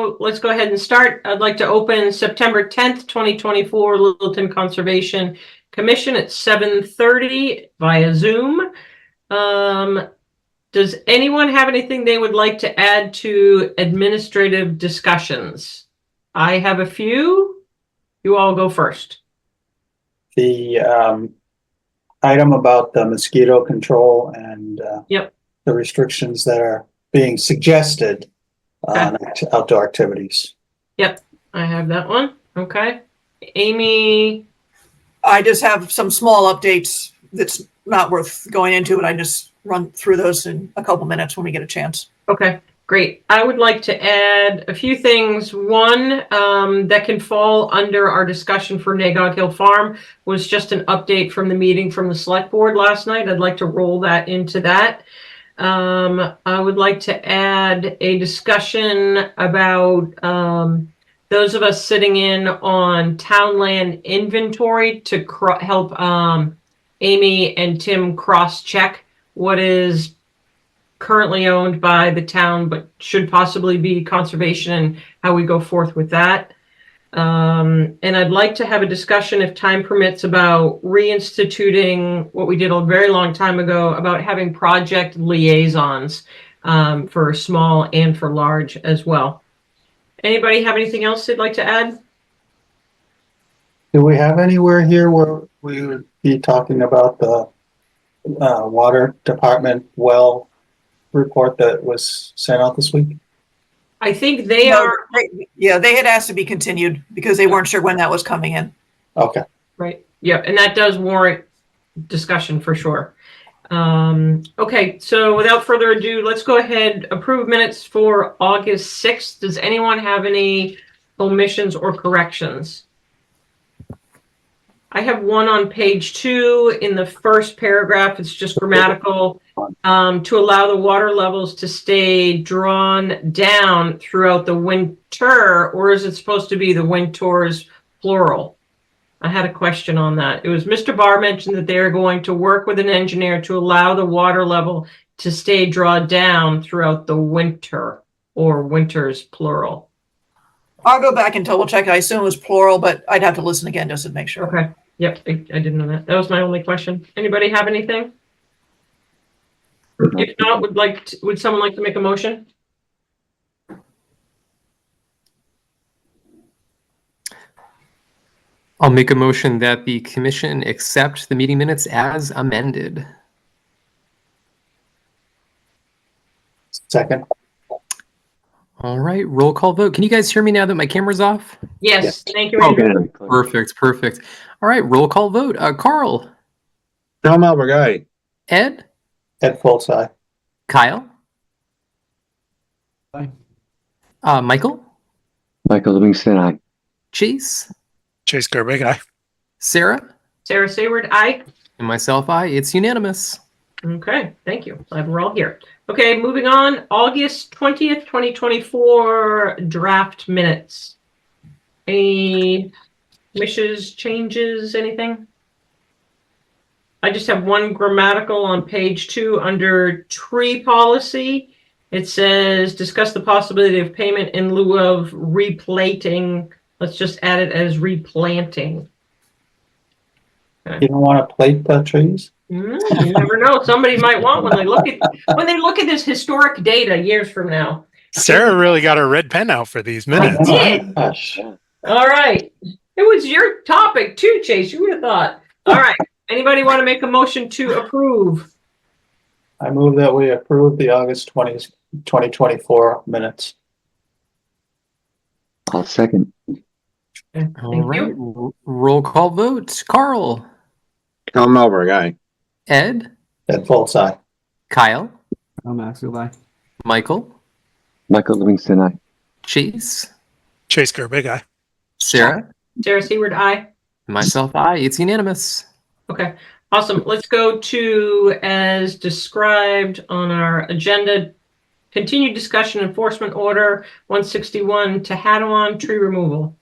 so let's go ahead and start. I'd like to open September 10th, 2024, Littleton Conservation Commission at 7:30 via Zoom. Does anyone have anything they would like to add to administrative discussions? I have a few. You all go first. The item about the mosquito control and Yep. the restrictions that are being suggested on outdoor activities. Yep, I have that one. Okay. Amy? I just have some small updates that's not worth going into, but I just run through those in a couple minutes when we get a chance. Okay, great. I would like to add a few things. One, that can fall under our discussion for Nagog Hill Farm was just an update from the meeting from the select board last night. I'd like to roll that into that. I would like to add a discussion about those of us sitting in on town land inventory to help Amy and Tim cross-check what is currently owned by the town but should possibly be conservation and how we go forth with that. And I'd like to have a discussion, if time permits, about reinstituting what we did a very long time ago about having project liaisons for small and for large as well. Anybody have anything else they'd like to add? Do we have anywhere here where we would be talking about the water department well report that was sent out this week? I think they are. They had asked to be continued because they weren't sure when that was coming in. Okay. Right. Yep. And that does warrant discussion for sure. Okay. So without further ado, let's go ahead, approve minutes for August 6th. Does anyone have any omissions or corrections? I have one on page 2 in the first paragraph. It's just grammatical. To allow the water levels to stay drawn down throughout the winter, or is it supposed to be the winters plural? I had a question on that. It was Mr. Barr mentioned that they're going to work with an engineer to allow the water level to stay drawn down throughout the winter, or winters plural. I'll go back and double check. I assume it was plural, but I'd have to listen again just to make sure. Okay. Yep. I didn't know that. That was my only question. Anybody have anything? If not, would someone like to make a motion? I'll make a motion that the commission accept the meeting minutes as amended. Second. All right, roll call vote. Can you guys hear me now that my camera's off? Yes. Thank you, Andrew. Okay, perfect. All right, roll call vote. Carl. Tom Albergai. Ed. Ed Foltz. Kyle. Aye. Michael. Michael Livingston, aye. Chase. Chase Gerbeck, aye. Sarah. Sarah Sayward, aye. And myself, aye. It's unanimous. Okay, thank you. Glad we're all here. Okay, moving on. August 20th, 2024 draft minutes. Any wishes, changes, anything? I just have one grammatical on page 2 under tree policy. It says, discuss the possibility of payment in lieu of replating. Let's just add it as replanting. You don't want to plate the trees? You never know. Somebody might want when they look at this historic data years from now. Sarah really got her red pen out for these minutes. I did. Gosh. All right. It was your topic too, Chase. You would have thought. All right. Anybody want to make a motion to approve? I move that we approve the August 20th, 2024 minutes. I'll second. Thank All right, you. roll call vote. Carl. Tom Albergai. Ed. Ed Foltz. Kyle. Maxwell, aye. Michael. Michael Livingston, aye. Chase. Chase Gerbeck, aye. Sarah. Sarah Seward, aye. Myself, aye. It's unanimous. Okay. Awesome. Let's go to, as described on our agenda, continued discussion enforcement order 161 Tehadawon tree removal.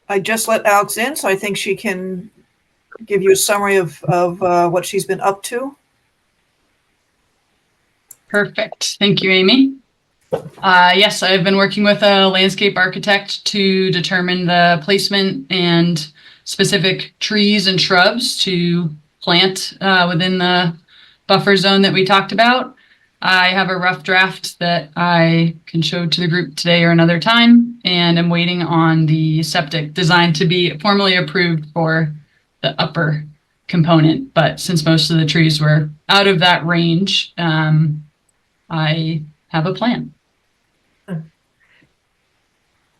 I just let Alex in, so I think she can give you a summary of what she's been up to. Perfect. Thank you, Amy. Yes, I've been working with a landscape architect to determine the placement and specific trees and shrubs to plant within the buffer zone that we talked about. I have a rough draft that I can show to the group today or another time, and I'm waiting on the septic design to be formally approved for the upper component. But since most of the trees were out of that range, I have a plan.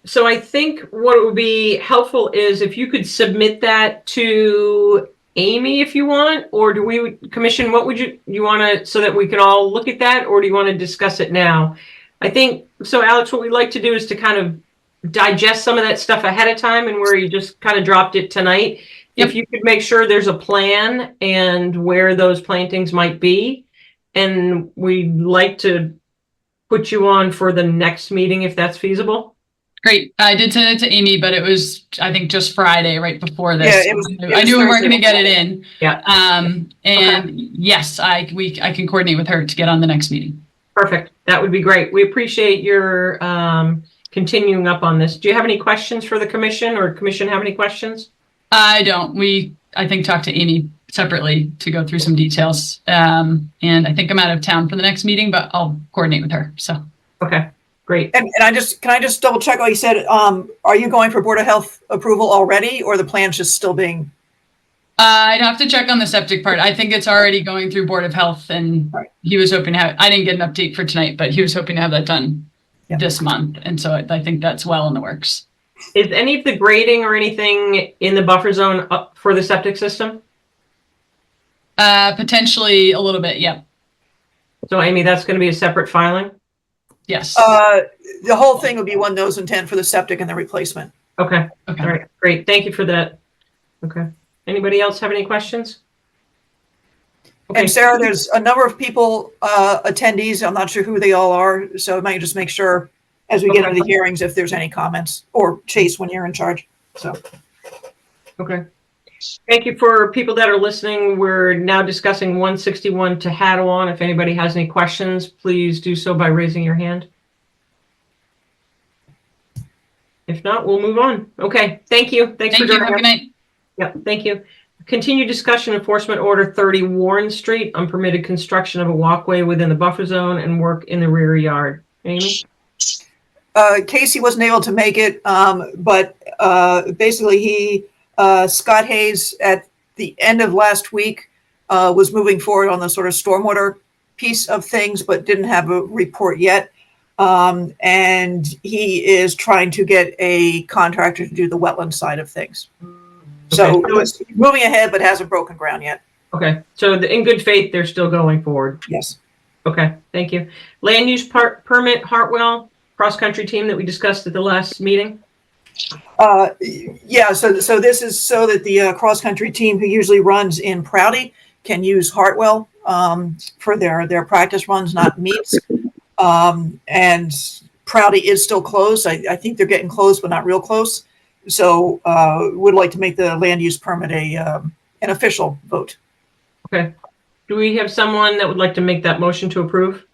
So I think what would be helpful is if you could submit that to Amy if you want, or do we, Commission, what would you want to, so that we can all look at that, or do you want to discuss it now? I think, so Alex, what we'd like to do is to kind of digest some of that stuff ahead of time, and where you just kind of dropped it tonight. Yep. If you could make sure there's a plan and where those plantings might be, and we'd like to put you on for the next meeting if that's feasible. Great. I did send it to Amy, but it was, I think, just Friday right before this. Yeah, it was I knew we weren't Thursday going to get it before. in. Yeah. And yes, I can coordinate with her to get on the next meeting. Perfect. That would be great. We appreciate your continuing up on this. Do you have any questions for the commission, or commission have any questions? I don't. I think, talked to Amy separately to go through some details. And I think I'm out of town for the next meeting, but I'll coordinate with her. So. Okay, great. And can I just double check what you said? Are you going for Board of Health approval already, or the plan's just still being? I'd have to check on the septic part. I think it's already going through Board of Health, and he was hoping to have, I didn't get an update for tonight, but he was hoping to have that done this month. And so I think that's well in the works. Is any of the grading or anything in the buffer zone up for the septic system? Potentially a little bit. Yep. So Amy, that's going to be a separate filing? Yes. The whole thing would be one nose and 10 for the septic and the replacement. Okay, Okay. all right, great. Thank you for that. Okay. Anybody else have any questions? Okay, And Sarah, there's a number of people, attendees. I'm not sure who they all are, so I might just make sure as we get into the hearings if there's any comments, or Chase when you're in charge. So. okay. Thank you for people that are listening. We're now discussing 161 Tehadawon. If anybody has any questions, please do so by raising your hand. If not, we'll move on. Okay, thank you. Thanks Thank for you. joining Have a us. good night. Yep, thank you. Continue discussion enforcement order 30 Warren Street, unpermitted construction of a walkway within the buffer zone and work in the rear yard. Amy? Casey wasn't able to make it, but basically Scott Hayes at the end of last week was moving forward on the sort of stormwater piece of things, but didn't have a report yet. And he is trying to get a contractor to do the wetland side of things. So Okay. it's moving ahead, but hasn't broken ground yet. Okay, so in good faith, they're still going forward. Yes. Okay, thank you. Land use permit Hartwell, cross-country team that we discussed at the last meeting. Yeah, so this is so that the cross-country team who usually runs in Prouty can use Hartwell for their practice runs, not meets. And Prouty is still closed. I think they're getting close, but not real close. So would like to make the land use permit an official vote. Okay. Do we have someone that would like to make that motion to approve?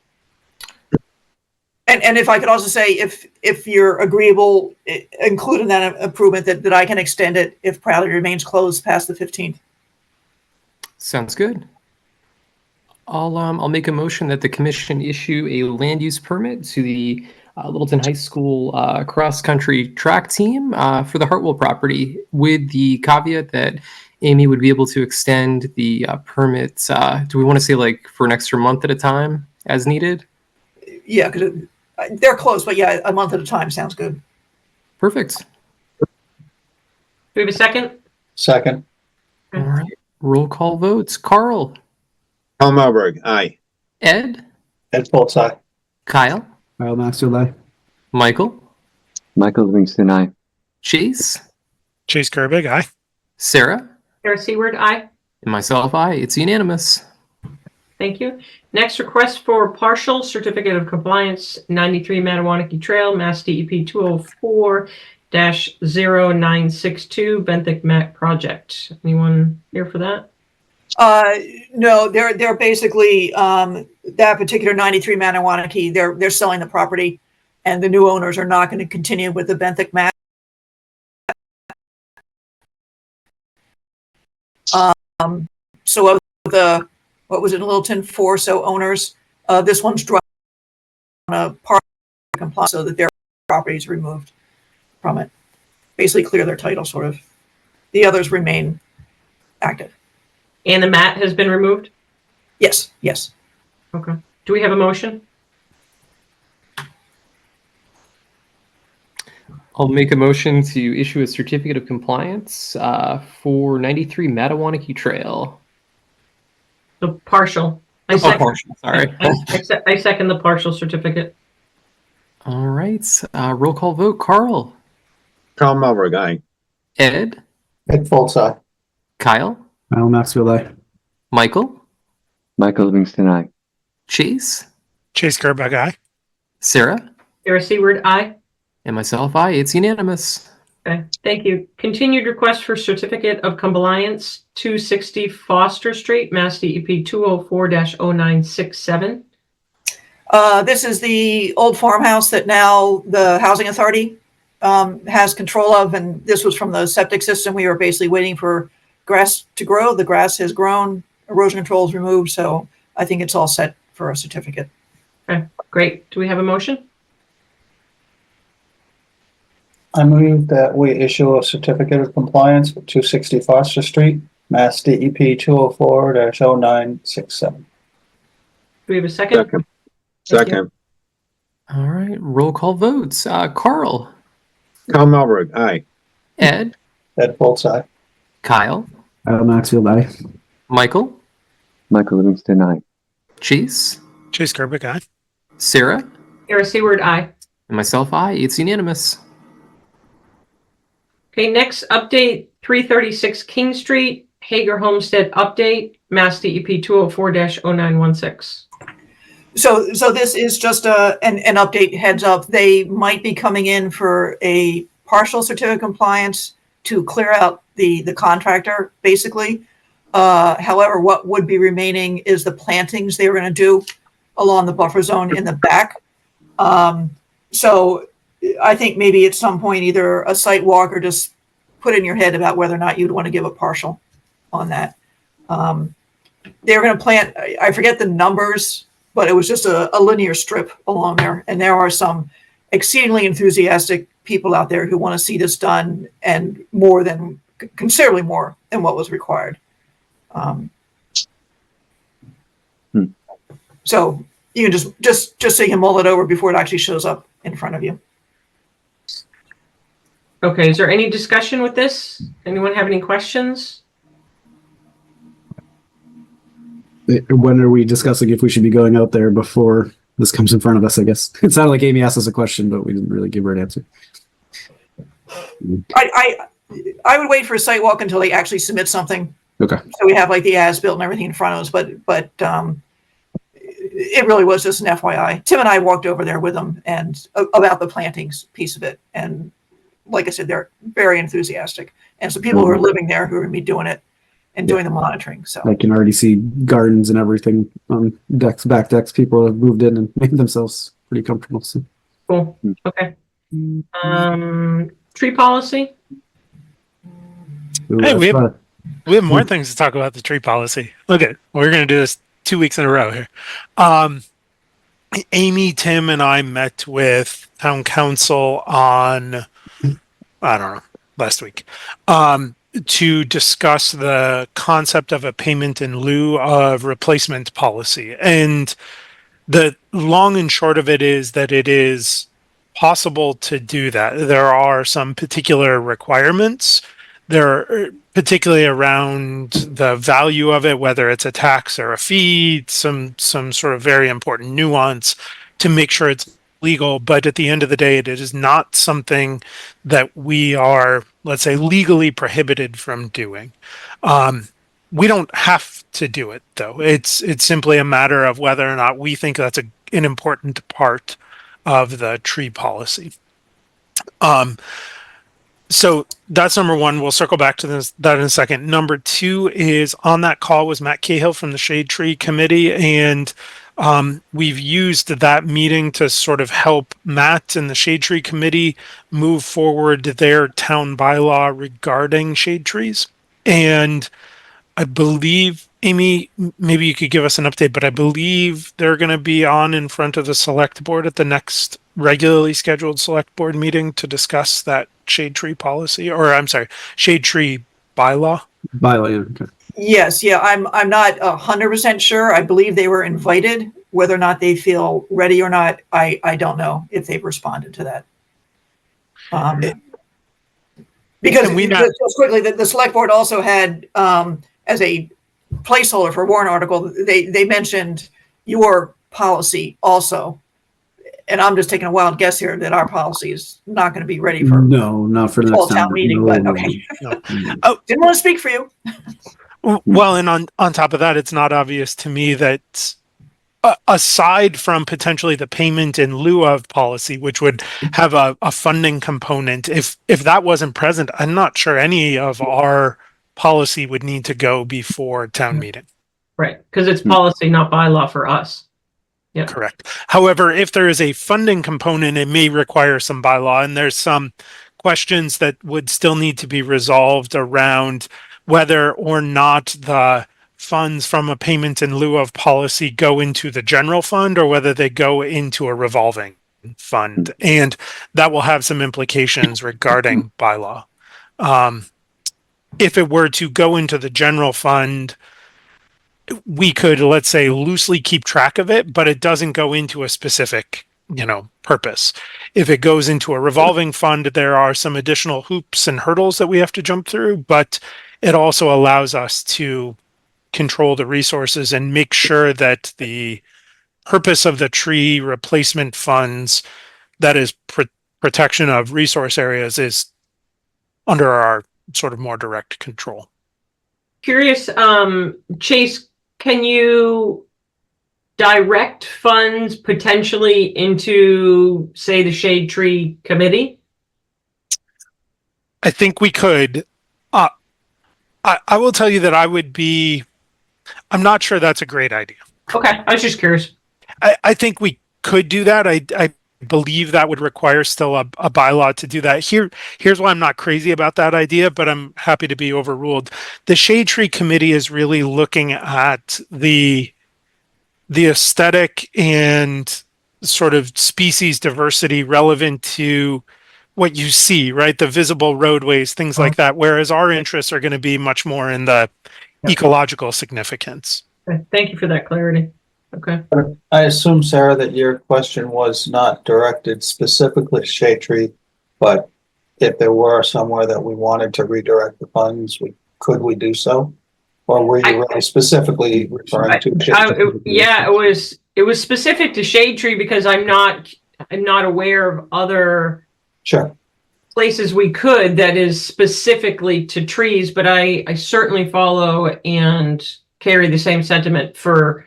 And if I could also say, if you're agreeable, include in that improvement that I can extend it if Prouty remains closed past the 15th. Sounds good. I'll make a motion that the commission issue a land use permit to the Littleton High School cross-country track team for the Hartwell property, with the caveat that Amy would be able to extend the permits. Do we want to say like for an extra month at a time as needed? Yeah, because they're close, but yeah, a month at a time sounds good. Perfect. Do we have a second? Second, All right. Roll call votes. Carl, Tom Alberg, aye. Ed, Ed Foltz, aye. Kyle, Kyle Maxwell, aye. Michael, Michael Livingston, aye. Chase, Chase Gerbig, aye. Sarah, Sarah Seward, aye. and myself, I. It's unanimous. Thank you. Next, request for partial certificate of compliance, 93 Mattawanaki Trail, Mass DEP 204-0962, Benthic Mac project. Anyone here for that? No, they're basically that particular 93 Manawanaki, they're selling the property, and the new owners are not going to continue with the benthic mat. So of the, what was it, Littleton, 4 or so owners, this one's drawn a part compliance so that their property is removed from it. Basically clear their title, sort of. The others remain active. And the mat has been removed? Yes, yes. Okay. Do we have a motion? I'll make a motion to issue a certificate of compliance for 93 Mattawanaki Trail. The partial. I Oh, second, partial, sorry. I second the partial certificate. All right. Roll call vote. Carl, Carl Malberg, aye. Ed, Ed Foltz, aye. Kyle, Kyle Maxfield, aye. Michael, Michael Livingston, aye. Chase, Chase Gerbeck, aye. Sarah, Sarah Seward, aye. and myself, aye. It's unanimous. Okay, thank you. Continued request for certificate of compliance, 260 Foster Street, Mass DEP 204-0967. This is the old farmhouse that now the Housing Authority has control of, and this was from the septic system. We were basically waiting for grass to grow. The grass has grown, erosion control is removed, so I think it's all set for a certificate. Okay, great. Do we have a motion? I move that we issue a certificate of compliance for 260 Foster Street, Mass DEP 204-0967. Do we have a second? Second. Thank you. Second. All right. Roll call votes. Carl, Carl Malberg, aye. Ed, Ed Foltz, aye. Kyle, Kyle Maxfield, aye. Michael, Michael Livingston, aye. Chase, Chase Gerbeck, aye. Sarah, Sarah Seward, aye. and myself, aye. It's unanimous. Okay, next update, 336 King Street, Hager Homestead update, Mass DEP 204-0916. So this is just an update, heads up. They might be coming in for a partial certificate of compliance to clear out the contractor, basically. However, what would be remaining is the plantings they were going to do along the buffer zone in the back. So I think maybe at some point, either a site walk or just put in your head about whether or not you'd want to give a partial on that. They were going to plant, I forget the numbers, but it was just a linear strip along there. And there are some exceedingly enthusiastic people out there who want to see this done, and more than, considerably more than what was required. So you can just so you can mull it over before it actually shows up in front of you. Okay, is there any discussion with this? Anyone have any questions? When are we discussing if we should be going out there before this comes in front of us, I guess? It sounded like Amy asked us a question, but we didn't really give her an answer. I would wait for a site walk until they actually submit something. Okay. So we have like the as-built and everything in front of us, but it really was just an FYI. Tim and I walked over there with them and about the plantings piece of it. And like I said, they're very enthusiastic. And so people who are living there who are going to be doing it and doing the monitoring. So I can already see gardens and everything on decks, back decks. People have moved in and made themselves pretty comfortable. So. Cool, okay. Tree policy? Ooh, Hey, we that's We have more things to talk about the tree policy. Look at, we're going to do this 2 weeks in a row here. Amy, Tim, and I met with town council on, I don't know, last week, to discuss the concept of a payment in lieu of replacement policy. And the long and short of it is that it is possible to do that. There are some particular requirements. There are particularly around the value of it, whether it's a tax or a fee, some sort of very important nuance to make sure it's legal. But at the end of the day, it is not something that we are, let's say, legally prohibited from doing. We don't have to do it, though. It's simply a matter of whether or not we think that's an important part of the tree policy. So that's number one. We'll circle back to that in a second. Number two is on that call was Matt Cahill from the Shade Tree Committee. And We've used that meeting to sort of help Matt and the Shade Tree Committee move forward their town bylaw regarding shade trees. And I believe, Amy, maybe you could give us an update, but I believe they're going to be on in front of the select board at the next regularly scheduled select board meeting to discuss that shade tree policy, or I'm sorry, shade tree bylaw. Bylaw, yeah, okay. Yes, yeah, I'm not 100% sure. I believe they were invited. Whether or not they feel ready or not, I don't know if they've responded to that. Because Can we not- just quickly, the select board also had, as a placeholder for a warrant article, they mentioned your policy also. And I'm just taking a wild guess here that our policy is not going to be ready for No, not for the fall next town meeting, No, but no, okay. No. Didn't want to speak for you. Well, and on top of that, it's not obvious to me that aside from potentially the payment in lieu of policy, which would have a funding component, if that wasn't present, I'm not sure any of our policy would need to go before town meeting. Right, because it's policy, not bylaw for us. Correct. However, if there is a funding component, it may require some bylaw, and there's some questions that would still need to be resolved around whether or not the funds from a payment in lieu of policy go into the general fund or whether they go into a revolving fund. And that will have some implications regarding bylaw. If it were to go into the general fund, we could, let's say, loosely keep track of it, but it doesn't go into a specific, purpose. If it goes into a revolving fund, there are some additional hoops and hurdles that we have to jump through, but it also allows us to control the resources and make sure that the purpose of the tree replacement funds, that is protection of resource areas, is under our sort of more direct control. Curious, Chase, can you direct funds potentially into, say, the Shade Tree Committee? I think we could. I will tell you that I'm not sure that's a great idea. Okay, I was just curious. I think we could do that. I believe that would require still a bylaw to do that. Here's why I'm not crazy about that idea, but I'm happy to be overruled. The Shade Tree Committee is really looking at the aesthetic and sort of species diversity relevant to what you see, right? The visible roadways, things like that, whereas our interests are going to be much more in the ecological significance. Okay, thank you for that clarity. Okay. I assume, Sarah, that your question was not directed specifically to Shade Tree, but if there were somewhere that we wanted to redirect the funds, could we do so? Or were you really specifically referring to Shade Tree? Yeah, it was specific to Shade Tree because I'm not aware of other Sure. places we could that is specifically to trees, but I certainly follow and carry the same sentiment for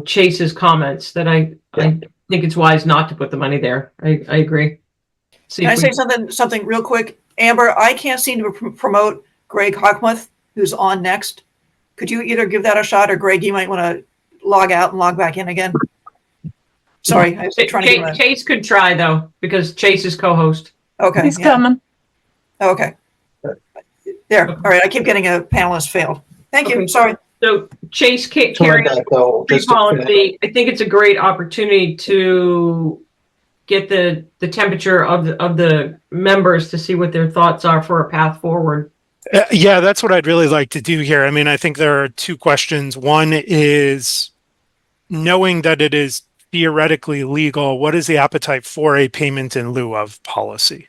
Chase's comments that I think it's wise not to put the money there. I agree. See Can I if say we- something real quick? Amber, I can't seem to promote Greg Hockmuth, who's on next. Could you either give that a shot, or Greg, you might want to log out and log back in again? Sorry, I was trying to do that. Chase could try though, because Chase is co-host. Okay. He's yeah. coming. Okay. There. All right. I keep getting a panelist failed. Thank you. Okay. Sorry. So Chase Toward carrying that, though, tree just to finish- policy, I think it's a great opportunity to get the temperature of the members to see what their thoughts are for a path forward. Yeah, that's what I'd really like to do here. I mean, I think there are two questions. One is knowing that it is theoretically legal, what is the appetite for a payment in lieu of policy?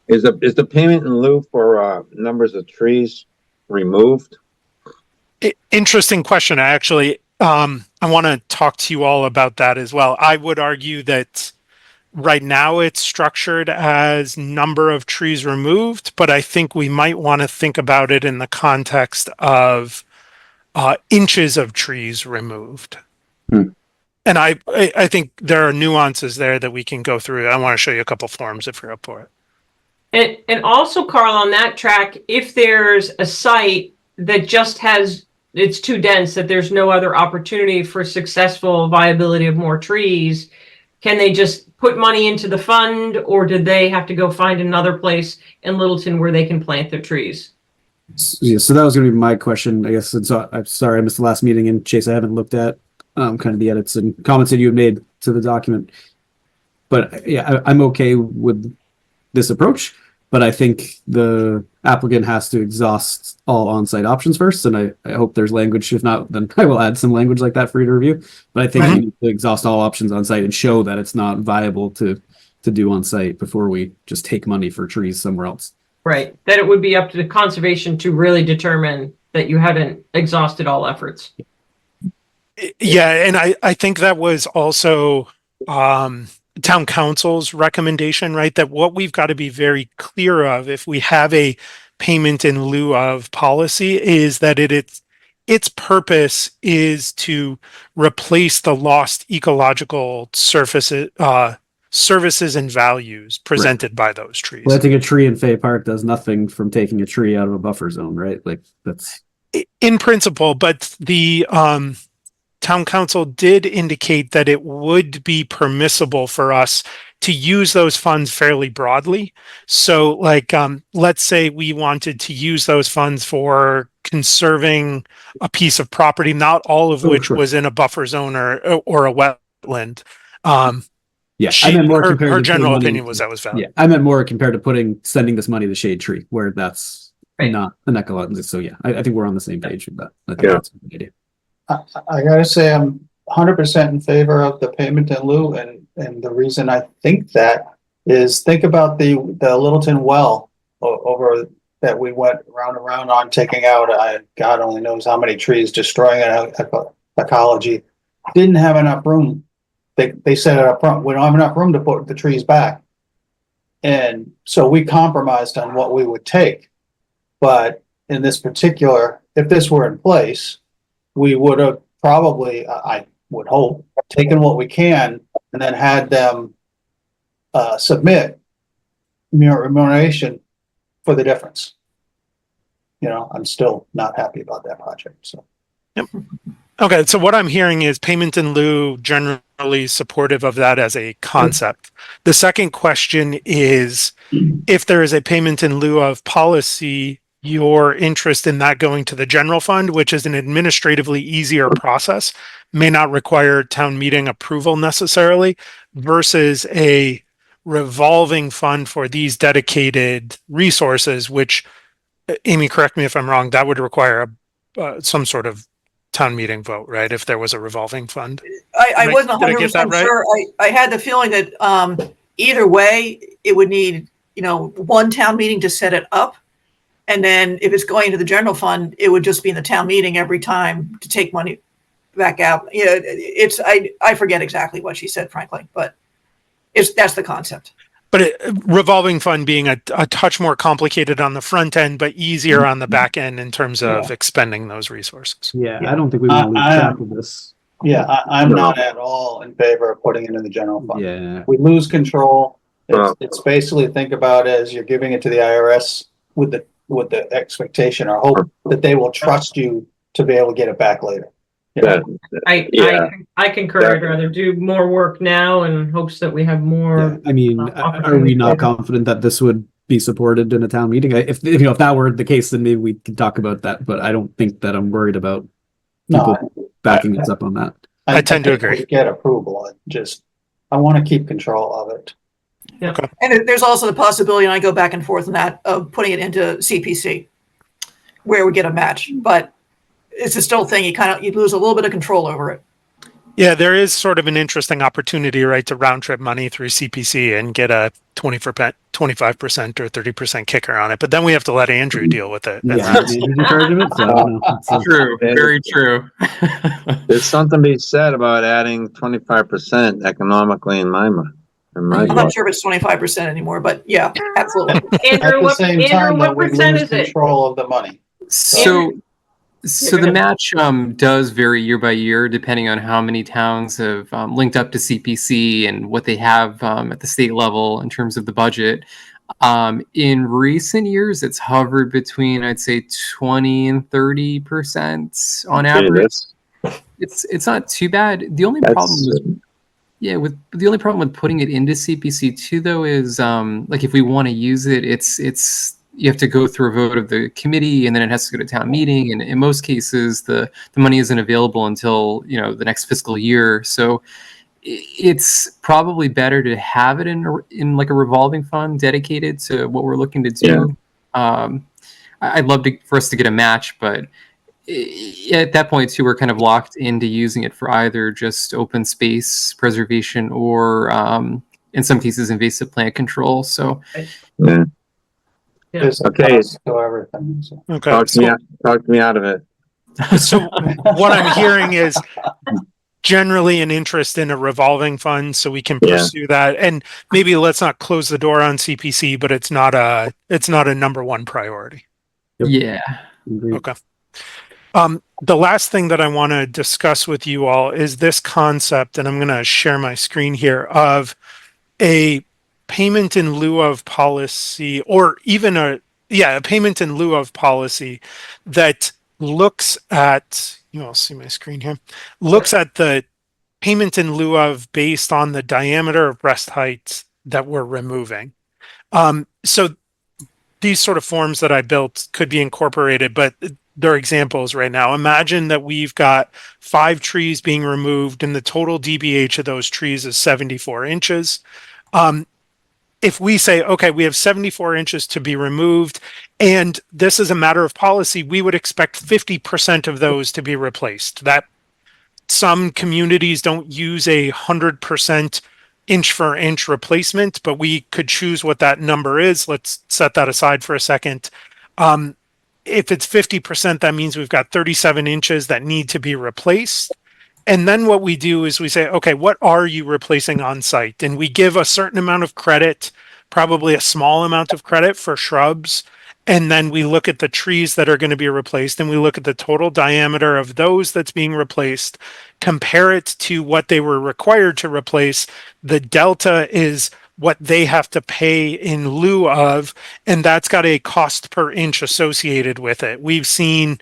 Is the payment in lieu for numbers of trees removed? Interesting question. I actually, I want to talk to you all about that as well. I would argue that right now it's structured as number of trees removed, but I think we might want to think about it in the context of inches of trees removed. Hmm. And I think there are nuances there that we can go through. I want to show you a couple forms if you're up for it. And also, Carl, on that track, if there's a site that just has it's too dense, that there's no other opportunity for successful viability of more trees, can they just put money into the fund, or did they have to go find another place in Littleton where they can plant their trees? Yeah, so that was going to be my question, I guess. And so I'm sorry I missed the last meeting, and Chase, I haven't looked at kind of the edits and comments that you had made to the document. But yeah, I'm okay with this approach, but I think the applicant has to exhaust all on-site options first, and I hope there's language. If not, then I will add some language like that for you to review. But I think we need to exhaust all options on site and show that it's not viable to do on site before we just take money for trees somewhere else. Right, that it would be up to the conservation to really determine that you haven't exhausted all efforts. Yeah, and I think that was also town council's recommendation, right? That what we've got to be very clear of if we have a payment in lieu of policy is that its purpose is to replace the lost ecological surfaces, services and values presented by those trees. Planting a tree in Fay Park does nothing from taking a tree out of a buffer zone, right? Like that's In principle, but the town council did indicate that it would be permissible for us to use those funds fairly broadly. So like, let's say we wanted to use those funds for conserving a piece of property, not all of which was in a buffer zone or a wetland. yeah. I meant more compared her to general putting money opinion was that was valid. Yeah, I meant more compared to sending this money to Shade Tree, where that's Right. not an ecological. So yeah, I think we're on the same page with that. I think Yeah. that's a good idea. I gotta say, I'm 100% in favor of the payment in lieu, and the reason I think that is, think about the Littleton well over that we went round and round on, taking out, God only knows how many trees, destroying an ecology. Didn't have enough room. They said it up front, we don't have enough room to put the trees back. And so we compromised on what we would take. But in this particular, if this were in place, we would have probably, I would hope, taken what we can and then had them submit remuneration for the difference. You know, I'm still not happy about that project, so. Yep. Okay, so what I'm hearing is payment in lieu, generally supportive of that as a concept. The second question is, if there is a payment in lieu of policy, your interest in that going to the general fund, which is an administratively easier process, may not require town meeting approval necessarily, versus a revolving fund for these dedicated resources, which, Amy, correct me if I'm wrong, that would require some sort of town meeting vote, right? If there was a revolving fund. I wasn't Did I get that 100% right? sure. I had the feeling that either way, it would need, one town meeting to set it up. And then if it's going to the general fund, it would just be in the town meeting every time to take money back out. I forget exactly what she said, frankly, but that's the concept. But revolving fund being a touch more complicated on the front end, but easier on the back end in terms of expending those resources. Yeah, I don't think we want to lose track of this. Yeah, I'm not at all in favor of putting it in the general fund. Yeah, We lose control. Well- It's basically, think about it as you're giving it to the IRS with the expectation or hope that they will trust you to be able to get it back later. That, Yeah. I concur. I'd rather do more work now in hopes that we have yeah. more. I mean, are we not confident that this would be supported in a town meeting? If that were the case, then maybe we could talk about that. But I don't think that I'm worried about people backing us up on that. I tend to think we agree. Get approval. I want to keep control of it. And there's also the possibility, and I go back and forth on that, of putting it into CPC, where we get a match. But it's a still thing. You lose a little bit of control over it. Yeah, there is sort of an interesting opportunity, right, to round trip money through CPC and get a 25% or 30% kicker on it. But then we have to let Andrew deal with it. Yeah, Andrew's in charge of it, so I don't know. It's, True, very true. there's something to be said about adding 25% economically in my mind. I'm not sure if it's 25% anymore, but yeah, absolutely. At Andrew, the same Andrew, time, though, what we percent lose is it? control of the money. So go the ahead. match does vary year by year depending on how many towns have linked up to CPC and what they have at the state level in terms of the budget. In recent years, it's hovered between, I'd say, 20 and 30% on Gee, average. It's not too bad. The only problem That's, with the only problem with putting it into CPC2 though is like if we want to use it, it's you have to go through a vote of the committee and then it has to go to town meeting, and in most cases the money isn't available until the next fiscal year. So it's probably better to have it in like a revolving fund dedicated to what we're looking to do. I'd love for us to get a match, but at that point too, we're kind of locked into using it for either just open space preservation or in some cases invasive plant control. So yeah. There's a Okay. cost to everything. So. Okay. Talk me out of it. So what I'm hearing is generally an interest in a revolving fund, so we can pursue that. And maybe let's not close the door on CPC, but it's not a number one priority. Yep. yeah. Agreed. Okay. The last thing that I want to discuss with you all is this concept, and I'm going to share my screen here, of a payment in lieu of policy, or even a payment in lieu of policy that looks at, you'll see my screen here, looks at the payment in lieu of based on the diameter of breast height that we're removing. So these sort of forms that I built could be incorporated, but they're examples right now. Imagine that we've got 5 trees being removed and the total DBH of those trees is 74 inches. If we say, okay, we have 74 inches to be removed, and this is a matter of policy, we would expect 50% of those to be replaced. That some communities don't use 100% inch for inch replacement, but we could choose what that number is. Let's set that aside for a second. If it's 50%, that means we've got 37 inches that need to be replaced. And then what we do is we say, okay, what are you replacing on site? And we give a certain amount of credit, probably a small amount of credit for shrubs. And then we look at the trees that are going to be replaced, and we look at the total diameter of those that's being replaced, compare it to what they were required to replace. The delta is what they have to pay in lieu of, and that's got a cost per inch associated with it. We've seen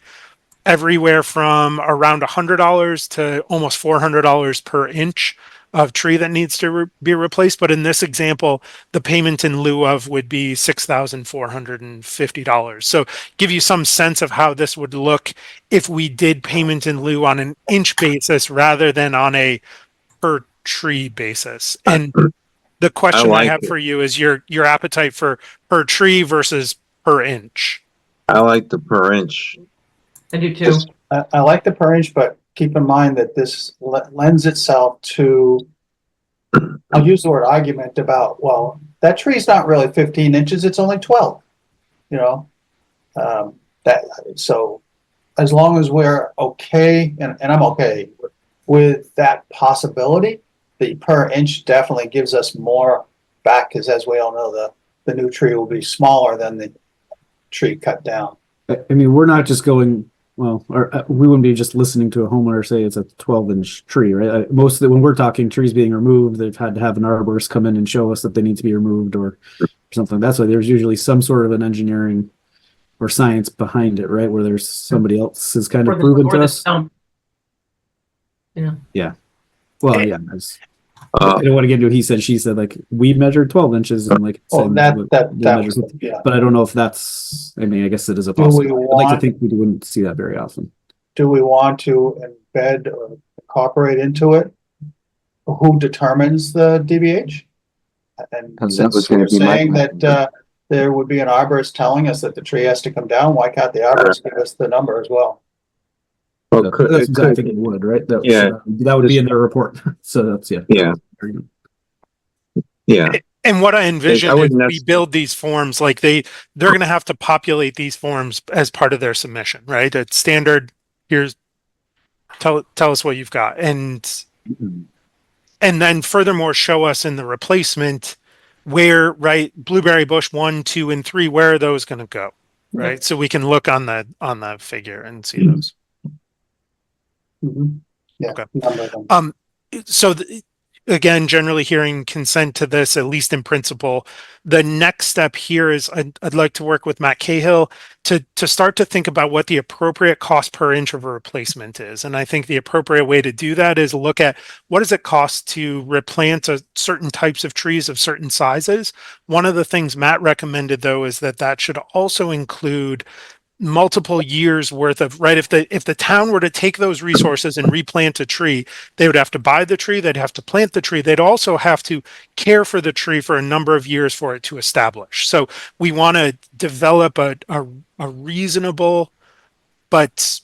everywhere from around $100 to almost $400 per inch of tree that needs to be replaced. But in this example, the payment in lieu of would be $6,450. So give you some sense of how this would look if we did payment in lieu on an inch basis rather than on a per tree basis. And the question I have for you is your appetite for per tree versus per inch. I like the per inch. I do too. I like the per inch, but keep in mind that this lends itself to, I'll use the word argument about, well, that tree's not really 15 inches, it's only 12, so as long as we're okay, and I'm okay with that possibility, the per inch definitely gives us more back, because as we all know, the new tree will be smaller than the tree cut down. I mean, we're not just going, well, or we wouldn't be just listening to a homeowner say it's a 12-inch tree, right? Most of it, when we're talking trees being removed, they've had to have an arborist come in and show us that they need to be removed or something. That's why there's usually some sort of an engineering or science behind it, right? Where there's somebody else has kind of proven to us. Yeah. Well, yeah. I don't want to get into what he said, she said, like we measured 12 inches and like, Oh, yeah. but I don't know if that's, I mean, I guess it is a Do we possibility. I'd like to want- think we wouldn't see that very often. Do we want to embed or incorporate into it who determines the DBH? And That since was gonna we're be my saying question. that there would be an arborist telling us that the tree has to come down, why can't the arborist give us the number as well? Well, That's what I think it would, right? That would be in their report. So that's, yeah. And what I envision I is wouldn't we build these forms, like they're going to have to populate these forms as part of their submission, right? It's standard. Here's tell us what you've got, and then furthermore show us in the replacement where, right, blueberry bush 1, 2, and 3, where are those going to go, right? So we can look on the figure and see those. Yeah. Okay. Number of them. So again, generally hearing consent to this, at least in principle. The next step here is I'd like to work with Matt Cahill to start to think about what the appropriate cost per inch of a replacement is. And I think the appropriate way to do that is look at what does it cost to replant certain types of trees of certain sizes. One of the things Matt recommended, though, is that should also include multiple years worth of, right, if the town were to take those resources and replant a tree, they would have to buy the tree, they'd have to plant the tree, they'd also have to care for the tree for a number of years for it to establish. So we want to develop a reasonable, but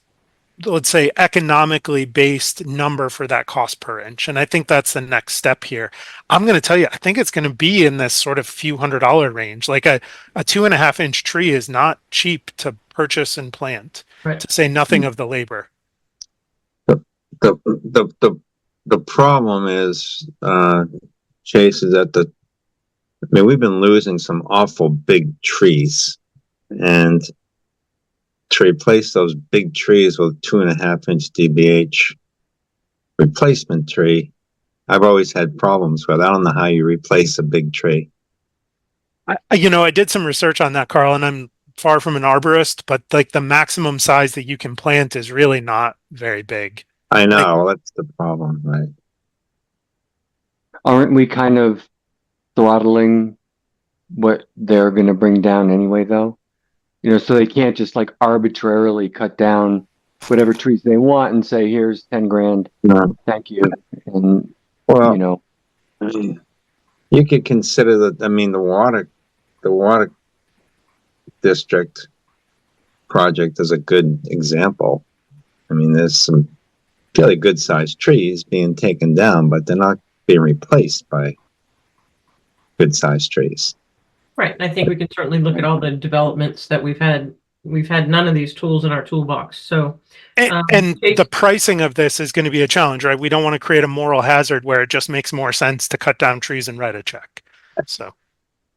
let's say economically based number for that cost per inch. And I think that's the next step here. I'm going to tell you, I think it's going to be in this sort of few $100 range. Like a 2.5 inch tree is not cheap to purchase and plant, Right. to say nothing of the labor. The problem is, Chase, is that we've been losing some awful big trees, and to replace those big trees with 2.5 inch DBH replacement tree, I've always had problems with. I don't know how you replace a big tree. I did some research on that, Carl, and I'm far from an arborist, but like the maximum size that you can plant is really not very big. I know, that's the problem, right? Aren't we kind of throttling what they're going to bring down anyway, though? So they can't just like arbitrarily cut down whatever trees they want and say, here's 10 grand. No. Thank you. And, Well, you could consider that, the water district project is a good example. There's some fairly good sized trees being taken down, but they're not being replaced by good sized trees. Right, and I think we can certainly look at all the developments that we've had. We've had none of these tools in our toolbox, so. And the pricing of this is going to be a challenge, right? We don't want to create a moral hazard where it just makes more sense to cut down trees and write a check. So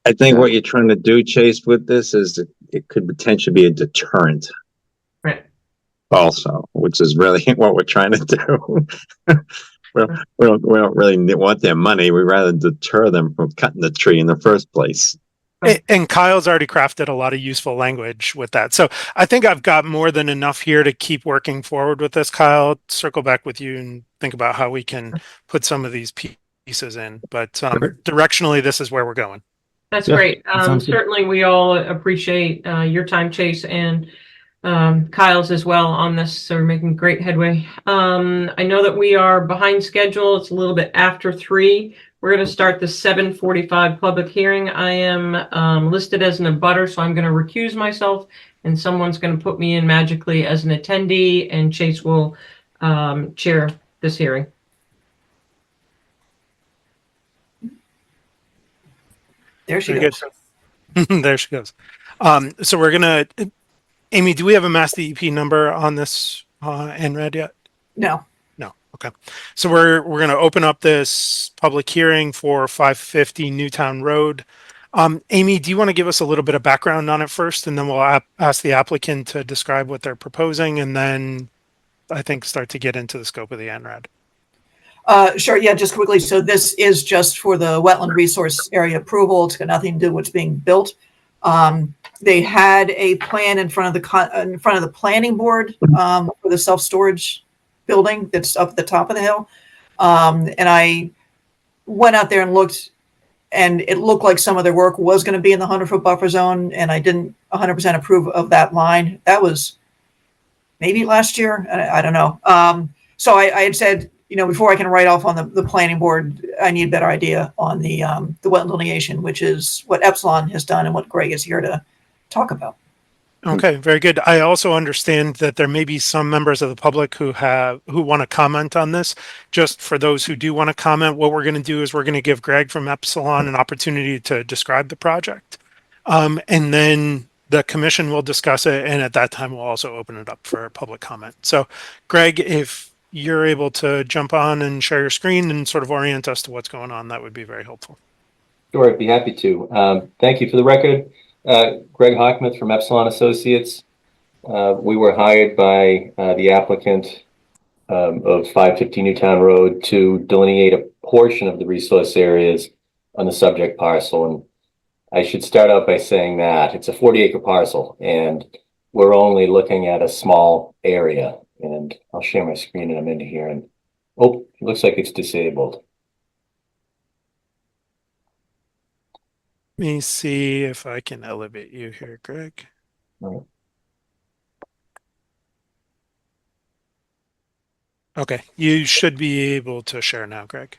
I think what you're trying to do, Chase, with this is that it could potentially be a deterrent. Right. Also, which is really what we're trying to do. we don't really want their money. We'd rather deter them from cutting the tree in the first place. And Kyle's already crafted a lot of useful language with that. So I think I've got more than enough here to keep working forward with this. Kyle, circle back with you and think about how we can put some of these pieces in. But directionally, this is where we're going. That's Yeah, great. that sounds good. Certainly, we all appreciate your time, Chase, and Kyle's as well on this. So we're making great headway. I know that we are behind schedule. It's a little bit after 3. We're going to start the 7:45 public hearing. I am listed as an abutter, so I'm going to recuse myself, and someone's going to put me in magically as an attendee, and Chase will chair this hearing. There she Very goes. good. There she goes. So we're gonna, Amy, do we have a Mass DEP number on this NRED yet? No. No. Okay. So we're going to open up this public hearing for 550 Newtown Road. Amy, do you want to give us a little bit of background on it first, and then we'll ask the applicant to describe what they're proposing, and then I think start to get into the scope of the NRED. Sure. Yeah, just quickly. So this is just for the wetland resource area approval. It's got nothing to do with what's being built. They had a plan in front of the planning board for the self-storage building that's up at the top of the hill. And I went out there and looked, and it looked like some of their work was going to be in the 100-foot buffer zone, and I didn't 100% approve of that line. That was maybe last year. I don't know. So I had said, before I can write off on the planning board, I need a better idea on the wetland delineation, which is what Epsilon has done and what Greg is here to talk about. Okay, very good. I also understand that there may be some members of the public who want to comment on this. Just for those who do want to comment, what we're going to do is we're going to give Greg from Epsilon an opportunity to describe the project. And then the commission will discuss it. And at that time, we'll also open it up for public comment. So Greg, if you're able to jump on and share your screen and sort of orient us to what's going on, that would be very helpful. Sure, I'd be happy to. Thank you. For the record, Greg Hockmuth from Epsilon Associates. We were hired by the applicant of 550 Newtown Road to delineate portion of the resource areas on the subject parcel. And I should start out by saying that it's a 40-acre parcel and we're only looking at a small area. And I'll share my screen in a minute here. And oh, it looks like it's disabled. Let me see if I can elevate you here, Greg. Right. Okay, you should be able to share now, Greg.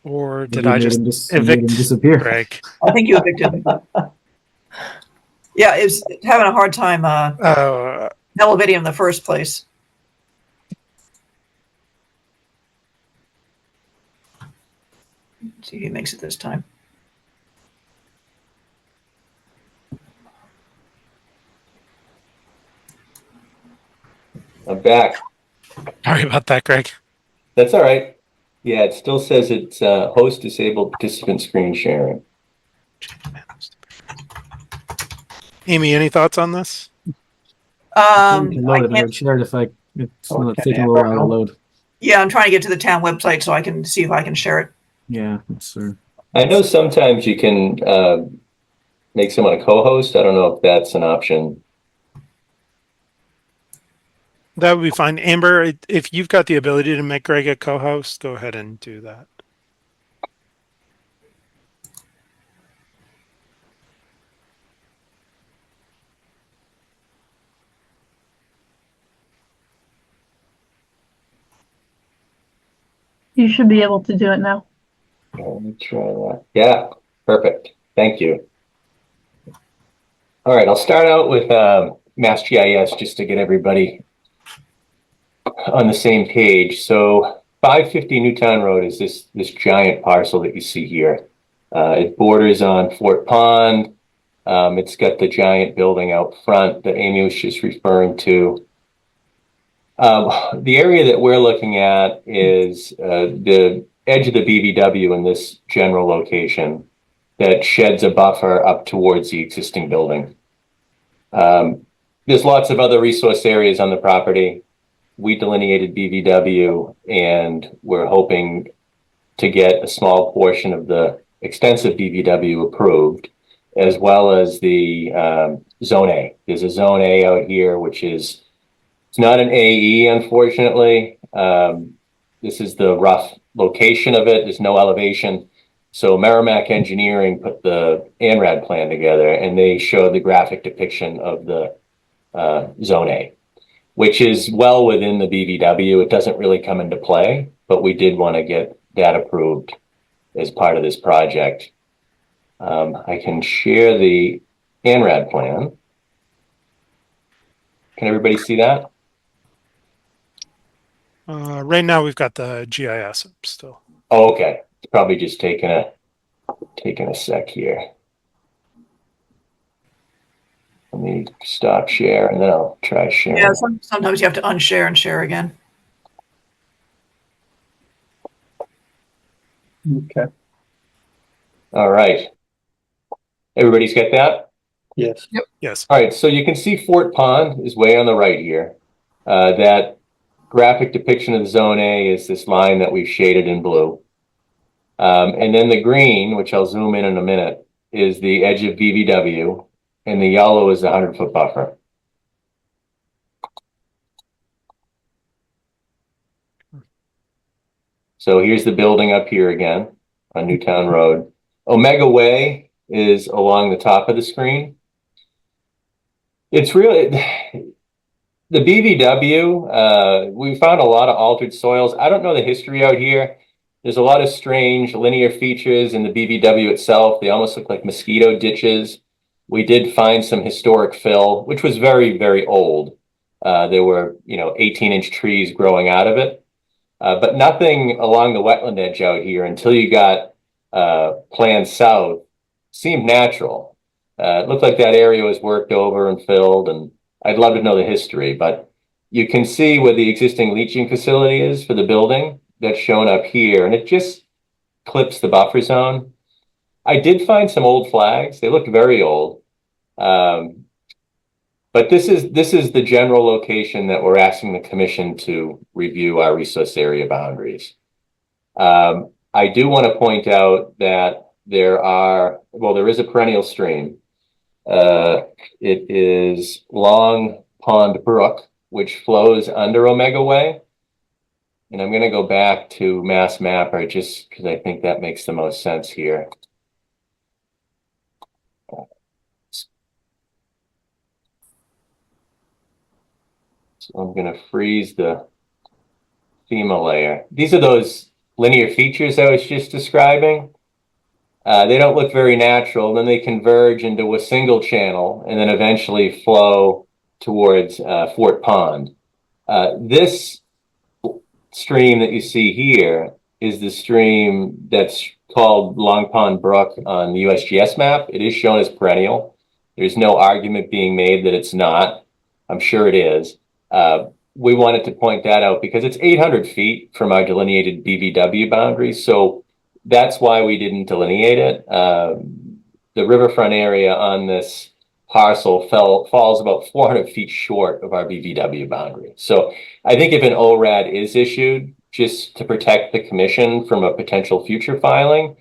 Or did I just made him evict disappear? Greg? I think you evicted him. Yeah, it was having a hard time elevating him in the first place. See if he makes it this time. I'm back. Sorry about that, Greg. That's all right. Yeah, it still says it's host disabled participant screen sharing. Amy, any thoughts on this? I Load it. I can't, would share it if it's not Okay, taking a little while to load. yeah, I'm trying to get to the town website so I can see if I can share it. Yeah, it's I know sometimes you can make someone a co-host. I don't know if that's an option. That would be fine. Amber, if you've got the ability to make Greg a co-host, go ahead and do that. You should be able to do it now. Let me try that. Yeah, perfect. Thank you. All right, I'll start out with MassGIS just to get everybody on the same page. So 550 Newtown Road is this giant parcel that you see here. It borders on Fort Pond. It's got the giant building out front that Amy was just referring to. The area that we're looking at is the edge of the BVW in this general location that sheds a buffer up towards the existing building. There's lots of other resource areas on the property. We delineated BVW and we're hoping to get a small portion of the extensive BVW approved, as well as the Zone A. There's a Zone A out here, which is, it's not an AE, unfortunately. This is the rough location of it. There's no elevation. So Merrimack Engineering put the ANRAD plan together and they showed the graphic depiction of the Zone A, which is well within the BVW. It doesn't really come into play, but we did want to get that approved as part of this project. I can share the ANRAD plan. Can everybody see that? Right now we've got the GIS up still. Oh, okay. It's probably just taking a sec here. Let me stop share and then I'll try sharing. Yeah, sometimes you have to unshare and share again. Okay, All right. Everybody's got that? yes. Yes. All right, so you can see Fort Pond is way on the right here. That graphic depiction of the Zone A is this line that we've shaded in blue. And then the green, which I'll zoom in a minute, is the edge of BVW, and the yellow is the 100-foot buffer. So here's the building up here again on Newtown Road. Omega Way is along the top of the screen. It's really, the BVW, we found a lot of altered soils. I don't know the history out here. There's a lot of strange linear features in the BVW itself. They almost look like mosquito ditches. We did find some historic fill, which was very, very old. There were, 18-inch trees growing out of it. But nothing along the wetland edge out here until you got Plan South seemed natural. It looked like that area was worked over and filled, and I'd love to know the history, but you can see where the existing leaching facility is for the building. That's shown up here, and it just clips the buffer zone. I did find some old flags. They looked very old. But this is the general location that we're asking the commission to review our resource area boundaries. I do want to point out that there is a perennial stream. It is Long Pond Brook, which flows under Omega Way. And I'm going to go back to Mass Mapper just because I think that makes the most sense here. So I'm going to freeze the FEMA layer. These are those linear features I was just describing. They don't look very natural. Then they converge into a single channel and then eventually flow towards Fort Pond. This stream that you see here is the stream that's called Long Pond Brook on the USGS map. It is shown as perennial. There's no argument being made that it's not. I'm sure it is. We wanted to point that out because it's 800 feet from our delineated BVW boundary. So that's why we didn't delineate it. The riverfront area on this parcel falls about 400 feet short of our BVW boundary. So I think if an ORAD is issued, just to protect the commission from a potential future filing,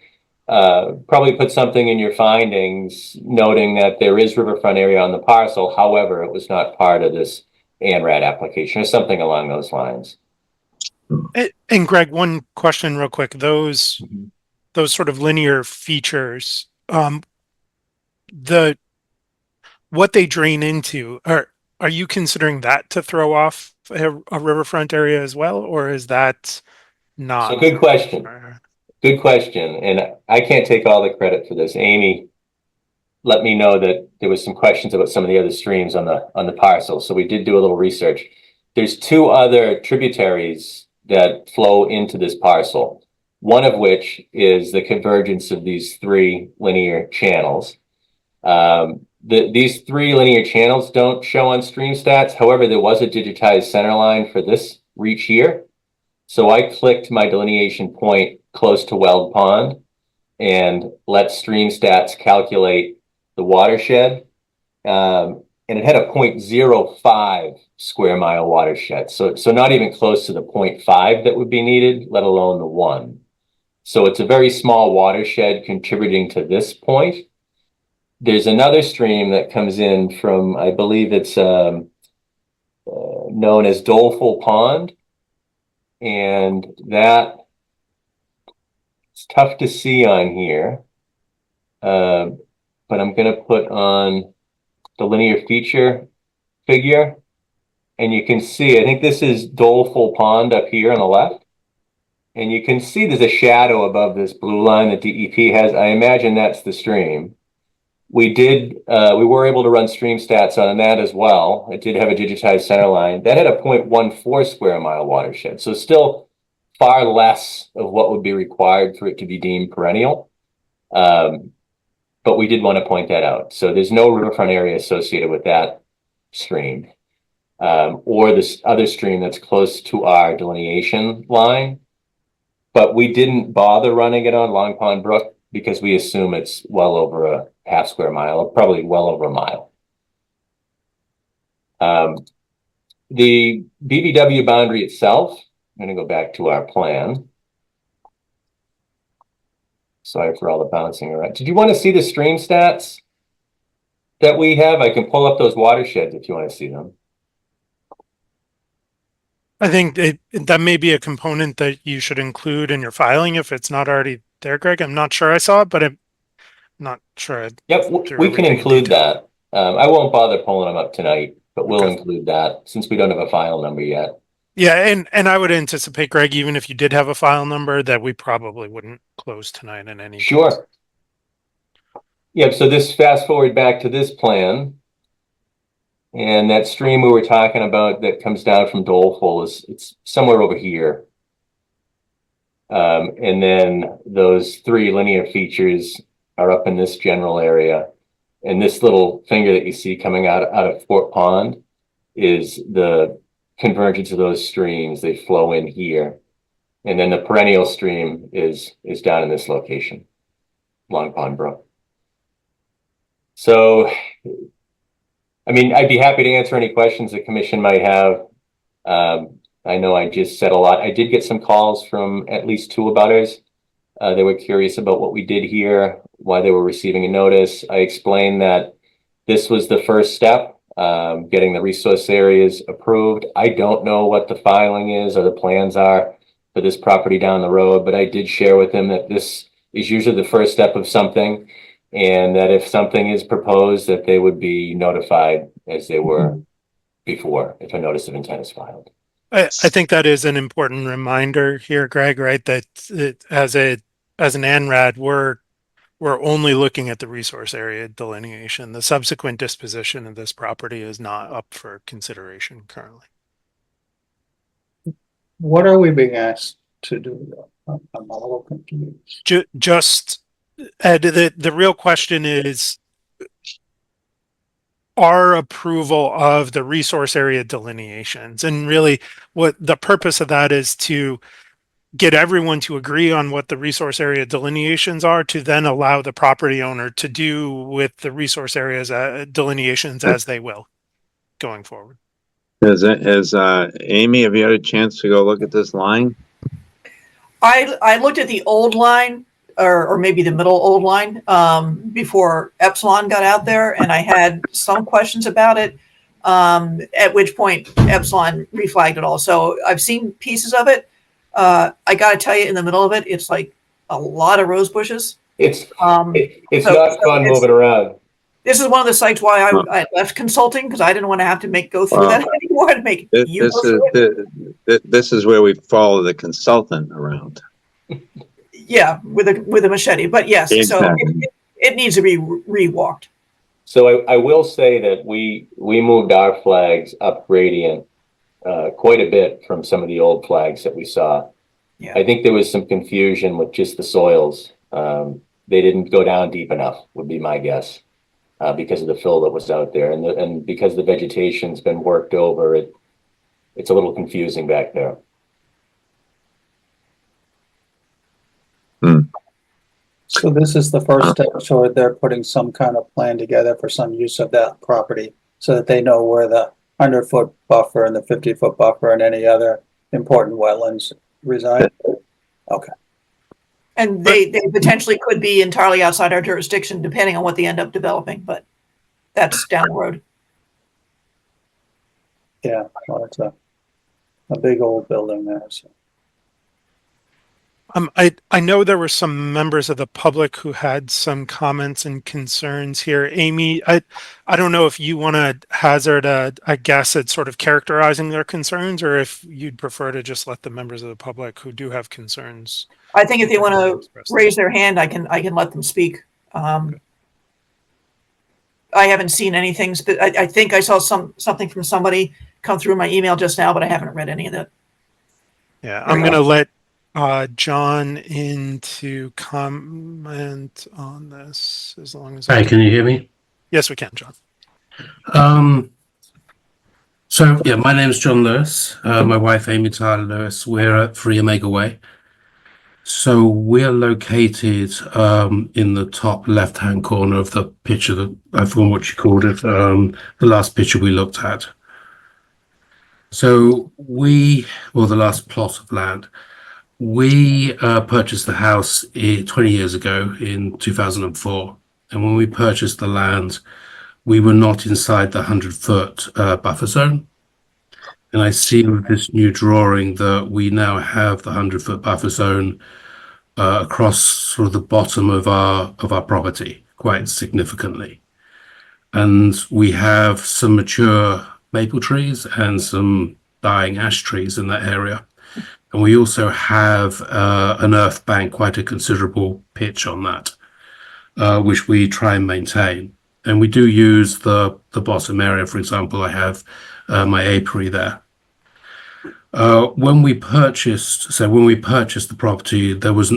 probably put something in your findings noting that there is riverfront area on the parcel. However, it was not part of this ANRAD application or something along those lines. And Greg, one question real quick. Those sort of linear features, what they drain into, are you considering that to throw off a riverfront area as well, or is that not? So good question. Good question. And I can't take all the credit for this. Amy let me know that there was some questions about some of the other streams on the parcel. So we did do a little research. There's two other tributaries that flow into this parcel, one of which is the convergence of these three linear channels. These three linear channels don't show on stream stats. However, there was a digitized center line for this reach here. So I clicked my delineation point close to Weld Pond and let stream stats calculate the watershed. And it had a 0.05 square mile watershed. So not even close to the 0.5 that would be needed, let alone the 1. So it's a very small watershed contributing to this point. There's another stream that comes in from, I believe it's known as Doleful Pond. And that it's tough to see on here. But I'm going to put on the linear feature figure. And you can see, I think this is Doleful Pond up here on the left. And you can see there's a shadow above this blue line that DEP has. I imagine that's the stream. We were able to run stream stats on that as well. It did have a digitized center line. That had a 0.14 square mile watershed. So still far less of what would be required for it to be deemed perennial. But we did want to point that out. So there's no riverfront area associated with that stream. Or this other stream that's close to our delineation line. But we didn't bother running it on Long Pond Brook because we assume it's well over a half square mile, probably well over a mile. The BVW boundary itself, I'm going to go back to our plan. Sorry for all the bouncing around. Did you want to see the stream stats that we have? I can pull up those watersheds if you want to see them. I think that may be a component that you should include in your filing if it's not already there, Greg. I'm not sure I saw it, but I'm not sure. Yep, we can include that. I won't bother pulling them up tonight, but we'll include that since we don't have a file number yet. Yeah, and I would anticipate, Greg, even if you did have a file number, that we probably wouldn't close tonight in any case. Sure. Yep, so this fast forward back to this plan. And that stream we were talking about that comes down from Doleful it's somewhere over here. And then those three linear features are up in this general area. And this little finger that you see coming out of Fort Pond is the convergence of those streams. They flow in here. And then the perennial stream is down in this location, Long Pond Brook. So I mean, I'd be happy to answer any questions the commission might have. I know I just said a lot. I did get some calls from at least 2 abutters. They were curious about what we did here, why they were receiving a notice. I explained that this was the first step, getting the resource areas approved. I don't know what the filing is or the plans are for this property down the road, but I did share with them that this is usually the first step of something, and that if something is proposed, that they would be notified as they were before, if a notice of intent is filed. I think that is an important reminder here, Greg, right? That as an ANRAD, we're only looking at the resource area delineation. The subsequent disposition of this property is not up for consideration currently. What are we being asked to do? I'm a little confused. Just, Ed, the real question is our approval of the resource area delineations. And really what the purpose of that is to get everyone to agree on what the resource area delineations are, to then allow the property owner to do with the resource areas delineations as they will going forward. Amy, have you had a chance to go look at this line? I looked at the old line, or maybe the middle old line, before Epsilon got out there, and I had some questions about it. At which point Epsilon reflagged it all. So I've seen pieces of it. I got to tell you, in the middle of it, it's like a lot of rose bushes. It's So not fun it's- moving around. This is one of the sites why I left consulting, because I didn't want to have to go through that anymore to make you This go through it. this is where we follow the consultant around. Yeah, with a machete. But yes, so Exactly. it needs to be rewalked. So I will say that we moved our flags up gradient quite a bit from some of the old flags that we saw. Yeah. I think there was some confusion with just the soils. They didn't go down deep enough, would be my guess, because of the fill that was out there, and because the vegetation's been worked over. It's a little confusing back there. So this is the first step toward they're putting some kind of plan together for some use of that property so that they know where the 100-foot buffer and the 50-foot buffer and any other important wetlands reside. Okay. And they potentially could be entirely outside our jurisdiction, depending on what they end up developing, but that's down the road. Yeah, well, it's a big old building there. So. I know there were some members of the public who had some comments and concerns here. Amy, I don't know if you want to hazard a guess at sort of characterizing their concerns, or if you'd prefer to just let the members of the public who do have concerns. I think if they want to express them. raise their hand, I can let them speak. I haven't seen anything, I think I saw something from somebody come through my email just now, but I haven't read any of that. Yeah, I'm going to let John in to comment on this, as long as. Hey, can you hear me? Yes, we can, John. So yeah, my name is John Lewis. My wife Amy Tyler Lewis. We're at 3 Omega Way. So we're located in the top left-hand corner of the picture that I forgot what you called it. The last picture we looked at. So the last plot of land. We purchased the house 20 years ago in 2004. And when we purchased the land, we were not inside the 100-foot buffer zone. And I see with this new drawing that we now have the 100-foot buffer zone across sort of the bottom of our property quite significantly. And we have some mature maple trees and some dying ash trees in that area. And we also have an earth bank, quite a considerable pitch on that, which we try and maintain. And we do use the bottom area. For example, I have my apiary there. When we purchased the property,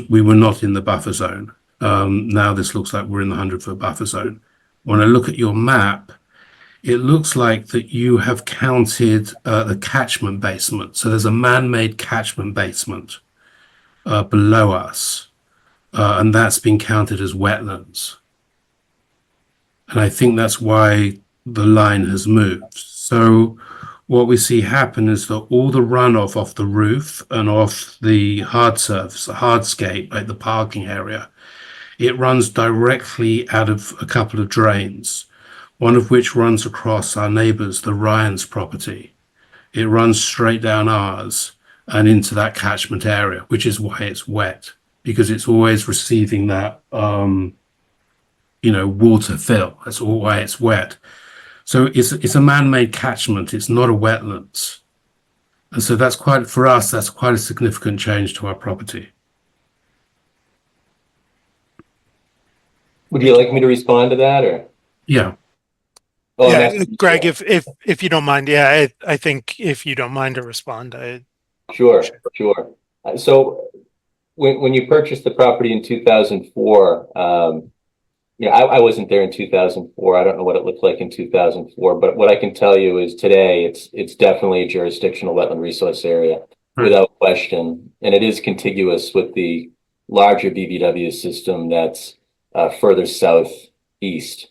we were not in the buffer zone. Now this looks like we're in the 100-foot buffer zone. When I look at your map, it looks like that you have counted the catchment basement. So there's a man-made catchment basement below us, and that's been counted as wetlands. And I think that's why the line has moved. So what we see happen is that all the runoff off the roof and off the hard surface, the hardscape, like the parking area, it runs directly out of a couple of drains, one of which runs across our neighbours, the Ryan's property. It runs straight down ours and into that catchment area, which is why it's wet, because it's always receiving that, water fill. That's all why it's wet. So it's a man-made catchment. It's not a wetlands. And so that's quite a significant change to our property. Would you like me to respond to that, or? Yeah. Oh, I'm Yeah, asking- Greg, if you don't mind, yeah, I think if you don't mind to respond, Sure. So when you purchased the property in 2004, I wasn't there in 2004. I don't know what it looked like in 2004, but what I can tell you is today it's definitely a jurisdictional wetland resource area without question. And it is contiguous with the larger BVW system that's further southeast.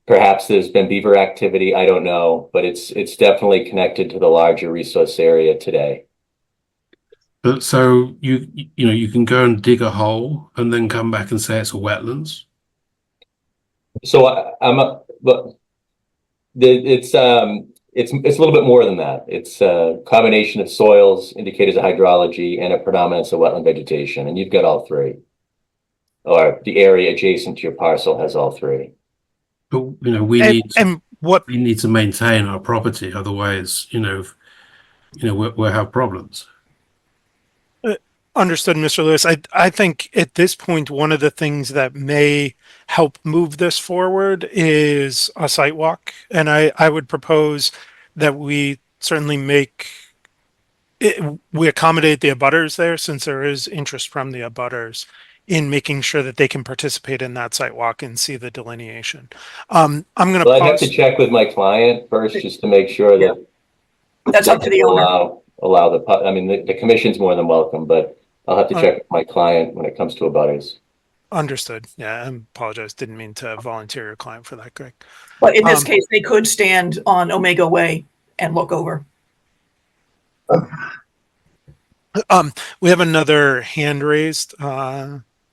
Perhaps there's been beaver activity, I don't know, but it's definitely connected to the larger resource area today. But so you can go and dig a hole and then come back and say it's a wetlands. So it's a little bit more than that. It's a combination of soils, indicators of hydrology, and a predominance of wetland vegetation, and you've got all three. Or the area adjacent to your parcel has all three. But we what need to maintain our property, otherwise, we'll have problems. Understood, Mr. Lewis. I think at this point, one of the things that may help move this forward is a site walk. And I would propose that we certainly we accommodate the abutters there, since there is interest from the abutters in making sure that they can participate in that site walk and see the delineation. I'm going to Well, I'd have to check with my client first, just to make sure that That's up to the owner. allow the commission's more than welcome, but I'll have to check with my client when it comes to abutters. Understood. Yeah, I apologize. Didn't mean to volunteer your client for that, Greg. But in this case, they could stand on Omega Way and look over. We have another hand raised.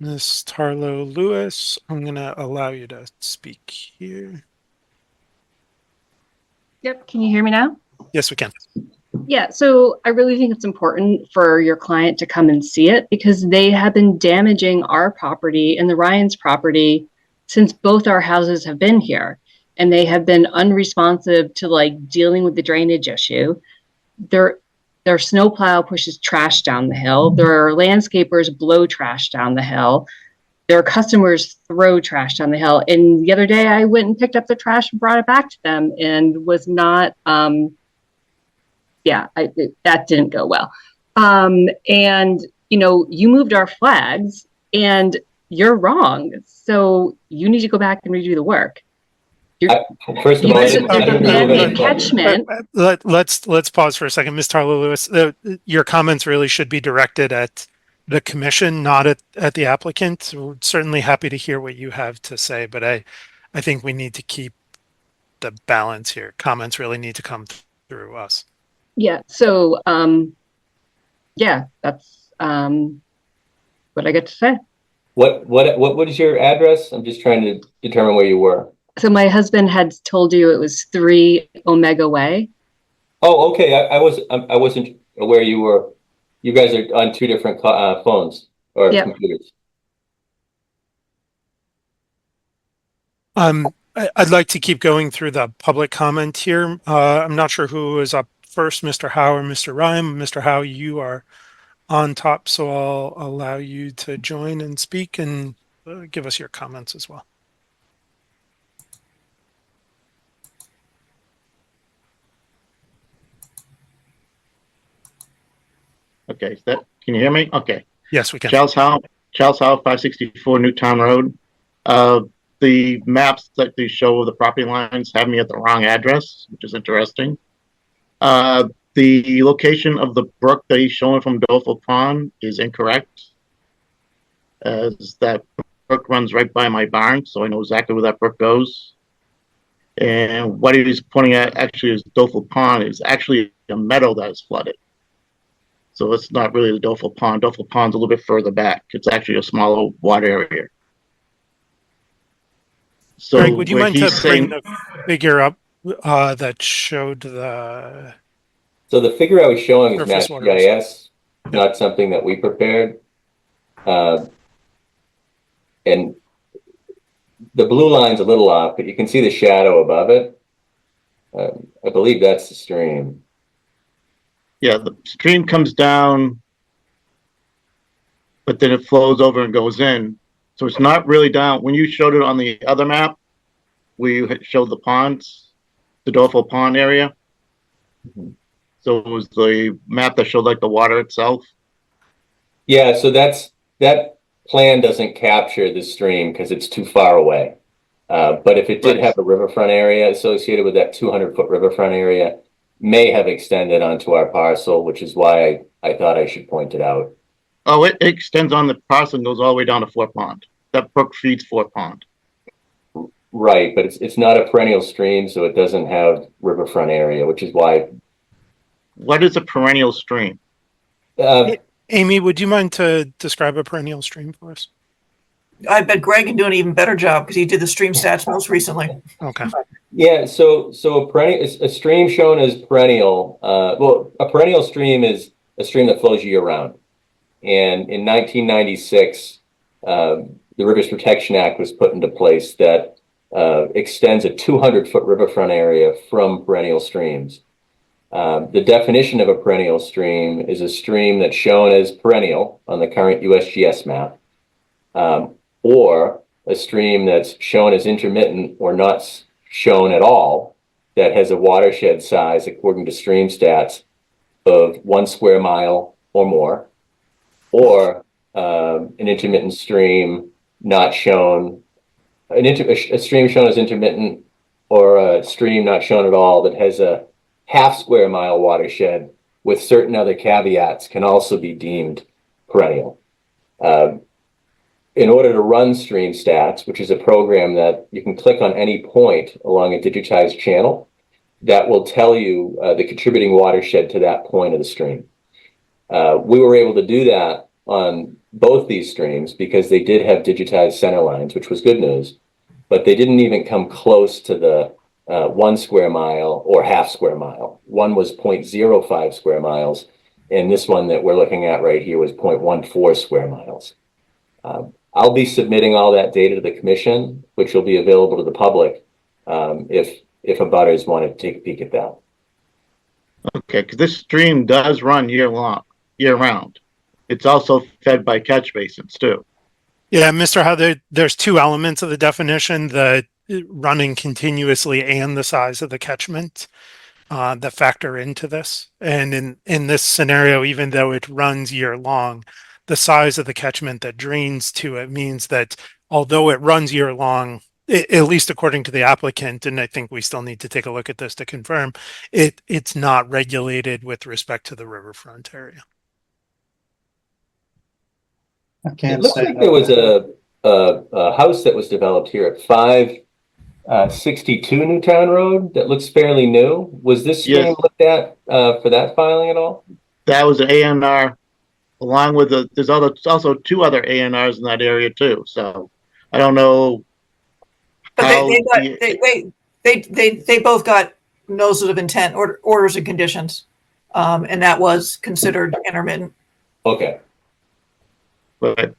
Ms. Tarlo Lewis, I'm going to allow you to speak here. Yep. Can you hear me now? Yes, we can. Yeah. So I really think it's important for your client to come and see it, because they have been damaging our property and the Ryan's property since both our houses have been here, and they have been unresponsive to dealing with the drainage issue. Their snowplow pushes trash down the hill. Their landscapers blow trash down the hill. Their customers throw trash down the hill. And the other day I went and picked up the trash and brought it back to them, and was not, that didn't go well. And, you moved our flags, and you're wrong. So you need to go back and redo the work. First of all, There's a man-made catchment. Let's pause for a second. Ms. Tarlo Lewis, your comments really should be directed at the commission, not at the applicant. We're certainly happy to hear what you have to say, but I think we need to keep the balance here. Comments really need to come through us. Yeah. So, that's what I get to say. What is your address? I'm just trying to determine where you were. So my husband had told you it was 3 Omega Way. Oh, okay. I wasn't aware you were. You guys are on two different phones or computers. I'd like to keep going through the public comment here. I'm not sure who is up first, Mr. Howe or Mr. Ryan. Mr. Howe, you are on top, so I'll allow you to join and speak and give us your comments as well. Okay, can you hear me? Okay. Yes, we can. Charles Howe, 564 Newtown Road. The maps that they show of the property lines have me at the wrong address, which is interesting. The location of the brook that he's showing from Doleful Pond is incorrect, as that brook runs right by my barn, so I know exactly where that brook goes. And what he's pointing at actually is Dofel Pond is actually a meadow that is flooded. So it's not really the Dofel Pond. Dofel Pond's a little bit further back. It's actually a smaller water area. So Greg, would you where mind to he's bring saying, the figure up that showed the So the figure I was showing is surface Mass water? GIS, not something that we prepared. And the blue line's a little off, but you can see the shadow above it. I believe that's the stream. yeah, the stream comes down, but then it flows over and goes in. So it's not really down. When you showed it on the other map, we had showed the ponds, the Dofel Pond area. So it was the map that showed like the water itself. Yeah, so that plan doesn't capture the stream because it's too far away. But if it did Right. have a riverfront area associated with that 200-foot riverfront area, may have extended onto our parcel, which is why I thought I should point it out. Oh, it extends on the parcel and goes all the way down to Fort Pond. That brook feeds Fort Pond. Right, but it's not a perennial stream, so it doesn't have riverfront area, which is why. What is a perennial stream? Amy, would you mind to describe a perennial stream for us? I bet Greg can do an even better job because he did the stream stats most recently. Okay. Yeah, so a stream shown as perennial. Well, a perennial stream is a stream that flows year round. And in 1996, the Rivers Protection Act was put into place that extends a 200-foot riverfront area from perennial streams. The definition of a perennial stream is a stream that's shown as perennial on the current USGS map, or a stream that's shown as intermittent or not shown at all, that has a watershed size, according to stream stats, of 1 square mile or more, or an intermittent stream not shown, a stream shown as intermittent, or a stream not shown at all that has a half square mile watershed with certain other caveats can also be deemed perennial. In order to run Stream Stats, which is a program that you can click on any point along a digitized channel, that will tell you the contributing watershed to that point of the stream. We were able to do that on both these streams because they did have digitized center lines, which was good news, but they didn't even come close to the 1 square mile or half square mile. One was 0.05 square miles, and this one that we're looking at right here was 0.14 square miles. I'll be submitting all that data to the commission, which will be available to the public if abutters want to take a peek at that. Okay, because this stream does run year round. It's also fed by catch basins too. Yeah, Mr. Howe, there's two elements of the definition, the running continuously and the size of the catchment that factor into this. And in this scenario, even though it runs year long, the size of the catchment that drains to it means that although it runs year long, at least according to the applicant, and I think we still need to take a look at this to confirm, it's not regulated with respect to the riverfront area. I It can't looks say like no. there was a house that was developed here at 562 Newtown Road that looks fairly new. Was this stream Yes. looked at for that filing at all? That was an A&R, along with there's also 2 other A&Rs in that area too. So I don't know. But how they both got notices of intent, orders and conditions. And that was considered intermittent. Okay. But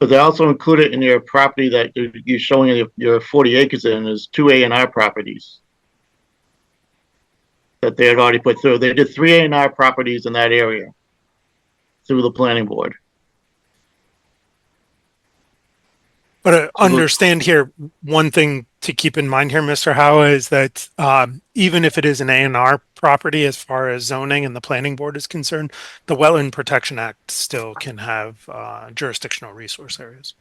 they also included in your property that you're showing your 40 acres in is 2 A&R properties that they had already put through. They did 3 A&R properties in that area through the planning board. But understand here, one thing to keep in mind here, Mr. Howe, is that even if it is an A&R property, as far as zoning and the planning board is concerned, the Wetland Protection Act still can have jurisdictional resource areas.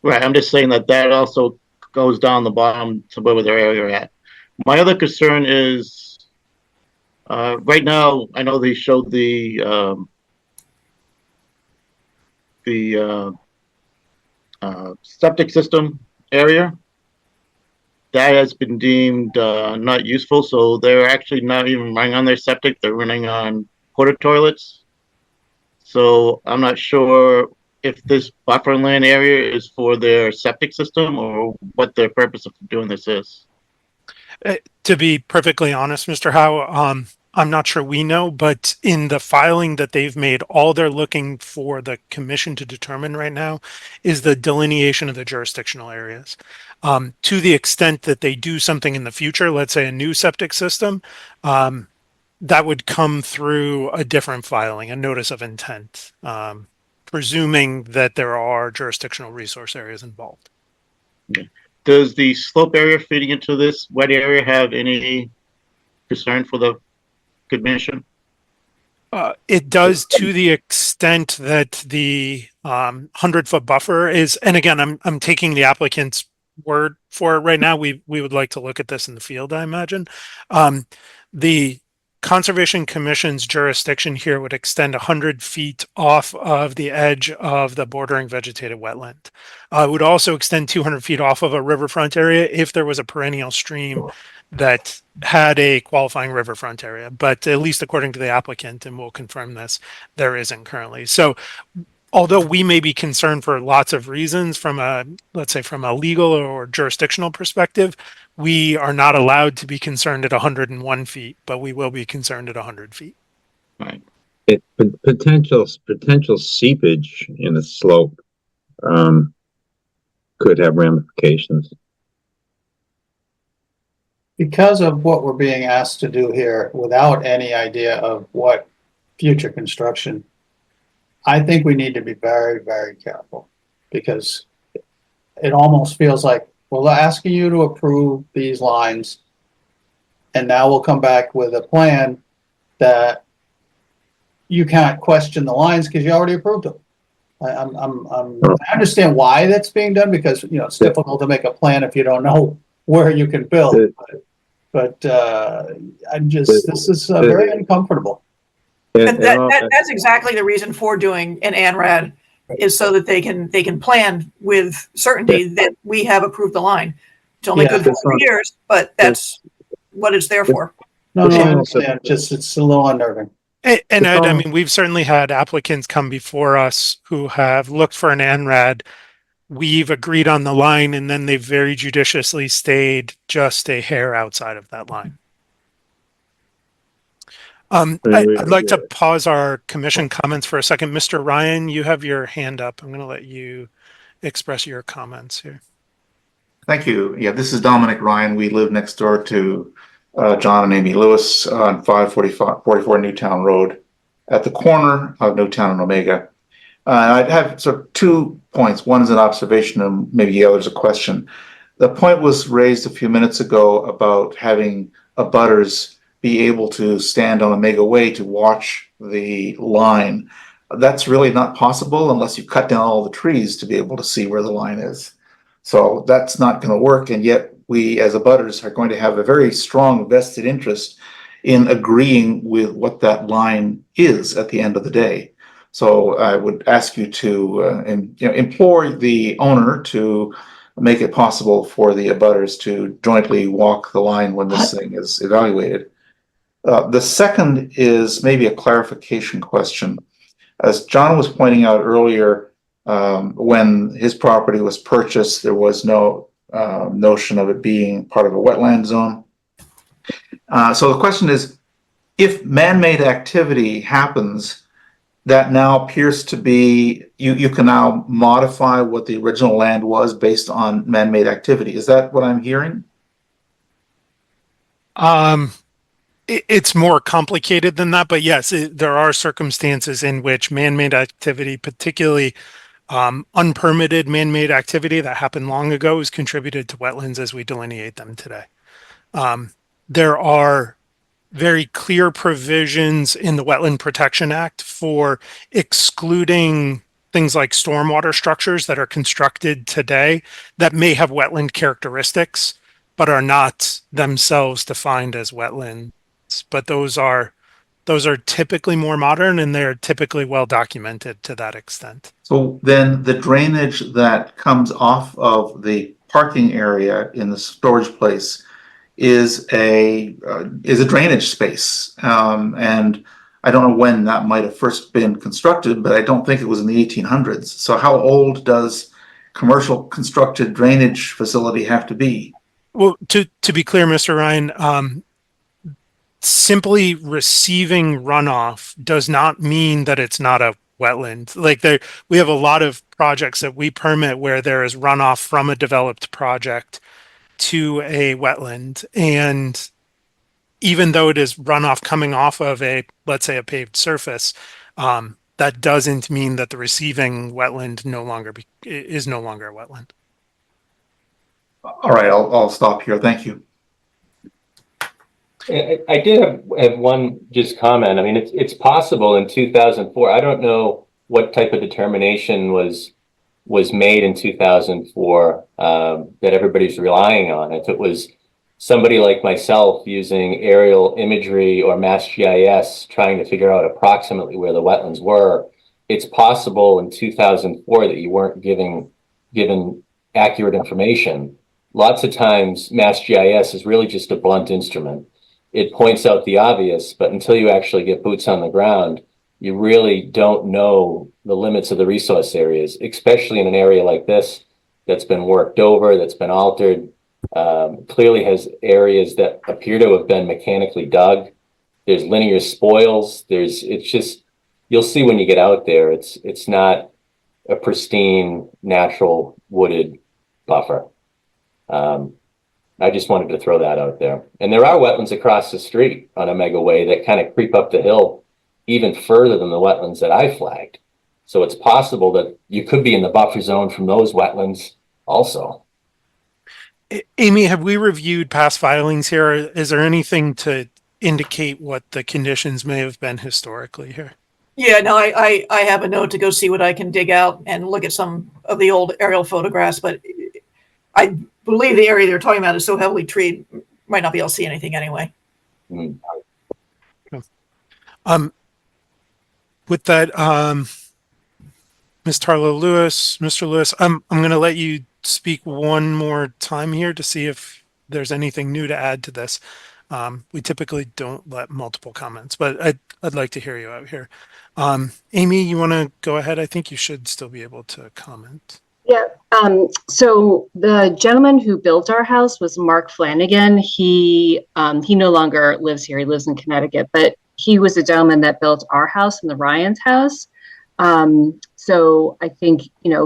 Right, I'm just saying that also goes down the bottom to where their area at. My other concern is, right now, I know they showed the septic system area. That has been deemed not useful, so they're actually not even running on their septic. They're running on porta toilets. So I'm not sure if this buffer land area is for their septic system or what the purpose of doing this is. To be perfectly honest, Mr. Howe, I'm not sure we know, but in the filing that they've made, all they're looking for the commission to determine right now is the delineation of the jurisdictional areas. To the extent that they do something in the future, let's say a new septic system, that would come through a different filing, a notice of intent, presuming that there are jurisdictional resource areas involved. Okay. Does the slope area feeding into this wet area have any concern for the commission? It does, to the extent that the 100-foot buffer is, and again, I'm taking the applicant's word for it right now. We would like to look at this in the field, I imagine. The Conservation Commission's jurisdiction here would extend 100 feet off of the edge of the bordering vegetated wetland. It would also extend 200 feet off of a riverfront area if there was a perennial stream that had a qualifying riverfront area. But at least according to the applicant, and we'll confirm this, there isn't currently. So although we may be concerned for lots of reasons from a, let's say from a legal or jurisdictional perspective, we are not allowed to be concerned at 101 feet, but we will be concerned at 100 feet. Right. Potential seepage in a slope could have ramifications. Because of what we're being asked to do here, without any idea of what future construction, I think we need to be very, very careful, because it almost feels like we're asking you to approve these lines, and now we'll come back with a plan that you can't question the lines because you already approved them. I understand why that's being done, because it's difficult to make a plan if you don't know where you can build. But this is very uncomfortable. And that's exactly the reason for doing an ANRAD, is so that they can plan with certainty that we have approved the line. It's only good for 3 years, but that's what it's there for. No, I understand. It's a little unnerving. And Ed, I mean, we've certainly had applicants come before us who have looked for an ANRAD. We've agreed on the line, and then they've very judiciously stayed just a hair outside of that line. I'd like to pause our commission comments for a second. Mr. Ryan, you have your hand up. I'm going to let you express your comments here. Thank you. Yeah, this is Dominic Ryan. We live next door to John and Amy Lewis on 544 Newtown Road at the corner of Newtown and Omega. I'd have sort of 2 points. One is an observation and maybe the other is a question. The point was raised a few minutes ago about having abutters be able to stand on Omega Way to watch the line. That's really not possible unless you cut down all the trees to be able to see where the line is. So that's not going to work, and yet we as abutters are going to have a very strong vested interest in agreeing with what that line is at the end of the day. So I would ask you to implore the owner to make it possible for the abutters to jointly walk the line when this thing is evaluated. The second is maybe a clarification question. As John was pointing out earlier, when his property was purchased, there was no notion of it being part of a wetland zone. So the question is, if man-made activity happens, that now appears to be, you can now modify what the original land was based on man-made activity. Is that what I'm hearing? It's more complicated than that, but yes, there are circumstances in which man-made activity, particularly unpermitted man-made activity that happened long ago, has contributed to wetlands as we delineate them today. There are very clear provisions in the Wetland Protection Act for excluding things like stormwater structures that are constructed today that may have wetland characteristics, but are not themselves defined as wetlands. But those are those are typically more modern and they're typically well documented to that extent. So then the drainage that comes off of the parking area in the storage place is a drainage space. And I don't know when that might have first been constructed, but I don't think it was in the 1800s. So how old does commercial constructed drainage facility have to be? Well, to be clear, Mr. Ryan, simply receiving runoff does not mean that it's not a wetland. Like we have a lot of projects that we permit where there is runoff from a developed project to a wetland. And even though it is runoff coming off of let's say a paved surface, that doesn't mean that the receiving wetland is no longer a wetland. All right, I'll stop here. Thank you. I did have one just comment. I mean, it's possible in 2004. I don't know what type of determination was made in 2004 that everybody's relying on. If it was somebody like myself using aerial imagery or Mass GIS trying to figure out approximately where the wetlands were, it's possible in 2004 that you weren't given accurate information. Lots of times Mass GIS is really just a blunt instrument. It points out the obvious, but until you actually get boots on the ground, you really don't know the limits of the resource areas, especially in an area like this that's been worked over, that's been altered, clearly has areas that appear to have been mechanically dug. There's linear spoils. It's just, you'll see when you get out there, it's not a pristine, natural wooded buffer. I just wanted to throw that out there. And there are wetlands across the street on Omega Way that kind of creep up the hill even further than the wetlands that I flagged. So it's possible that you could be in the buffer zone from those wetlands also. Amy, have we reviewed past filings here? Is there anything to indicate what the conditions may have been historically here? Yeah, no, I have a note to go see what I can dig out and look at some of the old aerial photographs, but I believe the area they're talking about is so heavily treed, might not be able to see anything anyway. Mm. With that, Ms. Tarlo Lewis, Mr. Lewis, I'm going to let you speak one more time here to see if there's anything new to add to this. We typically don't let multiple comments, but I'd like to hear you out here. Amy, you want to go ahead? I think you should still be able to comment. Yeah. So the gentleman who built our house was Mark Flanagan. He no longer lives here. He lives in Connecticut, but he was the gentleman that built our house and the Ryan's house. So I think,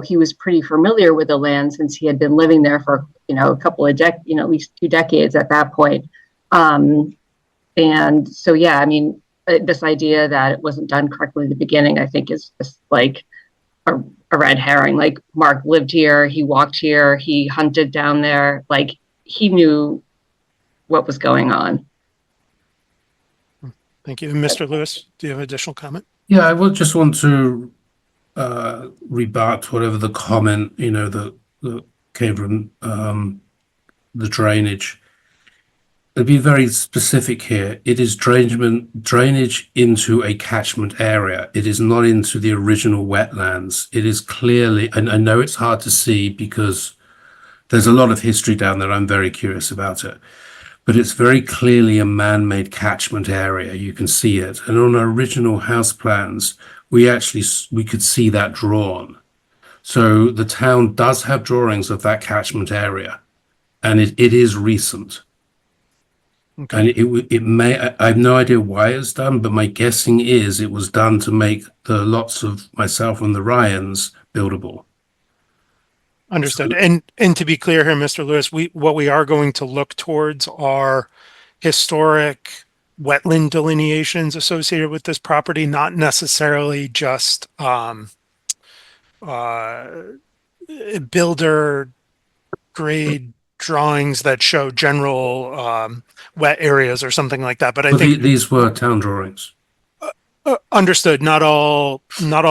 he was pretty familiar with the land since he had been living there for, a couple of at least 2 decades at that point. And so, yeah, I mean, this idea that it wasn't done correctly at the beginning, I think is just like a red herring. Like, Mark lived here, he walked here, he hunted down there, like he knew what was going on. Thank you. And Mr. Lewis, do you have additional comment? Yeah, I would just want to rebut whatever the comment, that came from the drainage. To be very specific here, it is drainage into a catchment area. It is not into the original wetlands. It is clearly, and I know it's hard to see because there's a lot of history down there. I'm very curious about it. But it's very clearly a man-made catchment area. You can see it. And on our original house plans, we could see that drawn. So the town does have drawings of that catchment area, and it is recent. Okay. And it may, I have no idea why it's done, but my guessing is it was done to make the lots of myself and the Ryans buildable. Understood. And to be clear here, Mr. Lewis, what we are going to look towards are historic wetland delineations associated with this property, not necessarily just builder grade drawings that show general wet areas or something like that. But I think these were town drawings. Understood. Not all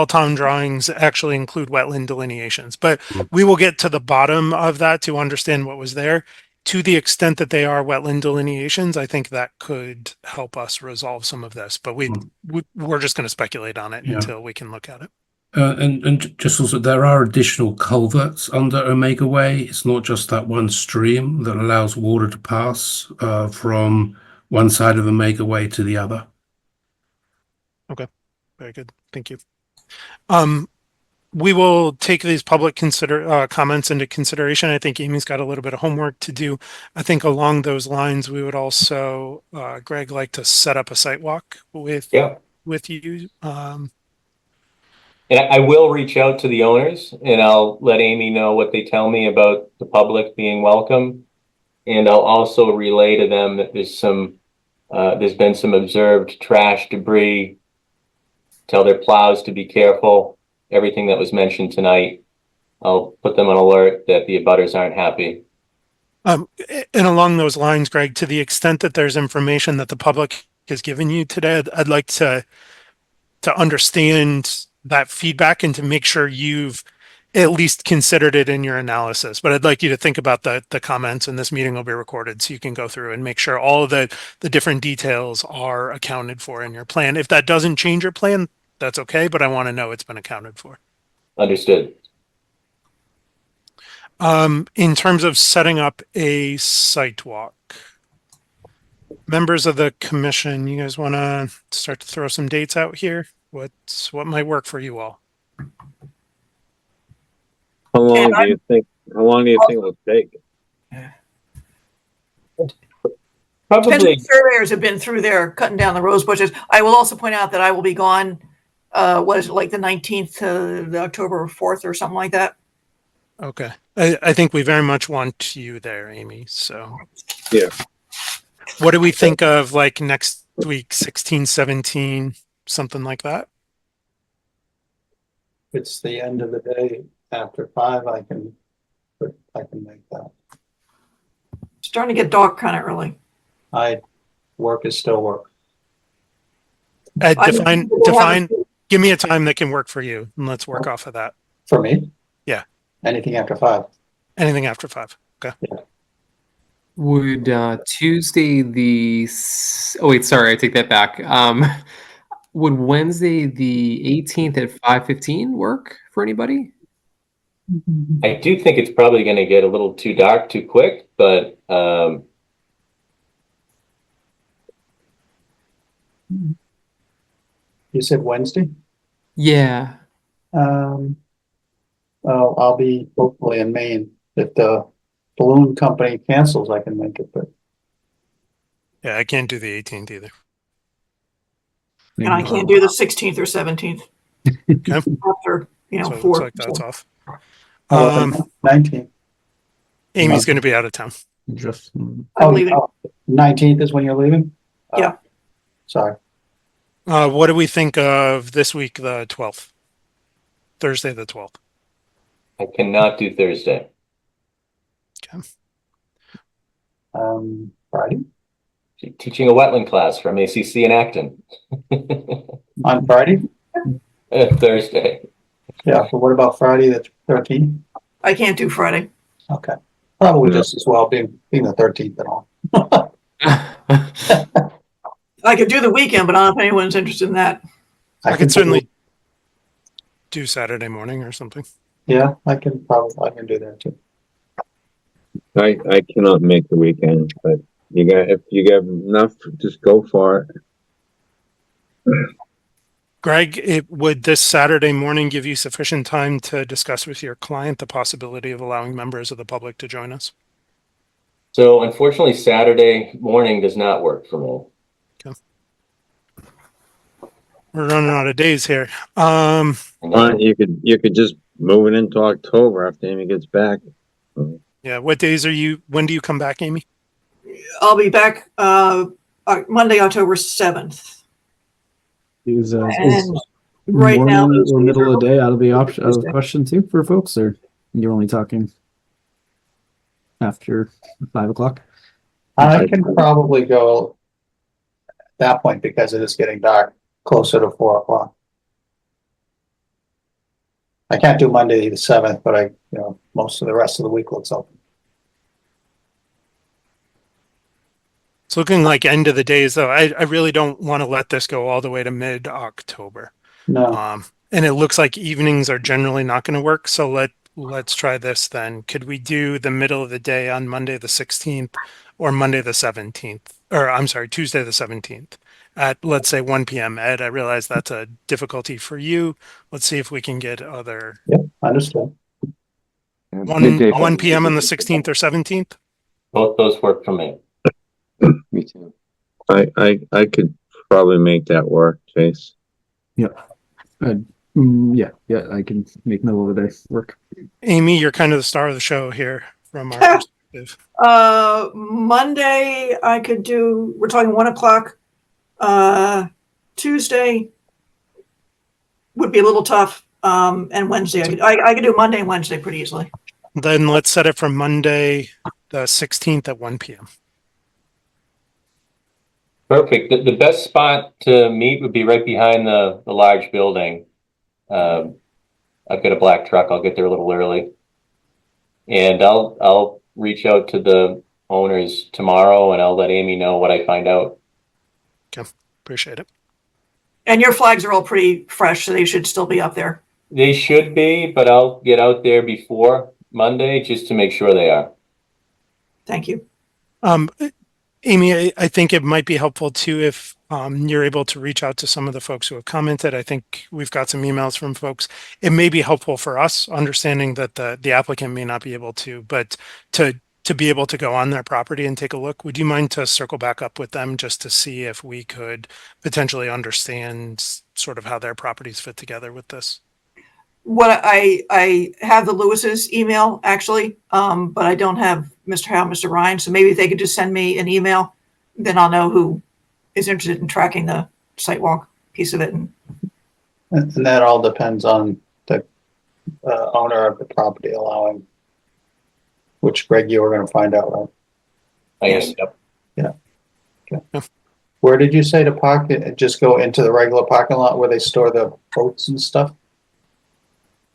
town drawings actually include wetland delineations, but we will get to the bottom of that to understand what was there. to the extent that they are wetland delineations, I think that could help us resolve some of this, but we're just going to speculate on it Yeah. until we can look at it. And just also, there are additional culverts under Omega Way. It's not just that one stream that allows water to pass from one side of Omega Way to the other. Very good. Thank you. We will take these public comments into consideration. I think Amy's got a little bit of homework to do. I think along those lines, we would also, Greg, like to set up a site walk with you. And I will reach out to the owners and I'll let Amy know what they tell me about the public being welcome. And I'll also relay to them that there's been some observed trash debris. Tell their plows to be careful. Everything that was mentioned tonight, I'll put them on alert that the abutters aren't happy. And along those lines, Greg, to the extent that there's information that the public has given you today, I'd like to understand that feedback and to make sure you've at least considered it in your analysis. But I'd like you to think about the comments, and this meeting will be recorded so you can go through and make sure all of the different details are accounted for in your plan. If that doesn't change your plan, that's okay, but I want to know it's been accounted for. Understood. In terms of setting up a site walk, members of the commission, you guys want to start to throw some dates out here? What might work for you all? How long do you think it will take? Probably. Surveyors have been through there cutting down the rose bushes. I will also point out that I will be gone, what is it, like the 19th to the October 4th or something like that. Okay. I think we very much want you there, Amy. So Yeah. what do we think of like next week, 16, 17, something like that? It's the end of the day after 5, I can make that. Starting to get dark kind of early. Work is still work. Define, give me a time that can work for you and let's work off of that. For me? Yeah. Anything after 5. Anything after 5. Okay. Yeah. Would Tuesday oh wait, sorry, I take that back. Would Wednesday the 18th at 5:15 work for anybody? I do think it's probably going to get a little too dark too quick, but You said Wednesday? Yeah. Well, I'll be hopefully in Maine. If the balloon company cancels, I can make it, but Yeah, I can't do the 18th either. And I can't do the 16th or 17th. Okay. After, So it 4. looks like that's off. 19th. Amy's going to be out of town. Just I'm leaving. 19th is when you're leaving? Yeah. Sorry. What do we think of this week, the 12th? Thursday, the 12th. I cannot do Thursday. Okay. Friday? Teaching a wetland class from ACC in Acton. On Friday? Thursday. Yeah, so what about Friday the 13th? I can't do Friday. Okay. Probably just as well being the 13th and all. I could do the weekend, but I don't know if anyone's interested in that. I could certainly do Saturday morning or something. Yeah, I can do that too. I cannot make the weekend, but if you got enough, just go for it. Greg, would this Saturday morning give you sufficient time to discuss with your client the possibility of allowing members of the public to join us? So unfortunately, Saturday morning does not work for me. Okay. We're running out of days here. You could just move it into October after Amy gets back. Yeah. What days when do you come back, Amy? I'll be back Monday, October 7th. is Right now, morning those or days middle are of the day out of the option out of the Tuesday. question too for folks, or you're only talking after 5 o'clock? I can probably go at that point because it is getting dark, closer to 4 o'clock. I can't do Monday the 7th, but most of the rest of the week looks open. It's looking like end of the days though. I really don't want to let this go all the way to mid-October. No, And it looks like evenings are generally not going to work. So let's try this then. Could we do the middle of the day on Monday the 16th or Monday the 17th? Or I'm sorry, Tuesday the 17th at, let's say, 1 p.m. Ed, I realize that's a difficulty for you. Let's see if we can get other yep, understood. 1 p.m. on the 16th or 17th. Both those work for me. Me too. I could probably make that work, Chase. Yeah, I can make middle of the day work. Amy, you're kind of the star of the show here from our perspective. Monday I could do, we're talking 1 o'clock. Tuesday would be a little tough. And Wednesday, I could do Monday and Wednesday pretty easily. Then let's set it for Monday the 16th at 1 p.m. Perfect. The best spot to meet would be right behind the large building. I've got a black truck. I'll get there a little early. And I'll reach out to the owners tomorrow and I'll let Amy know what I find out. Okay. Appreciate it. And your flags are all pretty fresh, so they should still be up there. They should be, but I'll get out there before Monday just to make sure they are. Thank you. Amy, I think it might be helpful too if you're able to reach out to some of the folks who have commented. I think we've got some emails from folks. It may be helpful for us, understanding that the applicant may not be able to, but to be able to go on their property and take a look. Would you mind to circle back up with them just to see if we could potentially understand sort of how their properties fit together with this? What I have the Lewis's email actually, but I don't have Mr. Howe, Mr. Ryan. So maybe if they could just send me an email, then I'll know who is interested in tracking the site walk piece of it. And that all depends on the owner of the property allowing, which Greg, you were going to find out, right? I guess, yep. Yeah. Okay. Where did you say to park it? Just go into the regular parking lot where they store the boats and stuff?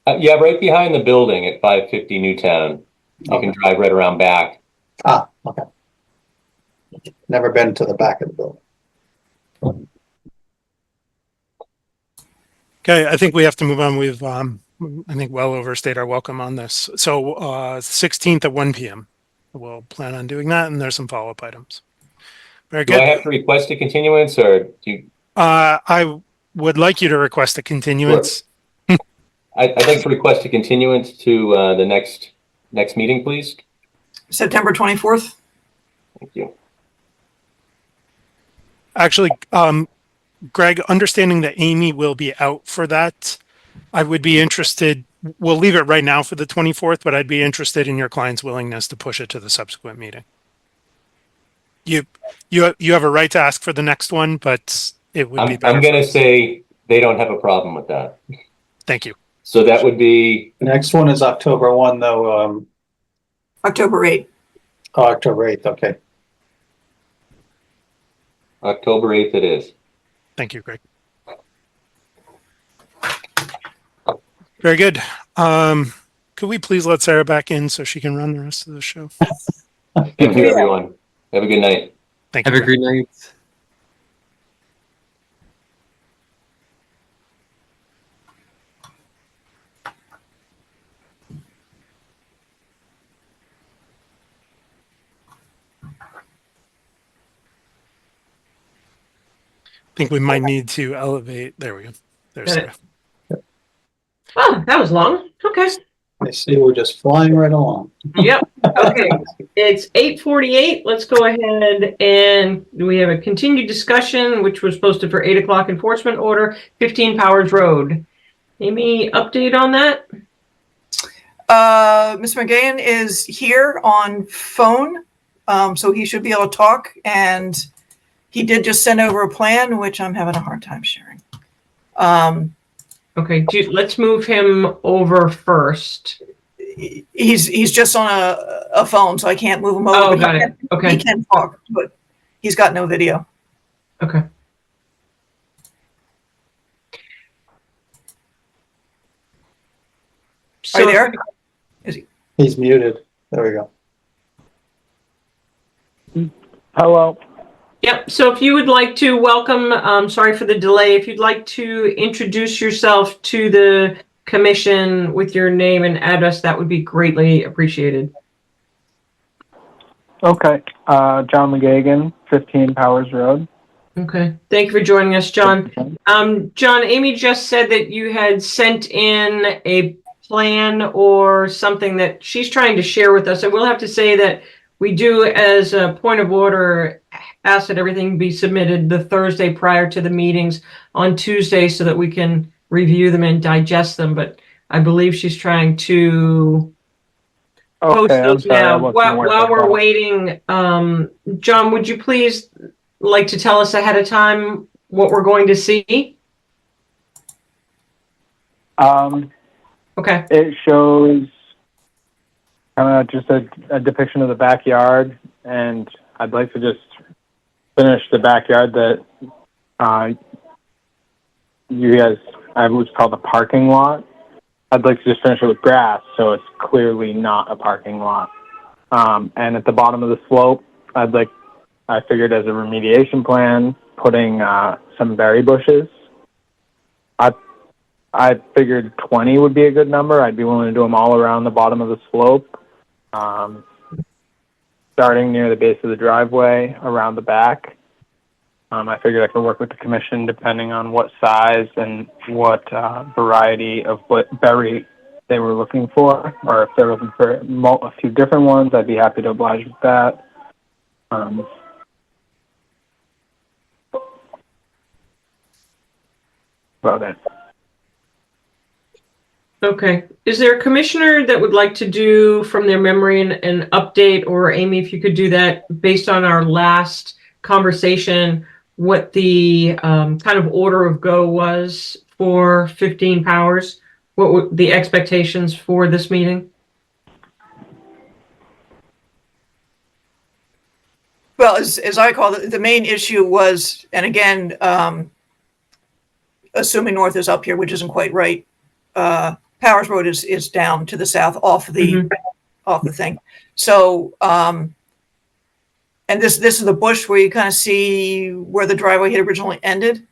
Yeah, right behind the building at 550 Newtown. You can drive right around back. Ah, okay. Never been to the back of the building. Okay, I think we have to move on. We've, I think, well overstayed our welcome on this. So 16th at 1 p.m. We'll plan on doing that, and there's some follow-up items. Very Do good. I have to request a continuance or do you? I would like you to request a continuance. I'd like to request a continuance to the next meeting, please. September 24th. Thank you. Actually, Greg, understanding that Amy will be out for that, I would be interested, we'll leave it right now for the 24th, but I'd be interested in your client's willingness to push it to the subsequent meeting. You have a right to ask for the next one, but it would be better. I'm going to say they don't have a problem with that. Thank you. So that would be. The next one is October 1, though. October 8th. Oh, October 8th. Okay. October 8th it is. Thank you, Greg. Very good. Could we please let Sarah back in so she can run the rest of the show? Thank you, everyone. Have a good night. Thank you. Have a great night. I think we might need to elevate. There we go. There's Got it. Sarah. Oh, that was long. Okay. I see we're just flying right along. Yep. Okay. It's 8:48. Let's go ahead and we have a continued discussion, which was posted for 8 o'clock enforcement order, 15 Powers Road. Amy, update on that? Mr. McGahan is here on phone, so he should be able to talk. And he did just send over a plan, which I'm having a hard time sharing. Okay, let's move him over first. He's just on a phone, so I can't move him over. Oh, but got it. Okay. He can talk, but he's got no video. Okay. Are you there? He's muted. There we go. Hello. Yep, so if you would like to welcome, sorry for the delay, if you'd like to introduce yourself to the commission with your name and address, that would be greatly appreciated. Okay, John McGagan, 15 Powers Road. Okay, thank you for joining us, John. John, Amy just said that you had sent in a plan or something that she's trying to share with us. I will have to say that we do, as a point of order, ask that everything be submitted the Thursday prior to the meetings on Tuesday so that we can review them and digest them. But I believe she's trying to post Okay, I'm those sorry. I now. wasn't While aware of we're that. waiting, John, would you please like to tell us ahead of time what we're going to see? Okay. It shows kind of just a depiction of the backyard, and I'd like to just finish the backyard that you guys, I was called the parking lot. I'd like to just finish it with grass, so it's clearly not a parking lot. And at the bottom of the slope, I figured as a remediation plan, putting some berry bushes. I figured 20 would be a good number. I'd be willing to do them all around the bottom of the slope, starting near the base of the driveway, around the back. I figured I could work with the commission depending on what size and what variety of berry they were looking for, or if they're looking for a few different ones, I'd be happy to oblige with that. About it. Okay. Is there a commissioner that would like to do from their memory an update, or Amy, if you could do that based on our last conversation, what the kind of order of go was for 15 Powers? What were the expectations for this meeting? Well, as I call it, the main issue was, and again, assuming North is up here, which isn't quite right, Powers Road is down to the south off the off the thing. So, and this is the bush where you kind of see where the driveway had originally ended.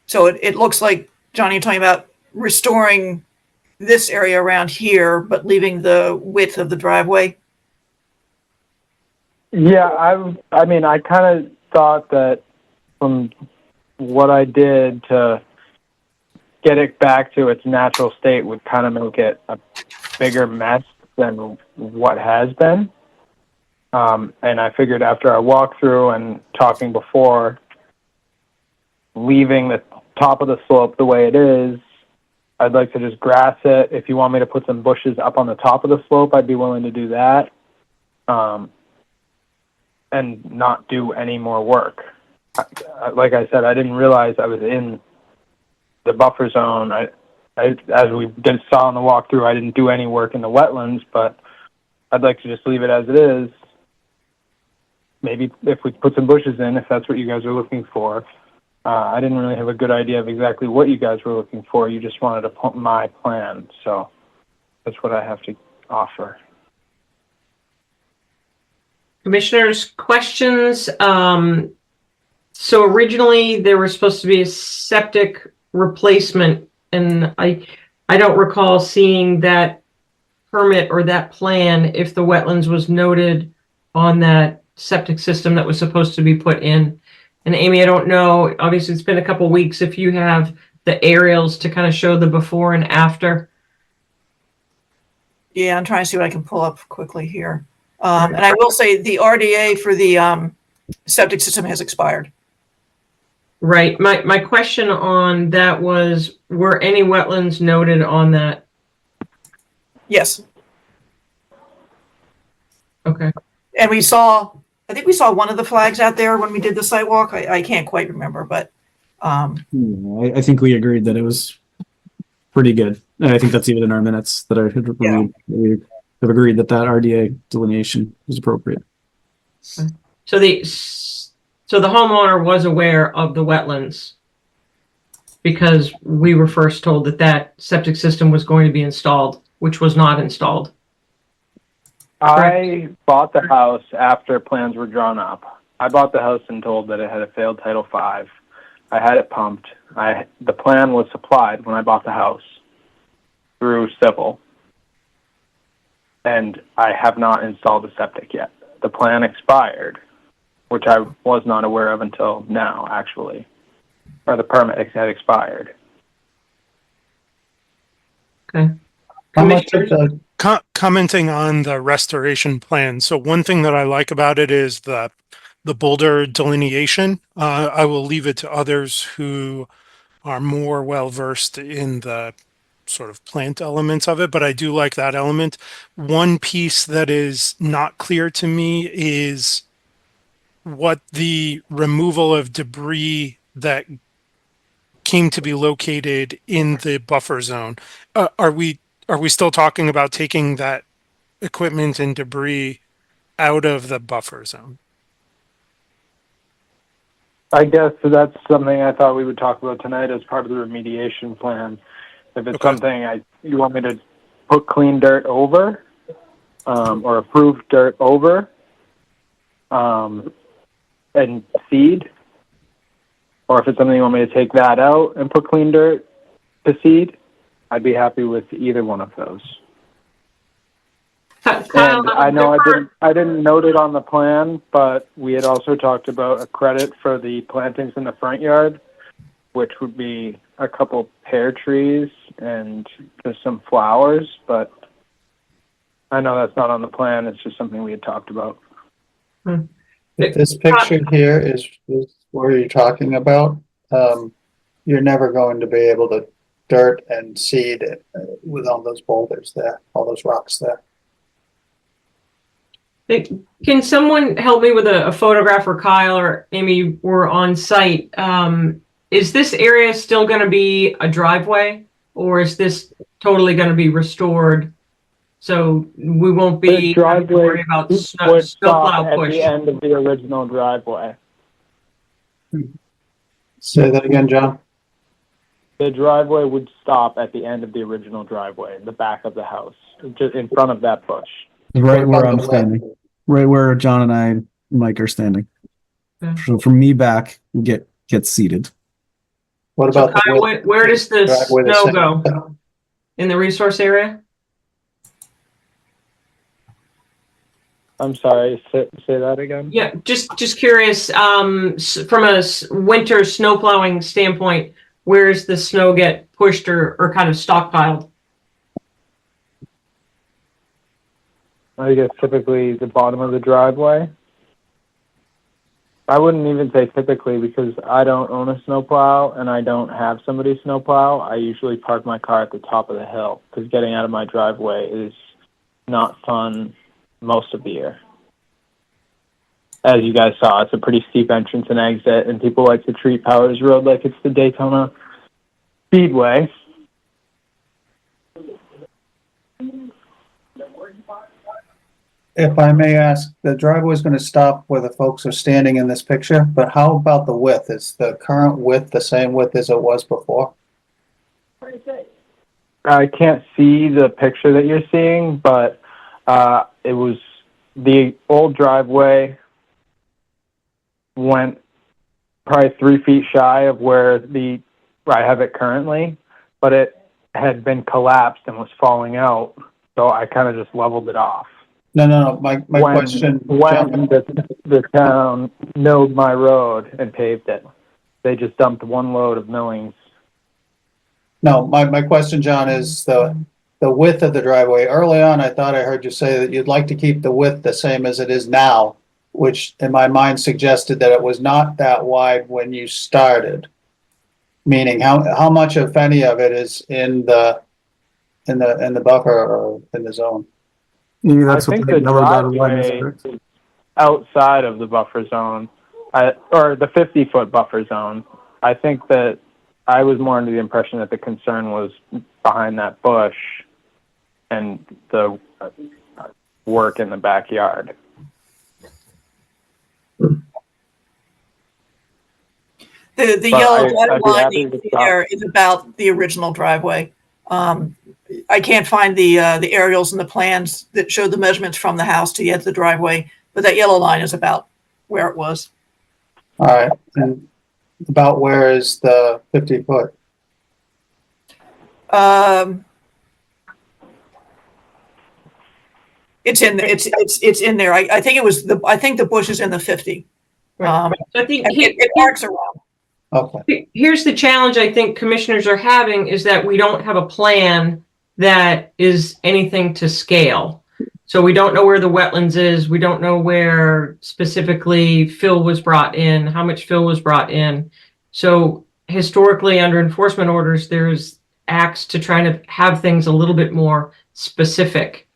So it looks like, Johnny, you're talking about restoring this area around here, but leaving the width of the driveway. Yeah, I mean, I kind of thought that from what I did to get it back to its natural state would kind of make it a bigger mess than what has been. And I figured after our walkthrough and talking before, leaving the top of the slope the way it is, I'd like to just grass it. If you want me to put some bushes up on the top of the slope, I'd be willing to do that. And not do any more work. Like I said, I didn't realize I was in the buffer zone. As we saw on the walkthrough, I didn't do any work in the wetlands, but I'd like to just leave it as it is. Maybe if we put some bushes in, if that's what you guys are looking for. I didn't really have a good idea of exactly what you guys were looking for. You just wanted to put my plan, so that's what I have to offer. Commissioners, questions? So originally there was supposed to be a septic replacement, and I don't recall seeing that permit or that plan if the wetlands was noted on that septic system that was supposed to be put in. And Amy, I don't know, obviously it's been a couple weeks, if you have the aerials to kind of show the before and after. Yeah, I'm trying to see what I can pull up quickly here. And I will say the RDA for the septic system has expired. Right. My question on that was, were any wetlands noted on that? Yes. Okay. And I think we saw one of the flags out there when we did the site walk. I can't quite remember, but I think we agreed that it was pretty good. And I think that's even in our minutes that I had reviewed. We have agreed that RDA delineation is appropriate. So the homeowner was aware of the wetlands because we were first told that septic system was going to be installed, which was not installed. I bought the house after plans were drawn up. I bought the house and told that it had a failed Title V. I had it pumped. The plan was supplied when I bought the house through civil, and I have not installed a septic yet. The plan expired, which I was not aware of until now, actually, or the permit had expired. Okay. How much of the, Commenting on the restoration plan. So one thing that I like about it is the boulder delineation. I will leave it to others who are more well versed in the sort of plant elements of it, but I do like that element. One piece that is not clear to me is what the removal of debris that came to be located in the buffer zone. Are we still talking about taking that equipment and debris out of the buffer zone? I guess that's something I thought we would talk about tonight as part of the remediation plan. If it's something you want me to put clean dirt over, or approved dirt over, and seed, or if it's something you want me to take that out and put clean dirt to seed, I'd be happy with either one of those. And I know I didn't note it on the plan, but we had also talked about a credit for the plantings in the front yard, which would be a couple pear trees and just some flowers, but I know that's not on the plan. It's just something we had talked about. this picture here is where you're talking about. You're never going to be able to dirt and seed it with all those boulders there, all those rocks there. Can someone help me with a photograph, or Kyle or Amy were on site? Is this area still going to be a driveway, or is this totally going to be restored? So we won't be worried about snowplow push. At the end of the original driveway. Say that again, John. The driveway would stop at the end of the original driveway, the back of the house, just in front of that bush. Right where I'm standing. Right where John and I, Mike, are standing. Okay. So from me back, get seated. What about the Kyle, width? where does the Driveway the snow same? go? In the resource area? I'm sorry, say that again? Yeah, just curious, from a winter snow plowing standpoint, where does the snow get pushed or kind of stockpiled? I guess typically the bottom of the driveway. I wouldn't even say typically, because I don't own a snowplow and I don't have somebody snowplow. I usually park my car at the top of the hill, because getting out of my driveway is not fun most of the year. As you guys saw, it's a pretty steep entrance and exit, and people like to treat Powers Road like it's the Daytona Speedway. If I may ask, the driveway is going to stop where the folks are standing in this picture, but how about the width? Is the current width the same width as it was before? I can't see the picture that you're seeing, but it was the old driveway went probably 3 feet shy of where I have it currently, but it had been collapsed and was falling out, so I kind of just leveled it off. No. My question. When the town milled my road and paved it, they just dumped one load of millings. No, my question, John, is the width of the driveway. Early on, I thought I heard you say that you'd like to keep the width the same as it is now, which in my mind suggested that it was not that wide when you started. Meaning, how much, if any, of it is in the buffer or in the zone? Maybe that's I what think the the yellow dotted line driveway is. is outside of the buffer zone, or the 50-foot buffer zone. I think that I was more under the impression that the concern was behind that bush and the work in the backyard. The But yellow I'd dotted be line happy you to see stop. there is about the original driveway. I can't find the aerials and the plans that show the measurements from the house to get to the driveway, but that yellow line is about where it was. All right, and about where is the 50 foot? It's it's in there. I think it was I think the bush is in the 50. So I think It marks around. Okay, here's the challenge I think commissioners are having is that we don't have a plan that is anything to scale. So we don't know where the wetlands is. We don't know where specifically fill was brought in, how much fill was brought in. So historically under enforcement orders, there's acts to try to have things a little bit more specific.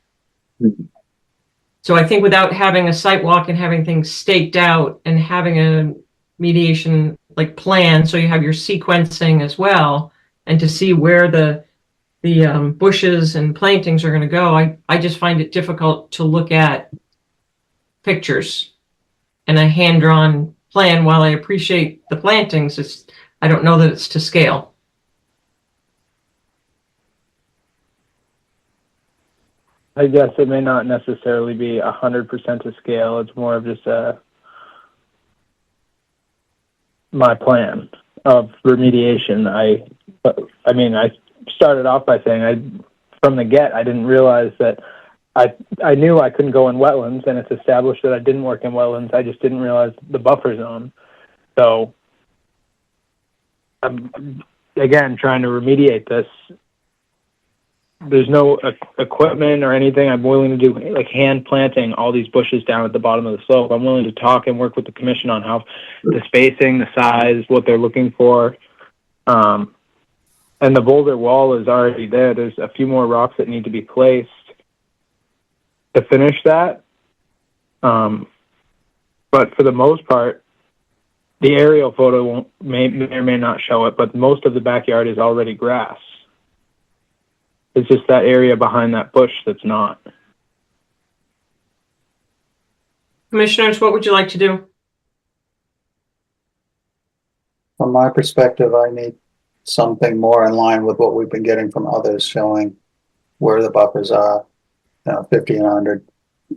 So I think without having a site walk and having things staked out and having a mediation like plan, so you have your sequencing as well, and to see where the bushes and plantings are going to go, I just find it difficult to look at pictures and a hand-drawn plan. While I appreciate the plantings, I don't know that it's to scale. I guess it may not necessarily be 100% to scale. It's more of just my plan of remediation. I mean, I started off by saying from the get, I didn't realize that I knew I couldn't go in wetlands, and it's established that I didn't work in wetlands. I just didn't realize the buffer zone. So I'm, again, trying to remediate this. There's no equipment or anything. I'm willing to do like hand planting all these bushes down at the bottom of the slope. I'm willing to talk and work with the commission on how the spacing, the size, what they're looking for. And the boulder wall is already there. There's a few more rocks that need to be placed to finish that. But for the most part, the aerial photo may or may not show it, but most of the backyard is already grass. It's just that area behind that bush that's not. Commissioners, what would you like to do? from my perspective, I need something more in line with what we've been getting from others, showing where the buffers are, 50 and 100,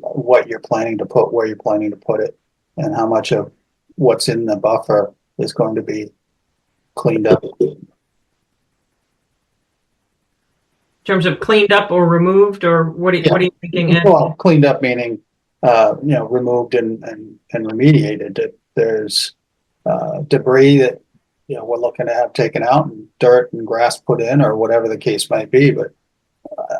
what you're planning to put, where you're planning to put it, and how much of what's in the buffer is going to be cleaned up. In terms of cleaned up or removed, or what are you thinking, Ed? Well, cleaned up meaning, removed and remediated. There's debris that, we're looking to have taken out, and dirt and grass put in, or whatever the case might be. But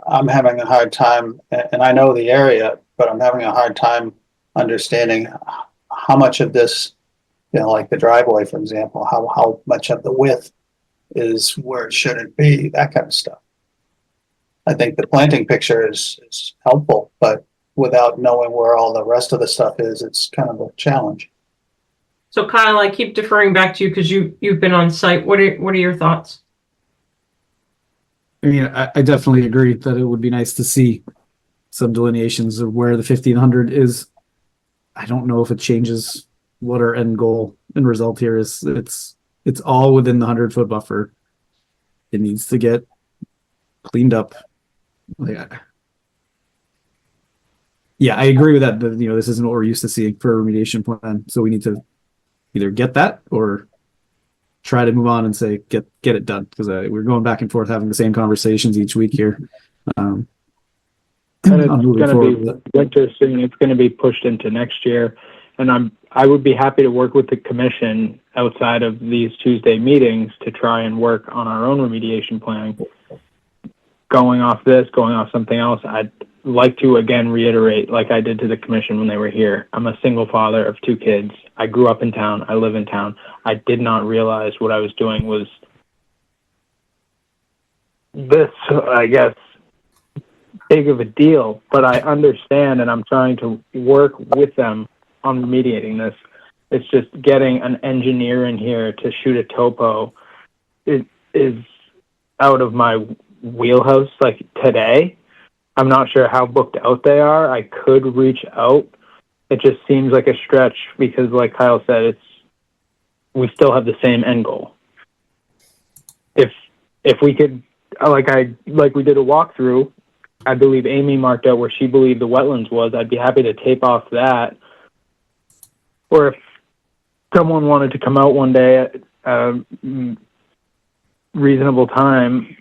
I'm having a hard time, and I know the area, but I'm having a hard time understanding how much of this, like the driveway, for example, how much of the width is where it shouldn't be, that kind of stuff. I think the planting picture is helpful, but without knowing where all the rest of the stuff is, it's kind of a challenge. So Kyle, I keep deferring back to you because you've been on site. What are your thoughts? I mean, I definitely agree that it would be nice to see some delineations of where the 1500 is. I don't know if it changes what our end goal and result here is. It's all within the 100-foot buffer. It needs to get cleaned up. Yeah, I agree with that. This isn't what we're used to seeing for a remediation plan. So we need to either get that or try to move on and say, get it done. Because we're going back and forth having the same conversations each week here. And it's going to be winter soon. It's going to be pushed into next year. And I would be happy to work with the commission outside of these Tuesday meetings to try and work on our own remediation plan. Going off this, going off something else, I'd like to again reiterate, like I did to the commission when they were here. I'm a single father of 2 kids. I grew up in town. I live in town. I did not realize what I was doing was this, I guess, big of a deal, but I understand, and I'm trying to work with them on remediating this. It's just getting an engineer in here to shoot a topo. It is out of my wheelhouse, like today. I'm not sure how booked out they are. I could reach out. It just seems like a stretch because, like Kyle said, we still have the same end goal. If we could like we did a walkthrough. I believe Amy marked out where she believed the wetlands was. I'd be happy to tape off that. Or if someone wanted to come out one day at a reasonable time,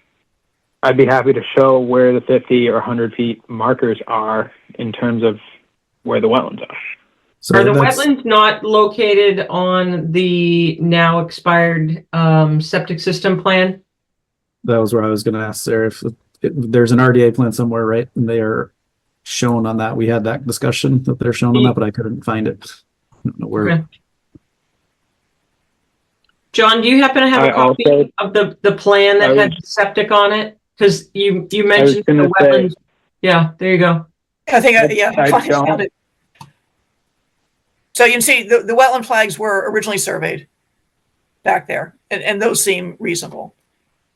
I'd be happy to show where the 50 or 100 feet markers are in terms of where the wetlands are. So Are the that's- wetlands not located on the now expired septic system plan? That was where I was going to ask Sarah if there's an RDA plan somewhere, right? And they are shown on that. We had that discussion that they're shown on that, but I couldn't find it. I don't know where. Okay. John, do you happen to have a copy of the plan that had septic on it? Because you mentioned the wetlands. Yeah, there you go. I think, I found it. So you can see the wetland flags were originally surveyed back there, and those seem reasonable.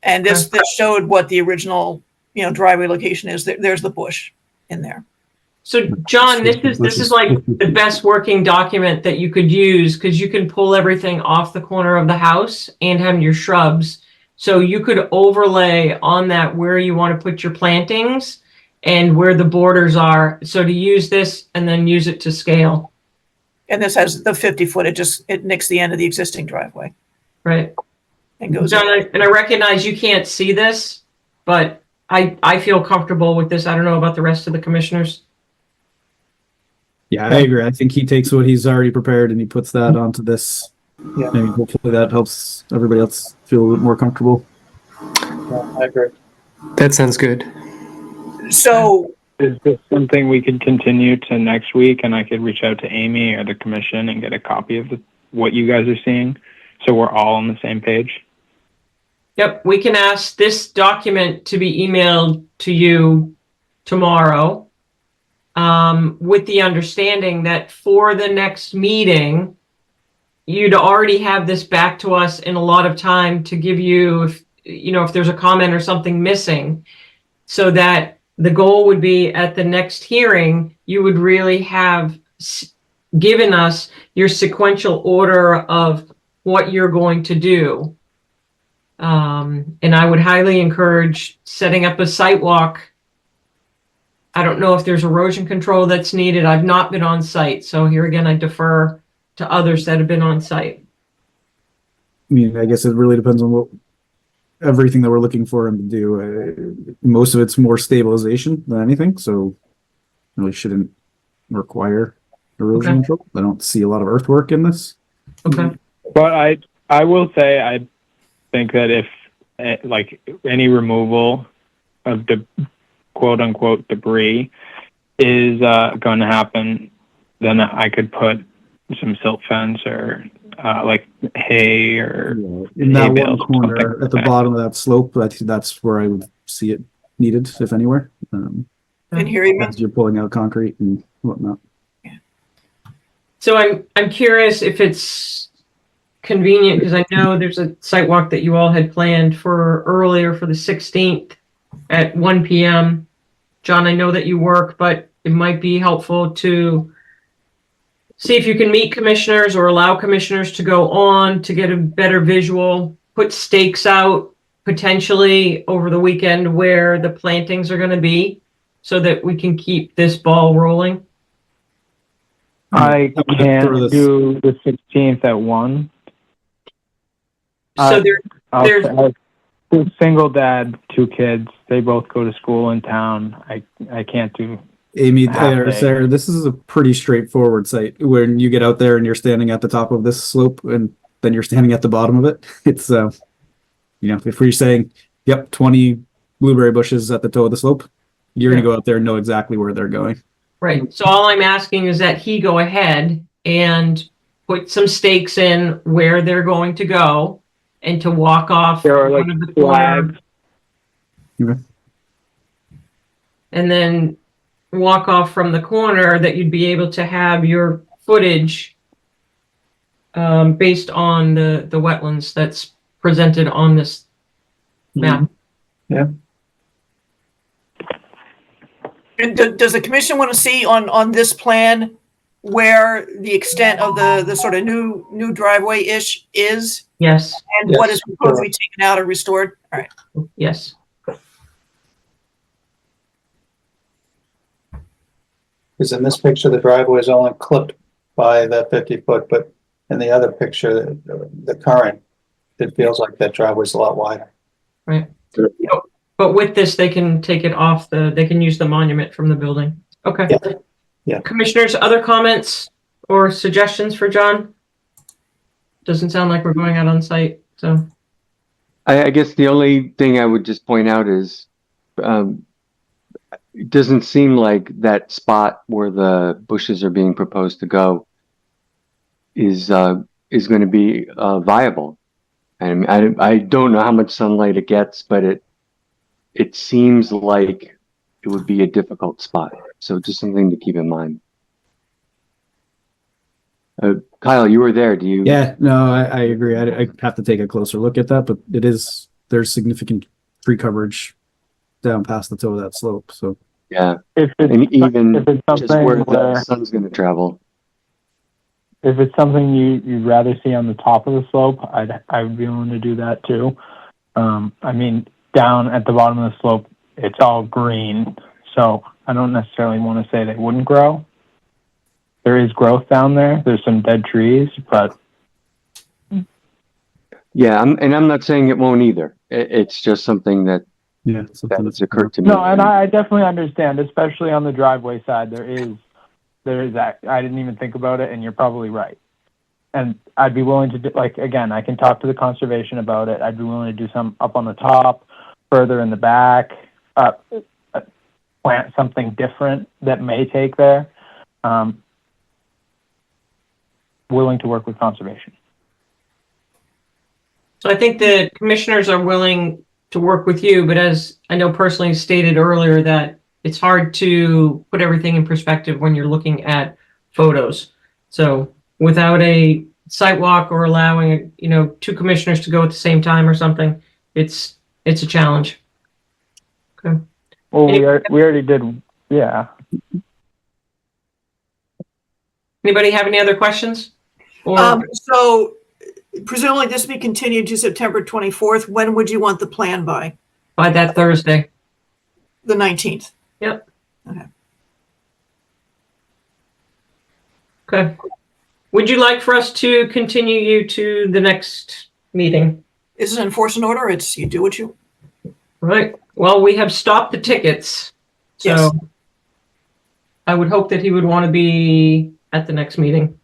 And this showed what the original, driveway location is. There's the bush in there. So John, this is like the best working document that you could use, because you can pull everything off the corner of the house and have your shrubs. So you could overlay on that where you want to put your plantings and where the borders are. So to use this and then use it to scale. And this has the 50-foot. It nicks the end of the existing driveway. Right. And goes. John, I recognize you can't see this, but I feel comfortable with this. I don't know about the rest of the commissioners. Yeah, I agree. I think he takes what he's already prepared and he puts that onto this. Yeah. And hopefully that helps everybody else feel a little bit more comfortable. Yeah, I agree. That sounds good. So is this something we could continue to next week, and I could reach out to Amy or the commission and get a copy of what you guys are seeing, so we're all on the same page? Yep, we can ask this document to be emailed to you tomorrow, with the understanding that for the next meeting, you'd already have this back to us in a lot of time to give you, if there's a comment or something missing, so that the goal would be at the next hearing, you would really have given us your sequential order of what you're going to do. And I would highly encourage setting up a site walk. I don't know if there's erosion control that's needed. I've not been on site. So here again, I defer to others that have been on site. I mean, I guess it really depends on everything that we're looking for him to do. Most of it's more stabilization than anything, so really shouldn't require erosion control. I don't see a lot of earthwork in this. Okay. But I will say, I think that if like any removal of the quote unquote debris is going to happen, then I could put some silt fence or like hay or in that hay one bales, corner something at the like bottom of that slope. That's where I would see it needed, if anywhere. And here you as you're pulling out concrete and whatnot. So I'm curious if it's convenient, because I know there's a site walk that you all had planned for earlier for the 16th at 1 p.m. John, I know that you work, but it might be helpful to see if you can meet commissioners or allow commissioners to go on to get a better visual, put stakes out potentially over the weekend where the plantings are going to be, so that we can keep this ball rolling. I can't do the 16th at 1. So there's a single dad, 2 kids. They both go to school in town. I can't do. Amy or Sarah, this is a pretty straightforward site. When you get out there and you're standing at the top of this slope and then you're standing at the bottom of it, it's if we're saying, yep, 20 blueberry bushes at the toe of the slope, you're going to go out there and know exactly where they're going. Right. So all I'm asking is that he go ahead and put some stakes in where they're going to go and to walk off one of the flags. Okay. And then walk off from the corner, that you'd be able to have your footage based on the wetlands that's presented on this map. Yeah. And does the commission want to see on this plan where the extent of the sort of new driveway-ish is? Yes. And what is proposed to be taken out or restored? All right. Yes. Because in this picture, the driveway is only clipped by that 50-foot, but in the other picture, the current, it feels like that driveway's a lot wider. Right. But with this, they can take it off they can use the monument from the building. Okay. Yeah. Yeah. Commissioners, other comments or suggestions for John? Doesn't sound like we're going out on site, so. I guess the only thing I would just point out is, it doesn't seem like that spot where the bushes are being proposed to go is going to be viable. And I don't know how much sunlight it gets, but it seems like it would be a difficult spot. So just something to keep in mind. Kyle, you were there. Do you? Yeah, no, I agree. I have to take a closer look at that, but there's significant tree coverage down past the toe of that slope. So Yeah, If and even if it's just something where the where, sun's going to travel. if it's something you'd rather see on the top of the slope, I would be willing to do that too. I mean, down at the bottom of the slope, it's all green, so I don't necessarily want to say they wouldn't grow. There is growth down there. There's some dead trees, but Yeah, I'm not saying it won't either. It's just something that has occurred to me. no, and I definitely understand, especially on the driveway side. There is that. I didn't even think about it, and you're probably right. And I'd be willing to do, like, again, I can talk to the conservation about it. I'd be willing to do some up on the top, further in the back, plant something different that may take there. Willing to work with conservation. So I think the commissioners are willing to work with you, but as I know personally stated earlier, that it's hard to put everything in perspective when you're looking at photos. So without a site walk or allowing, two commissioners to go at the same time or something, it's a challenge. Okay. Well, we already did, yeah. Anybody have any other questions? Or So presumably this will be continued to September 24th. When would you want the plan by? by that Thursday? The 19th? Yep. Okay. Okay. Would you like for us to continue you to the next meeting? This is an enforcement order. It's you do what you. Right. Well, we have stopped the tickets. So Yes. I would hope that he would want to be at the next meeting.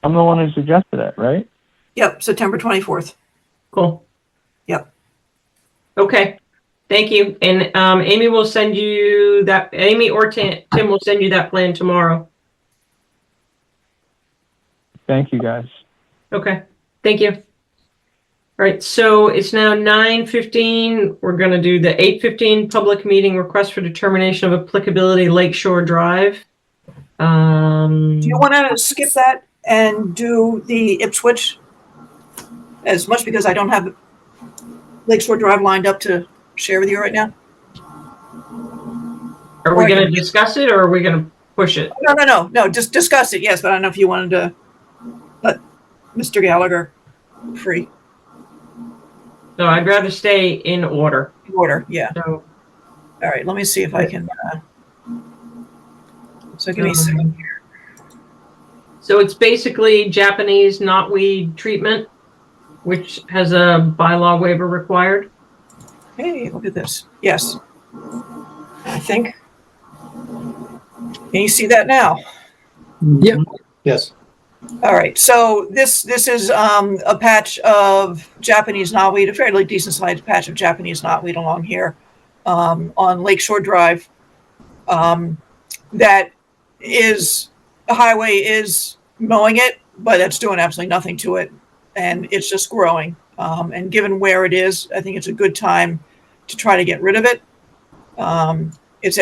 I'm the one who suggested it, right? Yep, September 24th. Cool. Yep. Okay. Thank you. And Amy will send you that. Amy or Tim will send you that plan tomorrow. Thank you, guys. Okay. Thank you. All right. So it's now 9:15. We're going to do the 8:15 public meeting request for determination of applicability Lakeshore Drive. Do you want to skip that and do the Ipswich? As much because I don't have Lakeshore Drive lined up to share with you right now. Are we going to discuss it or are we going to push it? No, just discuss it, yes, but I don't know if you wanted to let Mr. Gallagher free. No, I'd rather stay in order. In order, yeah. So, all right, let me see if I can, so give me a second here. So it's basically Japanese knotweed treatment, which has a bylaw waiver required. Hey, look at this. Yes. I think. Can you see that now? Yep. Yes. All right, so this is a patch of Japanese knotweed, a fairly decent sized patch of Japanese knotweed along here on Lakeshore Drive. That is, the highway is mowing it, but it's doing absolutely nothing to it, and it's just growing. And given where it is, I think it's a good time to try to get rid of it. It's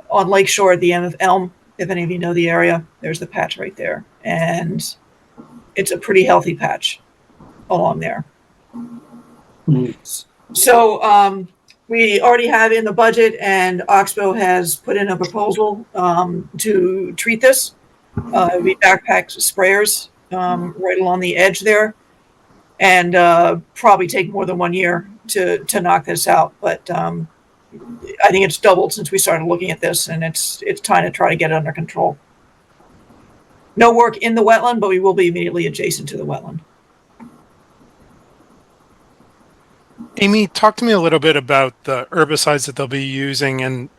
on Lakeshore at the end of Elm. If any of you know the area, there's the patch right there. And it's a pretty healthy patch along there. So we already have in the budget, and Oxbow has put in a proposal to treat this. We backpack sprayers right along the edge there, and probably take more than 1 year to knock this out. But I think it's doubled since we started looking at this, and it's time to try to get it under control. No work in the wetland, but we will be immediately adjacent to the wetland. Amy, talk to me a little bit about the herbicides that they'll be using, and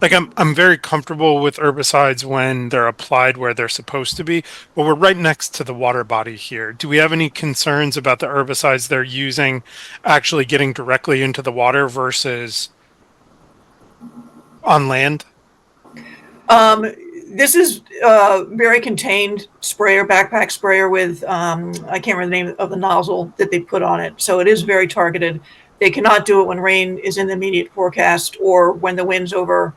like I'm very comfortable with herbicides when they're applied where they're supposed to be, but we're right next to the water body here. Do we have any concerns about the herbicides they're using actually getting directly into the water versus on land? This is very contained sprayer, backpack sprayer with, I can't remember the name of the nozzle that they put on it. So it is very targeted. They cannot do it when rain is in the immediate forecast or when the wind's over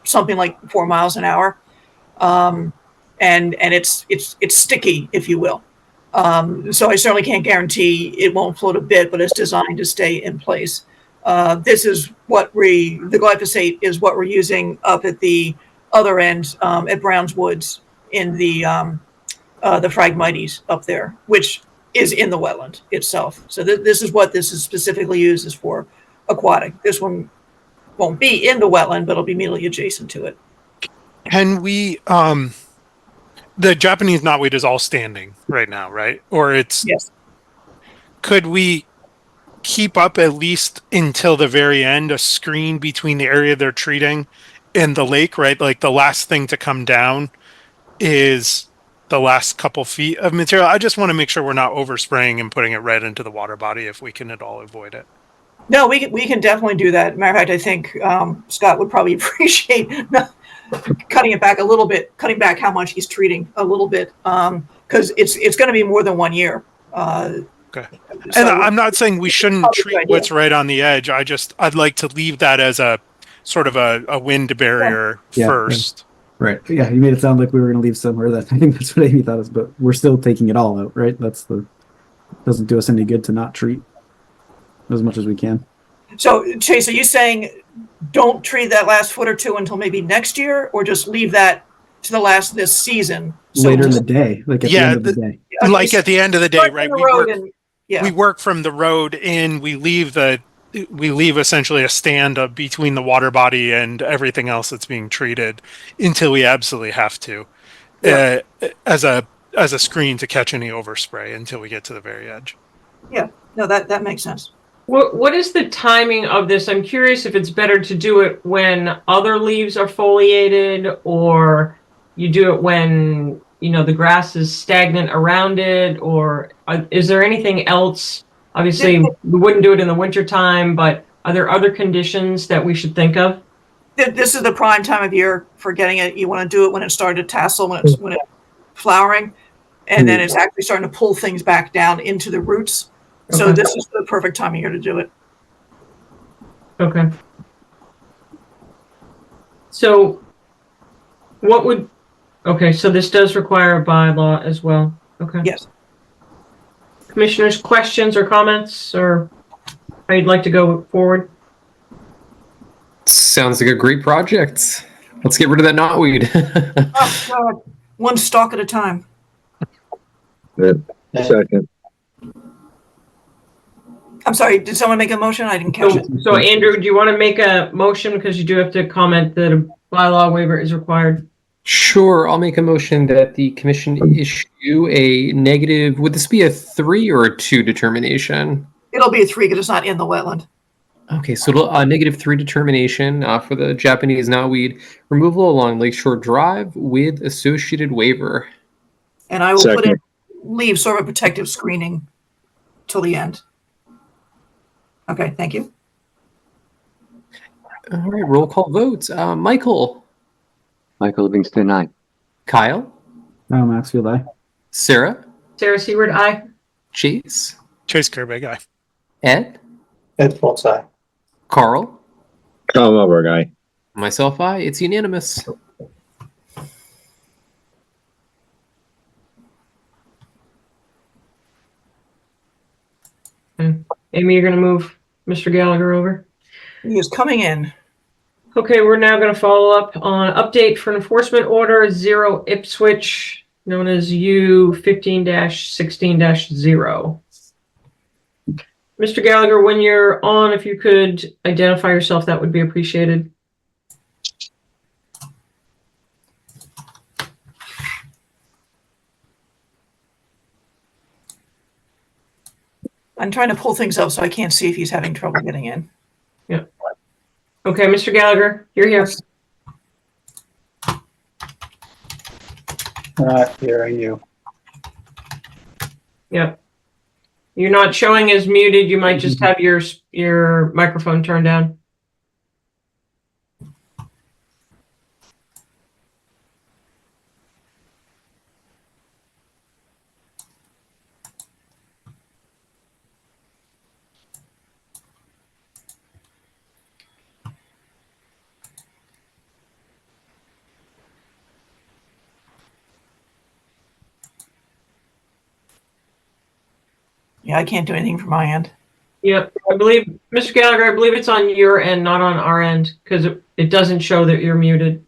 something like 4 miles an hour. And it's sticky, if you will. So I certainly can't guarantee it won't float a bit, but it's designed to stay in place. This is what the glyphosate is what we're using up at the other end at Browns Woods in the Phragmites up there, which is in the wetland itself. So this is what this is specifically used as for aquatic. This one won't be in the wetland, but it'll be immediately adjacent to it. Can we, the Japanese knotweed is all standing right now, right? Or it's, yes. Could we keep up at least until the very end, a screen between the area they're treating and the lake, right? Like the last thing to come down is the last couple feet of material. I just want to make sure we're not overspraying and putting it right into the water body if we can at all avoid it. No, we can definitely do that. Matter of fact, I think Scott would probably appreciate cutting it back a little bit, cutting back how much he's treating a little bit, because it's going to be more than 1 year. Okay. And I'm not saying we shouldn't treat what's right on the edge. I'd like to leave that as a sort of a wind barrier first. Right. Yeah, you made it sound like we were going to leave somewhere. That I think that's what Amy thought is, but we're still taking it all out, right? Doesn't do us any good to not treat as much as we can. So Chase, are you saying don't treat that last foot or two until maybe next year, or just leave that to the last this season? So later in the day, like at the end of the day. Like at the end of the day, right? We work from the road in, we leave essentially a stand up between the water body and everything else that's being treated until we absolutely have to, as a screen to catch any overspray until we get to the very edge. Yeah, no, that makes sense. What is the timing of this? I'm curious if it's better to do it when other leaves are foliated, or you do it when, the grass is stagnant around it, or is there anything else? Obviously, we wouldn't do it in the wintertime, but are there other conditions that we should think of? This is the prime time of year for getting it. You want to do it when it started to tassel, when it's flowering, and then it's actually starting to pull things back down into the roots. Okay. So this is the perfect time of year to do it. Okay. So so this does require a bylaw as well. Okay. Yes. Commissioners, questions or comments, or how you'd like to go forward? Sounds like a great project. Let's get rid of that knotweed. Oh, God. One stalk at a time. Second. I'm sorry, did someone make a motion? I didn't catch it. So Andrew, do you want to make a motion, because you do have to comment that a bylaw waiver is required? Sure, I'll make a motion that the commission issue a negative, would this be a 3 or a 2 determination? It'll be a 3 because it's not in the wetland. Okay, so a negative 3 determination for the Japanese knotweed removal along Lakeshore Drive with associated waiver. And I will leave sort of a protective screening till the end. Okay, thank you. All right, roll call votes. Michael Livingston, aye. Kyle. Maxfield, aye. Sarah. Sarah Seward, aye. Chase. Chase Kerbeck, aye. Ed. Ed Fultz, aye. Carl. Carl Melberg, aye. Myself, aye. It's unanimous. Amy, you're going to move Mr. Gallagher over? He is coming in. Okay, we're now going to follow up on update for enforcement order 0 Ipswich, known as U 15-16-0. Mr. Gallagher, when you're on, if you could identify yourself, that would be appreciated. I'm trying to pull things up so I can't see if he's having trouble getting in. Okay, Mr. Gallagher, you're here. Not hearing you. Yep. You're not showing as muted. You might just have your microphone turned down. Yeah, I can't do anything from my end. Yep, I believe, Mr. Gallagher, I believe it's on your end, not on our end, because it doesn't show that you're muted.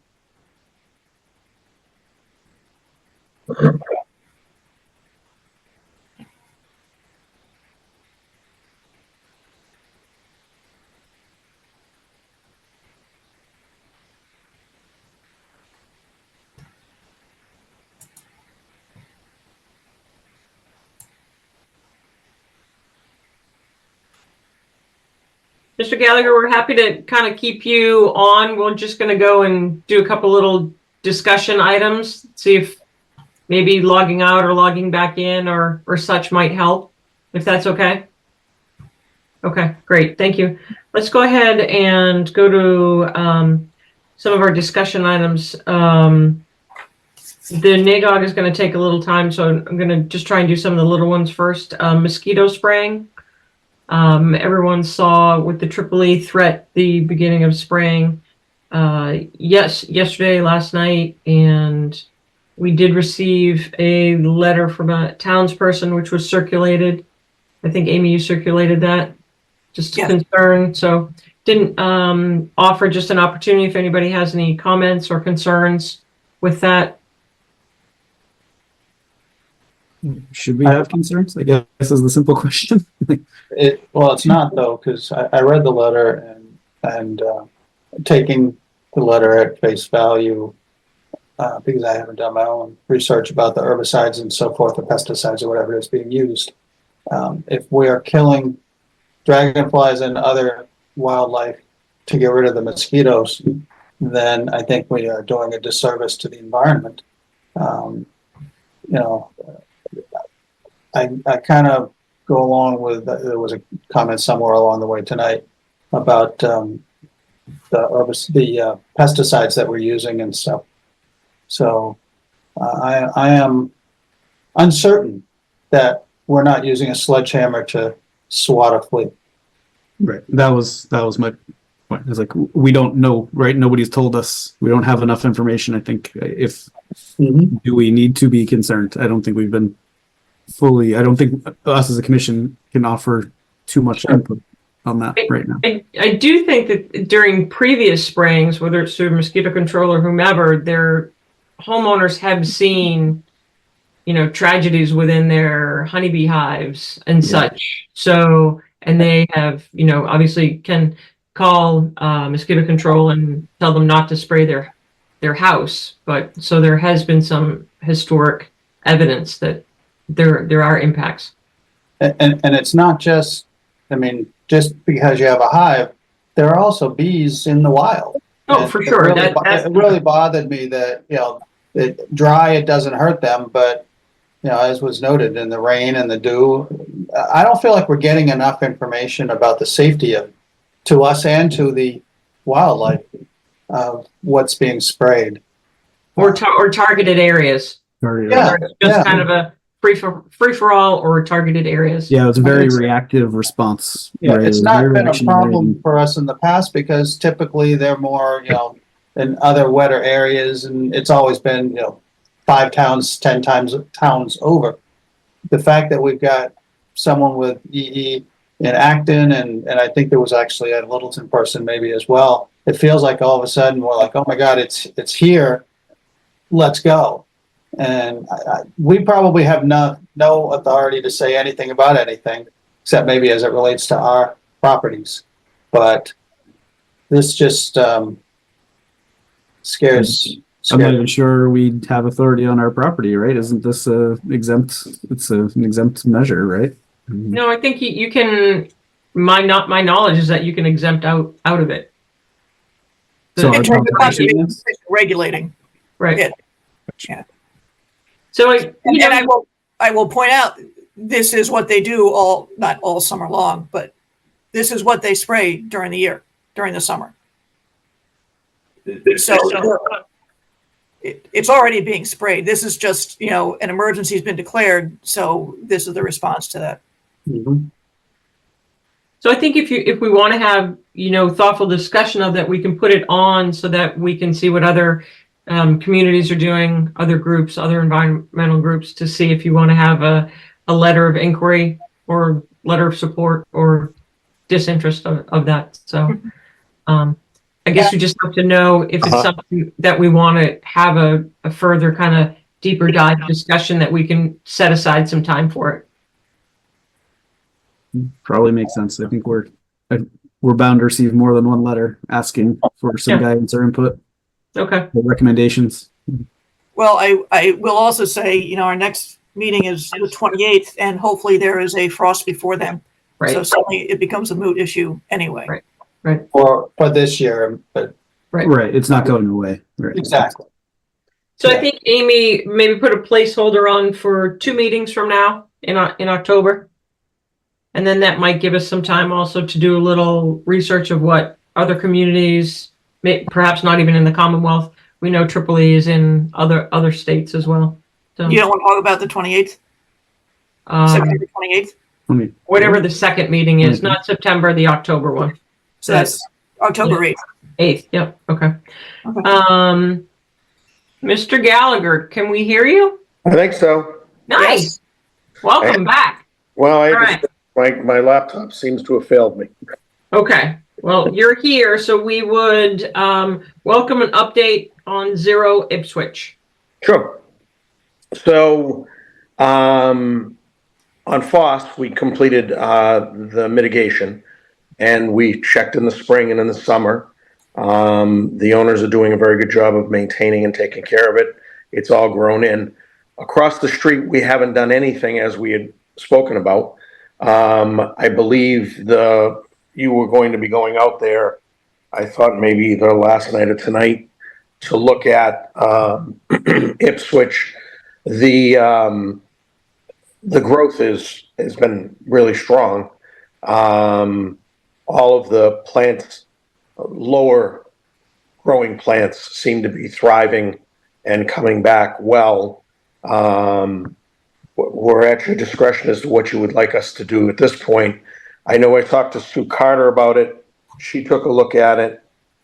Mr. Gallagher, we're happy to kind of keep you on. We're just going to go and do a couple little discussion items, see if maybe logging out or logging back in or such might help, if that's okay. Okay, great. Thank you. Let's go ahead and go to some of our discussion items. The NAGOG is going to take a little time, so I'm going to just try and do some of the little ones first. Mosquito spraying. Everyone saw with the Tripoli threat the beginning of spraying yesterday, last night, and we did receive a letter from a townsperson which was circulated. I think Amy, you circulated that, just a concern. So didn't offer just an opportunity if anybody has any comments or concerns with that. Should we have concerns? I guess is the simple question. Well, it's not though, because I read the letter and taking the letter at face value, because I haven't done my own research about the herbicides and so forth, the pesticides or whatever is being used. If we are killing dragonflies and other wildlife to get rid of the mosquitoes, then I think we are doing a disservice to the environment. I kind of go along with, there was a comment somewhere along the way tonight about the pesticides that we're using and stuff. So I am uncertain that we're not using a sledgehammer to swat a flea. Right. That was my point. It's like, we don't know, right? Nobody's told us. We don't have enough information. I think if do we need to be concerned? I don't think we've been fully, I don't think us as a commission can offer too much input on that right now. I do think that during previous sprayings, whether it's through mosquito control or whomever, their homeowners have seen, tragedies within their honeybee hives and such. So, and they have, obviously can call mosquito control and tell them not to spray their house. But so there has been some historic evidence that there are impacts. And it's not just, just because you have a hive, there are also bees in the wild. Oh, and for sure. It really bothered me that, it dry, it doesn't hurt them, but as was noted in the rain and the dew, I don't feel like we're getting enough information about the safety to us and to the wildlife of what's being sprayed. Or targeted areas. Just kind of a free for all or targeted areas. Yeah, it's a very reactive response. Yeah, right? it's not been a problem for us in the past because typically they're more, in other wetter areas, and it's always been, 5 towns, 10 towns over. The fact that we've got someone with EE in Acton, and I think there was actually a Littleton person maybe as well. It feels like all of a sudden we're like, oh my God, it's here. Let's go. And we probably have no authority to say anything about anything. except maybe as it relates to our properties. But this just, scares. I'm not even sure we have authority on our property, right? Isn't this an exempt measure, right? No, I think you can, my knowledge is that you can exempt out of it. So our In terms of conservation conservation regulating. Right. Yeah. Yeah. So, you And know, I will point out, this is what they do not all summer long, but this is what they spray during the year, during the summer. So it's already being sprayed. This is just, an emergency has been declared, so this is the response to that. Mhm. so I think if we want to have, thoughtful discussion of that, we can put it on so that we can see what other communities are doing, other groups, other environmental groups, to see if you want to have a letter of inquiry or letter of support or disinterest of that. So I guess we just have to know if it's something that we want to have a further kind of deeper dive discussion, that we can set aside some time for it. probably makes sense. I think we're bound to receive more than one letter asking for some Yeah. guidance or input, Okay. or recommendations. Well, I will also say, our next meeting is the 28th, and hopefully there is a frost before then. Right. So suddenly it becomes a moot issue anyway. Right. For this year, but Right. It's not going away. Right. exactly. So I think Amy, maybe put a placeholder on for 2 meetings from now in October. And then that might give us some time also to do a little research of what other communities, perhaps not even in the Commonwealth. We know Tripoli is in other states as well. So You don't want to talk about the 28th, September 28th? whatever the second meeting is, not September, the October one. So that's October 8th. 8th, yep, okay. Okay. Mr. Gallagher, can we hear you? I think so. Nice. Welcome back. Well, All right. my laptop seems to have failed me. Okay, well, you're here, so we would welcome an update on Zero Ipswich. Sure. So, on FOSS, we completed the mitigation, and we checked in the spring and in the summer. The owners are doing a very good job of maintaining and taking care of it. It's all grown in. Across the street, we haven't done anything, as we had spoken about. I believe you were going to be going out there, I thought maybe either last night or tonight, to look at Ipswich. The growth has been really strong. All of the plants, lower growing plants, seem to be thriving and coming back well. We're at your discretion as to what you would like us to do at this point. I know I talked to Sue Carter about it. She took a look at it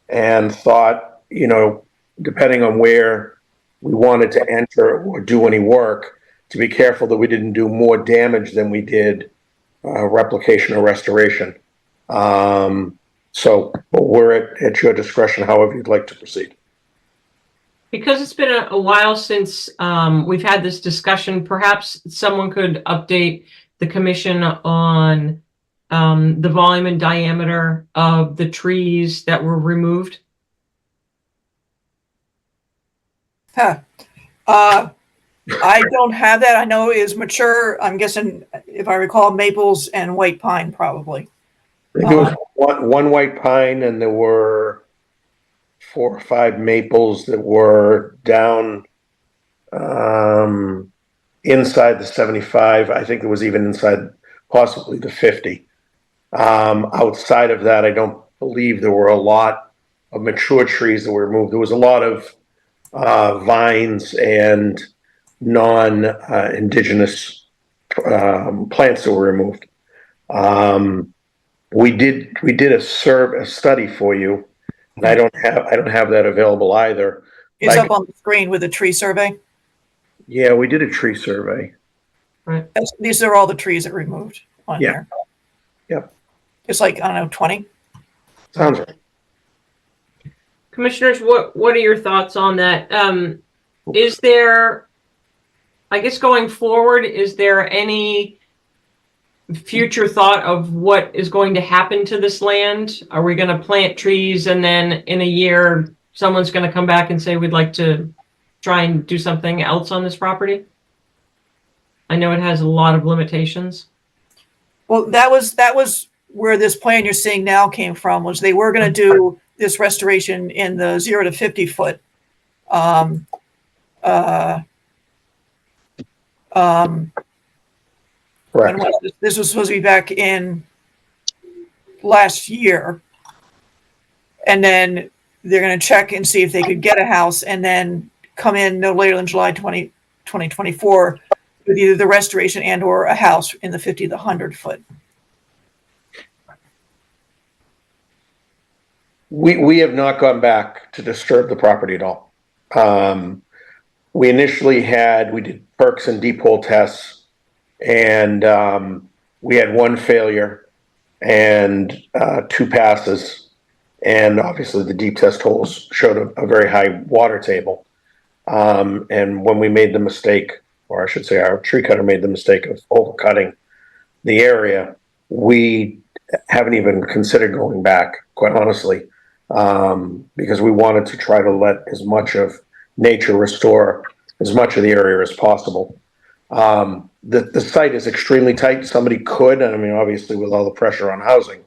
and thought, depending on where we wanted to enter or do any work, to be careful that we didn't do more damage than we did replication or restoration. So we're at your discretion, however you'd like to proceed. Because it's been a while since we've had this discussion, perhaps someone could update the commission on the volume and diameter of the trees that were removed. I don't have that. I know it is mature. I'm guessing, if I recall, maples and white pine probably. I think it was one white pine, and there were 4 or 5 maples that were down inside the 75. I think it was even inside possibly the 50. Outside of that, I don't believe there were a lot of mature trees that were removed. There was a lot of vines and non-indigenous plants that were removed. We did a study for you, and I don't have that available either. It's up on the screen with a tree survey. Yeah, we did a tree survey. Right. These are all the trees that removed on Yeah. here. Yep. It's like, I don't know, 20. Sounds right. Commissioners, what are your thoughts on that? Is there, I guess going forward, is there any future thought of what is going to happen to this land? Are we going to plant trees and then in a year, someone's going to come back and say, we'd like to try and do something else on this property? I know it has a lot of limitations. Well, that was where this plan you're seeing now came from, was they were going to do this restoration in the 0 to 50 foot. Correct. This was supposed to be back in last year. And then they're going to check and see if they could get a house and then come in no later than July 2024 with either the restoration and or a house in the 50 to 100 foot. We have not gone back to disturb the property at all. We initially we did perks and deep hole tests, and we had one failure and 2 passes. And obviously the deep test holes showed a very high water table. And when we made the mistake, or I should say our tree cutter made the mistake of overcutting the area, we haven't even considered going back, quite honestly, because we wanted to try to let as much of nature restore as much of the area as possible. The site is extremely tight. Somebody could, and I mean, obviously with all the pressure on housing,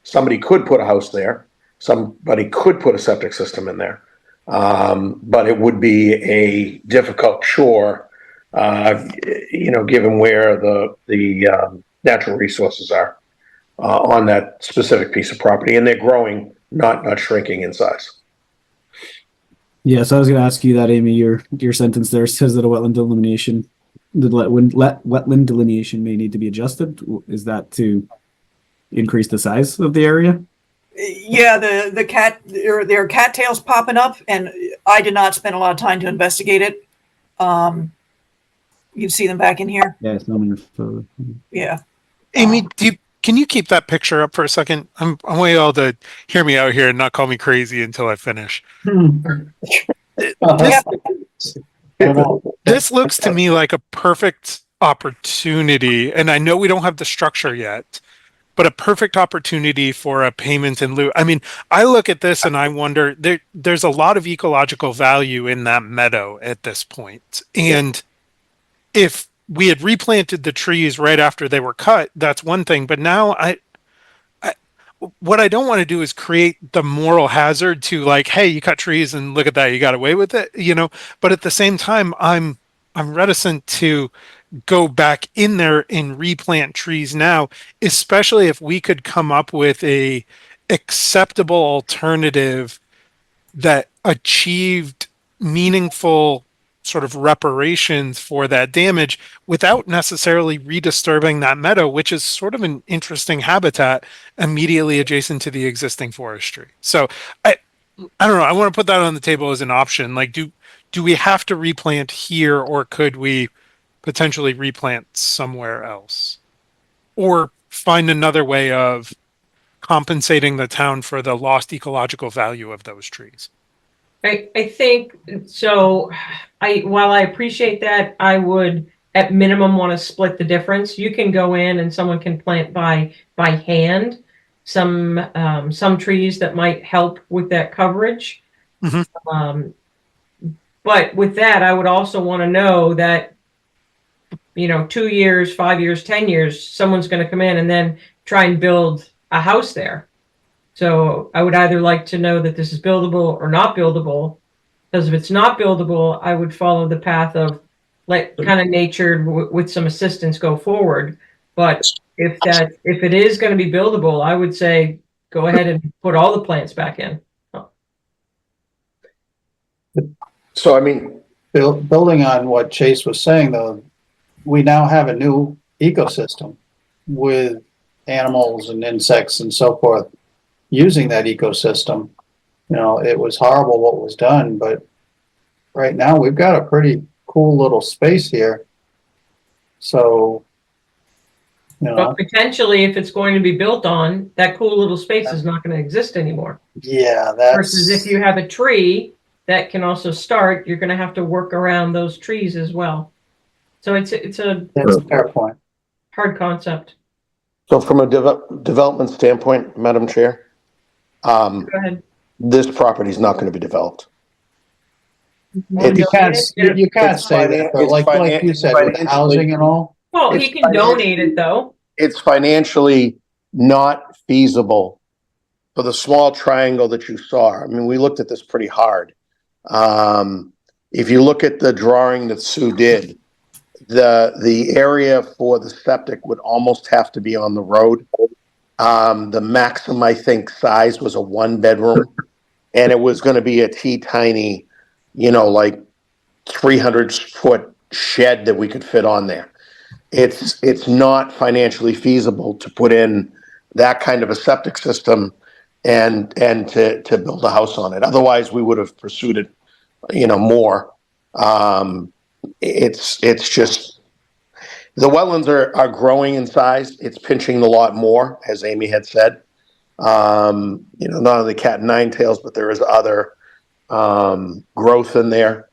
somebody could put a house there. Somebody could put a septic system in there. But it would be a difficult chore, given where the natural resources are on that specific piece of property, and they're growing, not shrinking in size. Yeah, so I was going to ask you that, Amy. Your sentence there says that a wetland delineation, wetland delineation may need to be adjusted. Is that to increase the size of the area? Yeah, there are cattails popping up, and I did not spend a lot of time to investigate it. You can see them back in here. Yeah, it's not in your photo. Yeah. Amy, can you keep that picture up for a second? I want you all to hear me out here and not call me crazy until I finish. This looks to me like a perfect opportunity, and I know we don't have the structure yet, but a perfect opportunity for a payment in lieu. I mean, I look at this and I wonder, there's a lot of ecological value in that meadow at this point. And if we had replanted the trees right after they were cut, that's one thing. But now what I don't want to do is create the moral hazard to like, hey, you cut trees and look at that, you got away with it, but at the same time, I'm reticent to go back in there and replant trees now, especially if we could come up with a acceptable alternative that achieved meaningful sort of reparations for that damage without necessarily redisturbing that meadow, which is sort of an interesting habitat immediately adjacent to the existing forestry. So I don't know. I want to put that on the table as an option. Like, do we have to replant here, or could we potentially replant somewhere else, or find another way of compensating the town for the lost ecological value of those trees? I think so. While I appreciate that, I would at minimum want to split the difference. You can go in and someone can plant by hand some trees that might help with that coverage. Mm-hmm. But with that, I would also want to know that 2 years, 5 years, 10 years, someone's going to come in and then try and build a house there. So I would either like to know that this is buildable or not buildable, because if it's not buildable, I would follow the path of let kind of nature with some assistance go forward. But if it is going to be buildable, I would say go ahead and put all the plants back in. So, I mean, building on what Chase was saying, though, we now have a new ecosystem with animals and insects and so forth using that ecosystem. It was horrible what was done, but right now we've got a pretty cool little space here. So, But potentially, if it's going to be built on, that cool little space is not going to exist anymore. Yeah, that's... Versus if you have a tree that can also start, you're going to have to work around those trees as well. So it's a That's a fair point. Hard concept. So from a development standpoint, Madam Chair, Go ahead. this property is not going to be developed. Wanna You can't, donate it? you can't It's say that, but it's like you said, with the financially- housing and all. Well, he It's can donate it though. It's financially not feasible for the small triangle that you saw. I mean, we looked at this pretty hard. If you look at the drawing that Sue did, the area for the septic would almost have to be on the road. The maximum, I think, size was a 1-bedroom, and it was going to be a tiny, like 300-foot shed that we could fit on there. It's not financially feasible to put in that kind of a septic system and to build a house on it. Otherwise, we would have pursued it, more. It's just the wetlands are growing in size. It's pinching the lot more, as Amy had said. Not only cat and nine tails, but there is other growth in there.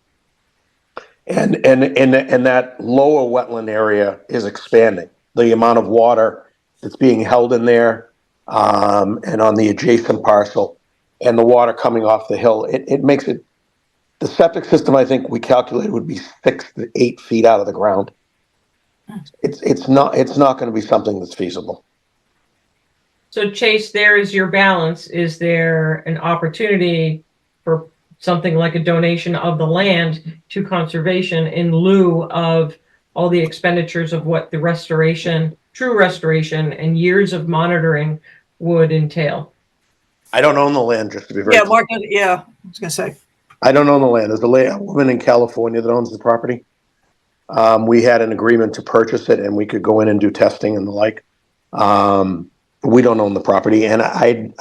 And that lower wetland area is expanding. The amount of water that's being held in there, and on the adjacent parcel, and the water coming off the hill, it makes it. The septic system, I think we calculated, would be 6 to 8 feet out of the ground. It's not going to be something that's feasible. So Chase, there is your balance. Is there an opportunity for something like a donation of the land to conservation in lieu of all the expenditures of what the restoration, true restoration, and years of monitoring would entail? I don't own the land, just to be very Yeah, clear. Mark, yeah, I was gonna say. I don't own the land. There's a woman in California that owns the property. We had an agreement to purchase it, and we could go in and do testing and the like. We don't own the property, and I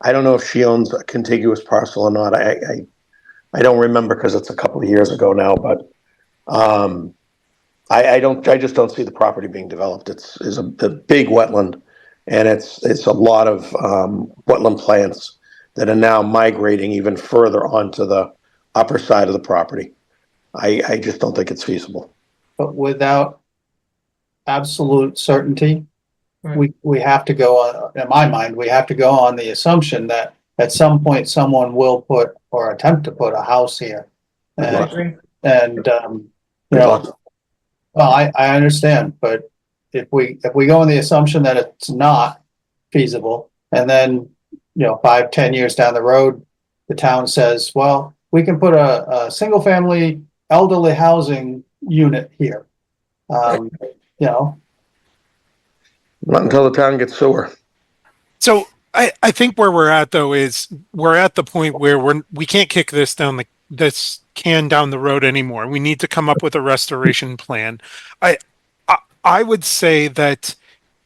don't know if she owns a contiguous parcel or not. I don't remember because it's a couple of years ago now, but I just don't see the property being developed. It's a big wetland, and it's a lot of wetland plants that are now migrating even further onto the upper side of the property. I just don't think it's feasible. But without absolute certainty, we have to go on, in my mind, we have to go on the assumption that at some point someone will put or attempt to put a house here. And well, I understand, but if we go on the assumption that it's not feasible, and then 5-10 years down the road, the town says, well, we can put a single family elderly housing unit here. Not until the town gets sewer. So I think where we're at though is we're at the point where we can't kick this can down the road anymore. We need to come up with a restoration plan. I would say that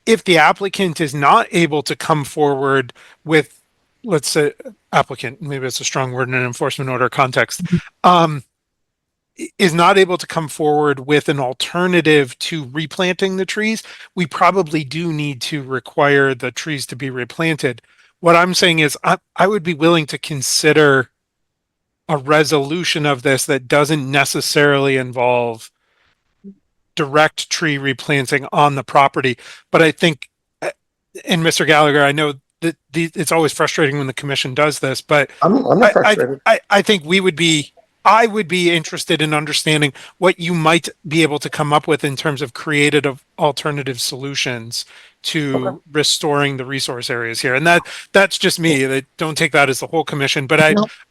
if the applicant is not able to come forward with, let's say, applicant, maybe it's a strong word in an enforcement order context, is not able to come forward with an alternative to replanting the trees, we probably do need to require the trees to be replanted. What I'm saying is I would be willing to consider a resolution of this that doesn't necessarily involve direct tree replanting on the property. But I think, and Mr. Gallagher, I know that it's always frustrating when the commission does this, but I'm not frustrated. I think I would be interested in understanding what you might be able to come up with in terms of creative alternative solutions to restoring the resource areas here. And that's just me. Don't take that as the whole commission, but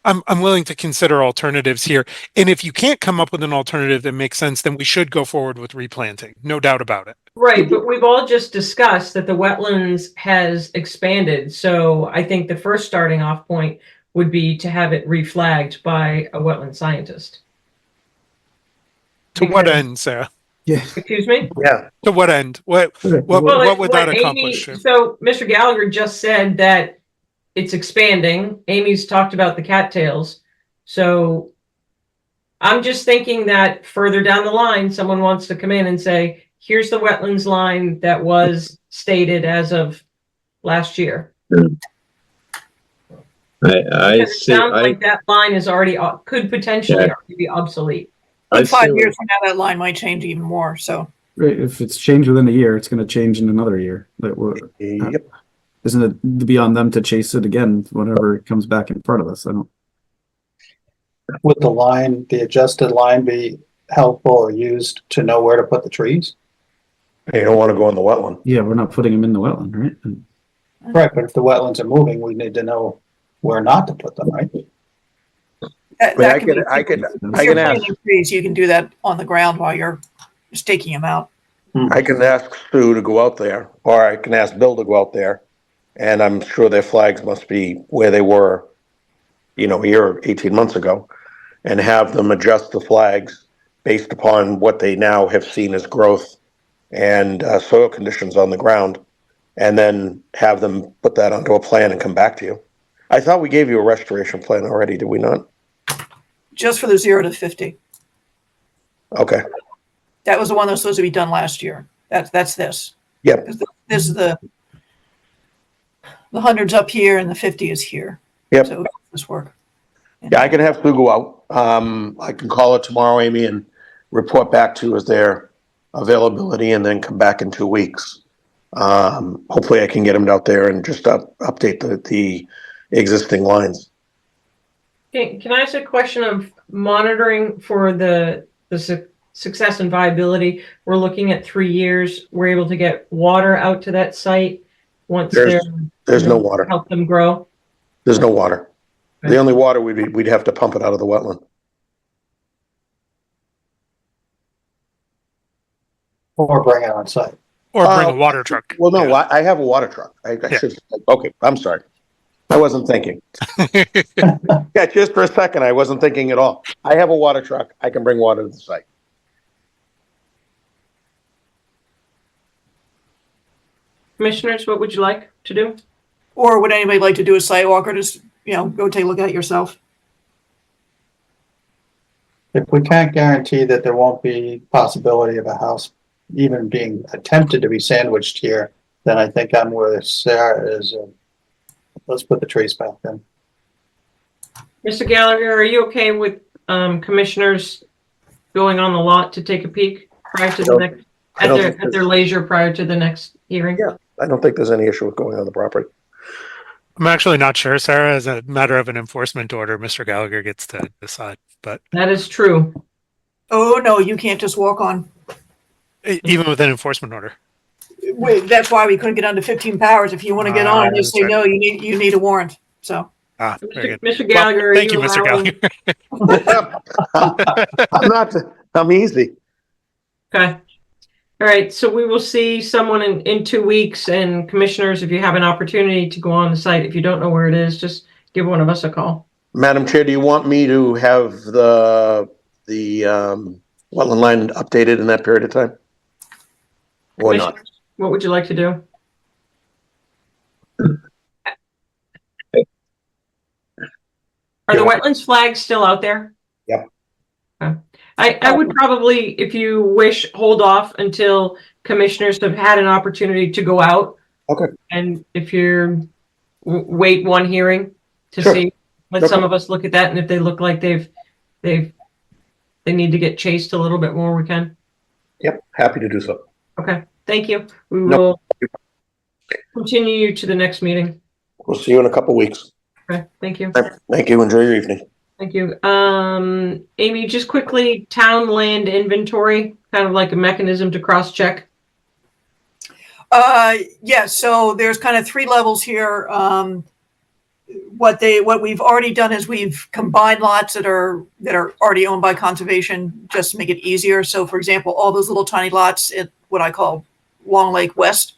I'm willing to consider alternatives here. And if you can't come up with an alternative that makes sense, then we should go forward with replanting. No doubt about it. Right, but we've all just discussed that the wetlands has expanded. So I think the first starting off point would be to have it reflagged by a wetland scientist. To what end, Sarah? Yeah. Excuse me? Yeah. To what end? What would that accomplish? So Mr. Gallagher just said that it's expanding. Amy's talked about the cattails. So I'm just thinking that further down the line, someone wants to come in and say, here's the wetlands line that was stated as of last year. It sounds like that line is already, could potentially already be obsolete. In 5 years from now, that line might change even more, so. right, if it's changed within a year, it's going to change in another year. Yep. Isn't it beyond them to chase it again whenever it comes back in front of us? I don't. Would the adjusted line be helpful or used to know where to put the trees? You don't want to go in the wetland. Yeah, we're not putting them in the wetland, right? Right, but if the wetlands are moving, we need to know where not to put them, right? That can be- I if can you're ask, planting trees, you can do that on the ground while you're staking them out. I can ask Sue to go out there, or I can ask Bill to go out there, and I'm sure their flags must be where they were, a year or 18 months ago, and have them adjust the flags based upon what they now have seen as growth and soil conditions on the ground, and then have them put that onto a plan and come back to you. I thought we gave you a restoration plan already, did we not? Just for the 0 to 50. Okay. That was the one that was supposed to be done last year. That's this. Yep. This is the 100's up here and the 50 is here. Yep. So this work. Yeah, I can have Sue go out. I can call her tomorrow, Amy, and report back to us their availability, and then come back in 2 weeks. Hopefully I can get them out there and just update the existing lines. Okay, can I ask a question of monitoring for the success and viability? We're looking at 3 years. We're able to get water out to that site once There's no water. help them grow. There's no water. The only water we'd have to pump it out of the wetland. Or bring it on site. Or bring a water truck. Well, no, I have a water truck. I should. Okay, I'm sorry. I wasn't thinking. Yeah, just for a second, I wasn't thinking at all. I have a water truck. I can bring water to the site. Commissioners, what would you like to do? Or would anybody like to do a sidewalk or just, go take a look at it yourself? If we can't guarantee that there won't be possibility of a house even being attempted to be sandwiched here, then I think I'm where Sarah is. Let's put the trees back in. Mr. Gallagher, are you okay with commissioners going on the lot to take a peek prior to the next, at their leisure prior to the next hearing? Yeah, I don't think there's any issue with going on the property. I'm actually not sure, Sarah. As a matter of an enforcement order, Mr. Gallagher gets to decide. But that is true. Oh, no, you can't just walk on. Even with an enforcement order. Wait, that's why we couldn't get under 15 powers. If you want to get on, just say, no, you need a warrant. So. Very good. Mr. Gallagher, thank you, Mr. Gallagher. I'm easy. Okay. All right. So we will see someone in 2 weeks. And commissioners, if you have an opportunity to go on the site, if you don't know where it is, just give one of us a call. Madam Chair, do you want me to have the wetland line updated in that period of time? Or not? What would you like to do? Are the wetlands flags still out there? Yep. Okay. I would probably, if you wish, hold off until commissioners have had an opportunity to go out. Okay. And if you're, wait one hearing to see, let some of us look at that, and if they look like they need to get chased a little bit more, we can. Yep, happy to do so. Okay, thank you. We will continue to the next meeting. We'll see you in a couple weeks. Okay, thank you. Thank you. Enjoy your evening. Thank you. Amy, just quickly, town land inventory, kind of like a mechanism to cross-check. Yeah, so there's kind of 3 levels here. What we've already done is we've combined lots that are already owned by conservation just to make it easier. So for example, all those little tiny lots at what I call Long Lake West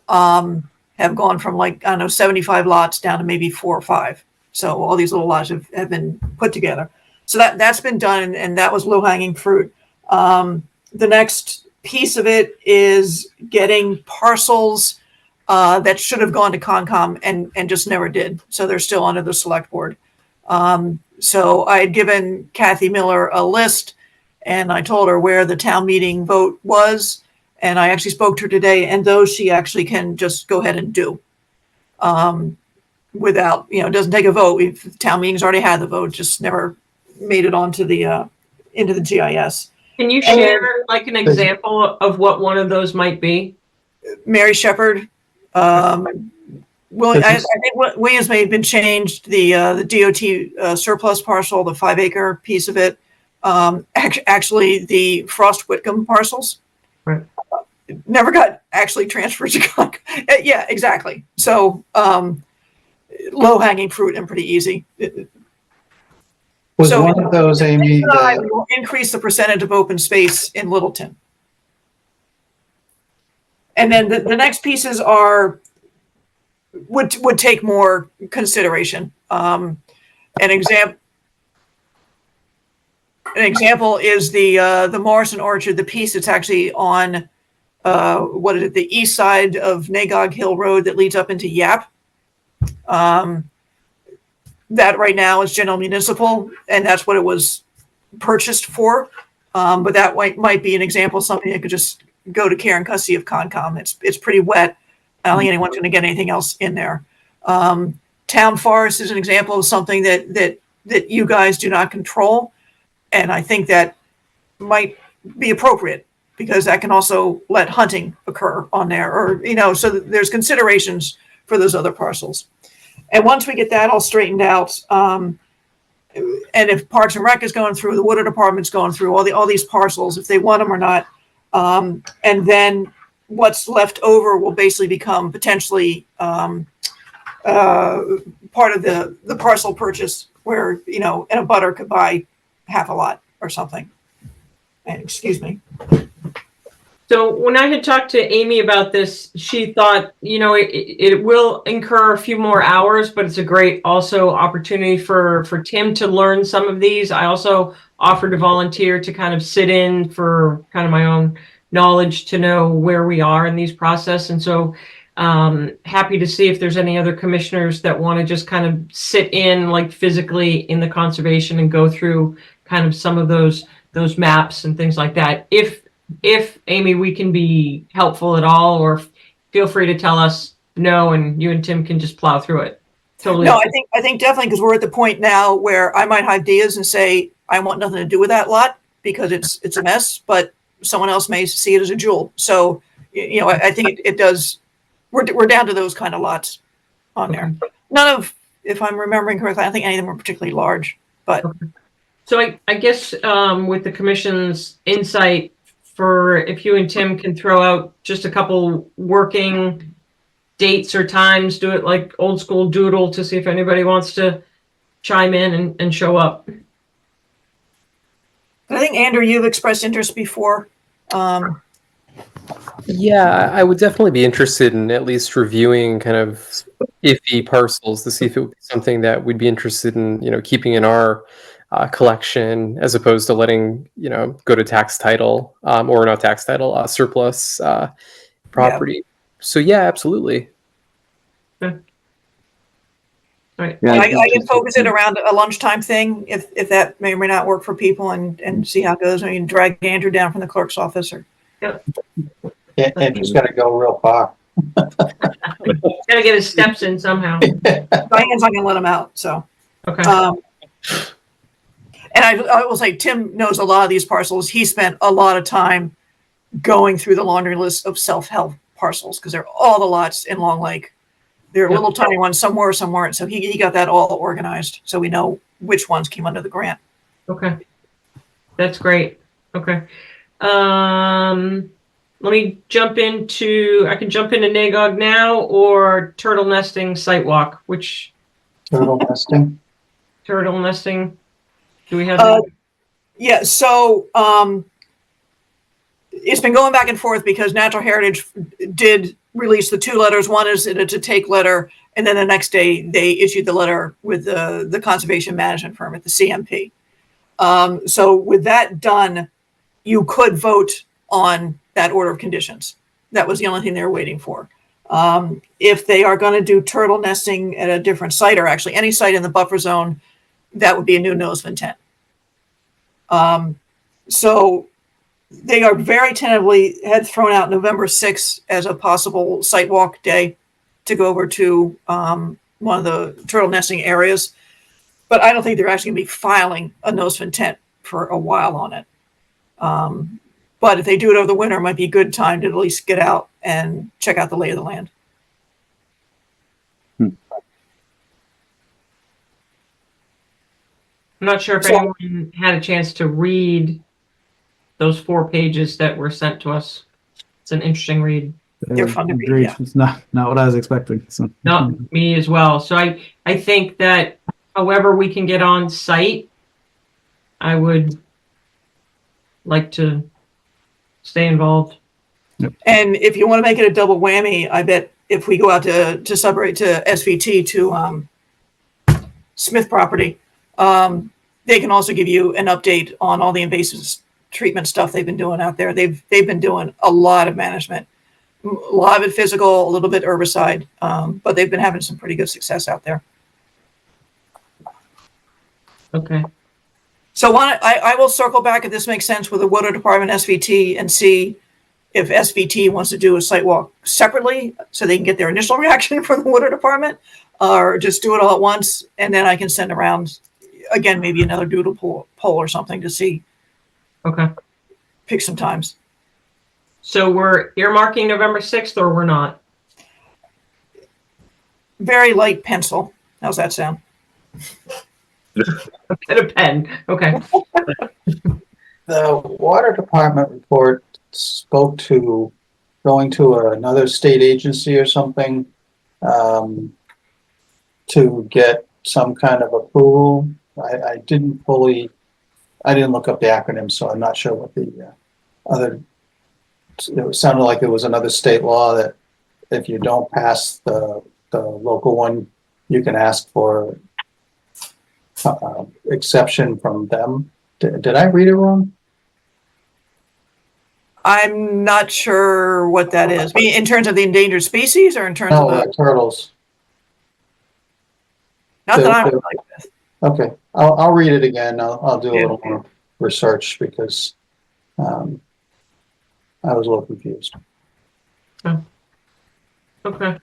have gone from 75 lots down to maybe 4 or 5. So all these little lots have been put together. So that's been done, and that was low hanging fruit. The next piece of it is getting parcels that should have gone to Concom and just never did. So they're still under the select board. So I had given Kathy Miller a list, and I told her where the town meeting vote was. And I actually spoke to her today, and those she actually can just go ahead and do. Without, it doesn't take a vote. The town meeting's already had the vote, just never made it onto the into the GIS. Can you share like an example of what one of those might be? Mary Shepherd, I think Williams may have been changed, the DOT surplus parcel, the 5-acre piece of it. Actually, the Frost Whitcomb parcels. Right. Never got actually transferred to Concom. Yeah, exactly. So low hanging fruit and pretty easy. Was one of those, Amy, We will increase the percentage of open space in Littleton. And then the next pieces would take more consideration. An example is the Morrison Orchard, the piece that's actually on the east side of Nagog Hill Road that leads up into Yap. That right now is general municipal, and that's what it was purchased for. But that might be an example of something that could just go to care and custody of Concom. It's pretty wet. I don't think anyone's going to get anything else in there. Town forest is an example of something that you guys do not control, and I think that might be appropriate because that can also let hunting occur on there, or so there's considerations for those other parcels. And once we get that all straightened out, and if Parks and Rec is going through, the Water Department's going through all these parcels, if they want them or not, and then what's left over will basically become potentially part of the parcel purchase where, and a butter could buy half a lot or something. And excuse me. So when I had talked to Amy about this, she thought, it will incur a few more hours, but it's a great also opportunity for Tim to learn some of these. I also offered to volunteer to kind of sit in for kind of my own knowledge to know where we are in these process. And so happy to see if there's any other commissioners that want to just kind of sit in like physically in the conservation and go through kind of some of those maps and things like that. If Amy, we can be helpful at all, or feel free to tell us no, and you and Tim can just plow through it. Totally. No, I think definitely, because we're at the point now where I might have ideas and say, I want nothing to do with that lot because it's a mess, but someone else may see it as a jewel. So, I think it does. We're down to those kind of lots on there. None of, if I'm remembering correctly, I don't think any of them were particularly large, but. So I guess with the commission's insight, for if you and Tim can throw out just a couple working dates or times, do it like old school doodle to see if anybody wants to chime in and show up. I think, Andrew, you've expressed interest before. Yeah, I would definitely be interested in at least reviewing kind of iffy parcels to see if it would be something that we'd be interested in, keeping in our collection as opposed to letting, go to tax title or not tax title, surplus property. Yeah. So yeah, absolutely. Okay. Right. Yeah, I can focus it around a lunchtime thing if that may or may not work for people and see how it goes. I mean, drag Andrew down from the clerk's office or. Yep. Yeah, Andrew's got to go real far. Gotta get his steps in somehow. Diane's not gonna let him out, so. Okay. And I will say, Tim knows a lot of these parcels. He spent a lot of time going through the laundry list of self-help parcels because they're all the lots in Long Lake. There are little tiny ones somewhere. So he got that all organized. So we know which ones came under the grant. Okay. That's great. Okay. Let me jump into, I can jump into Nagog now or turtle nesting site walk, which Turtle nesting. turtle nesting. Do we have? Yeah. So it's been going back and forth because Natural Heritage did release the two letters. One is a to take letter, and then the next day they issued the letter with the conservation management permit, the CMP. So with that done, you could vote on that order of conditions. That was the only thing they were waiting for. If they are going to do turtle nesting at a different site, or actually any site in the buffer zone, that would be a new notice of intent. So they are very tentatively had thrown out November 6th as a possible site walk day to go over to one of the turtle nesting areas. But I don't think they're actually going to be filing a notice of intent for a while on it. But if they do it over the winter, it might be a good time to at least get out and check out the lay of the land. I'm not sure if So- anyone had a chance to read those 4 pages that were sent to us. It's an interesting read. They're fun to read, Agreed. yeah. It's not what I was expecting. So No, me as well. So I think that however we can get on site, I would like to stay involved. And if you want to make it a double whammy, I bet if we go out to Sudbury to SVT to Smith property, they can also give you an update on all the invasive treatment stuff they've been doing out there. They've been doing a lot of management, a lot of it physical, a little bit herbicide, but they've been having some pretty good success out there. Okay. So I will circle back if this makes sense with the water department SVT and see if SVT wants to do a site walk separately so they can get their initial reaction from the water department, or just do it all at once. And then I can send around again, maybe another doodle poll or something to see, Okay. pick some times. So we're earmarking November 6th or we're not? Very light pencil. How's that sound? Get a pen. Okay. The water department report spoke to going to another state agency or something to get some kind of approval. I didn't look up the acronym, so I'm not sure what the other, it sounded like it was another state law that if you don't pass the local one, you can ask for exception from them. Did I read it wrong? I'm not sure what that is. I mean, in terms of the endangered species or in terms No, of the, turtles. not that I'm the- familiar with. Okay, I'll read it again. I'll do a Yeah. little more research because I was a little confused. Okay.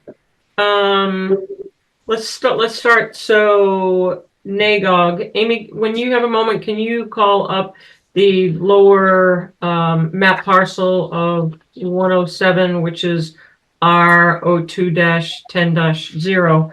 Let's start. So NAGOG, Amy, when you have a moment, can you call up the lower map parcel of 107, which is R02-10-0.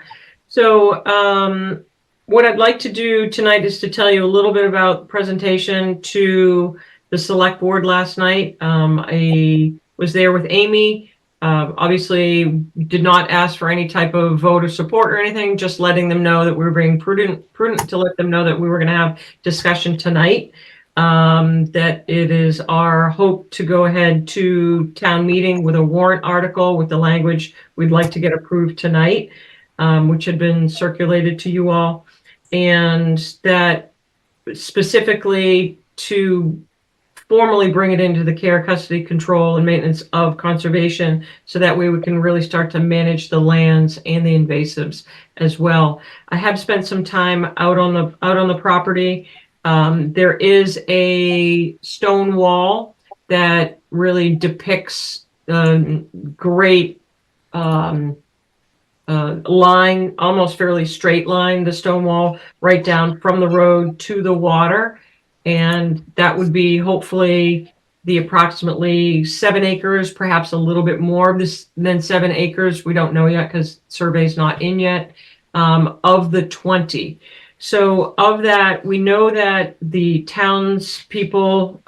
So what I'd like to do tonight is to tell you a little bit about the presentation to the select board last night. I was there with Amy. Obviously did not ask for any type of vote or support or anything, just letting them know that we were being prudent to let them know that we were going to have discussion tonight. That it is our hope to go ahead to town meeting with a warrant article with the language we'd like to get approved tonight, which had been circulated to you all, and that specifically to formally bring it into the care, custody, control, and maintenance of conservation, so that way we can really start to manage the lands and the invasives as well. I have spent some time out on the property. There is a stone wall that really depicts great line, almost fairly straight line, the stone wall right down from the road to the water. And that would be hopefully the approximately 7 acres, perhaps a little bit more than 7 acres. We don't know yet because survey's not in yet, of the 20. So of that, we know that the townspeople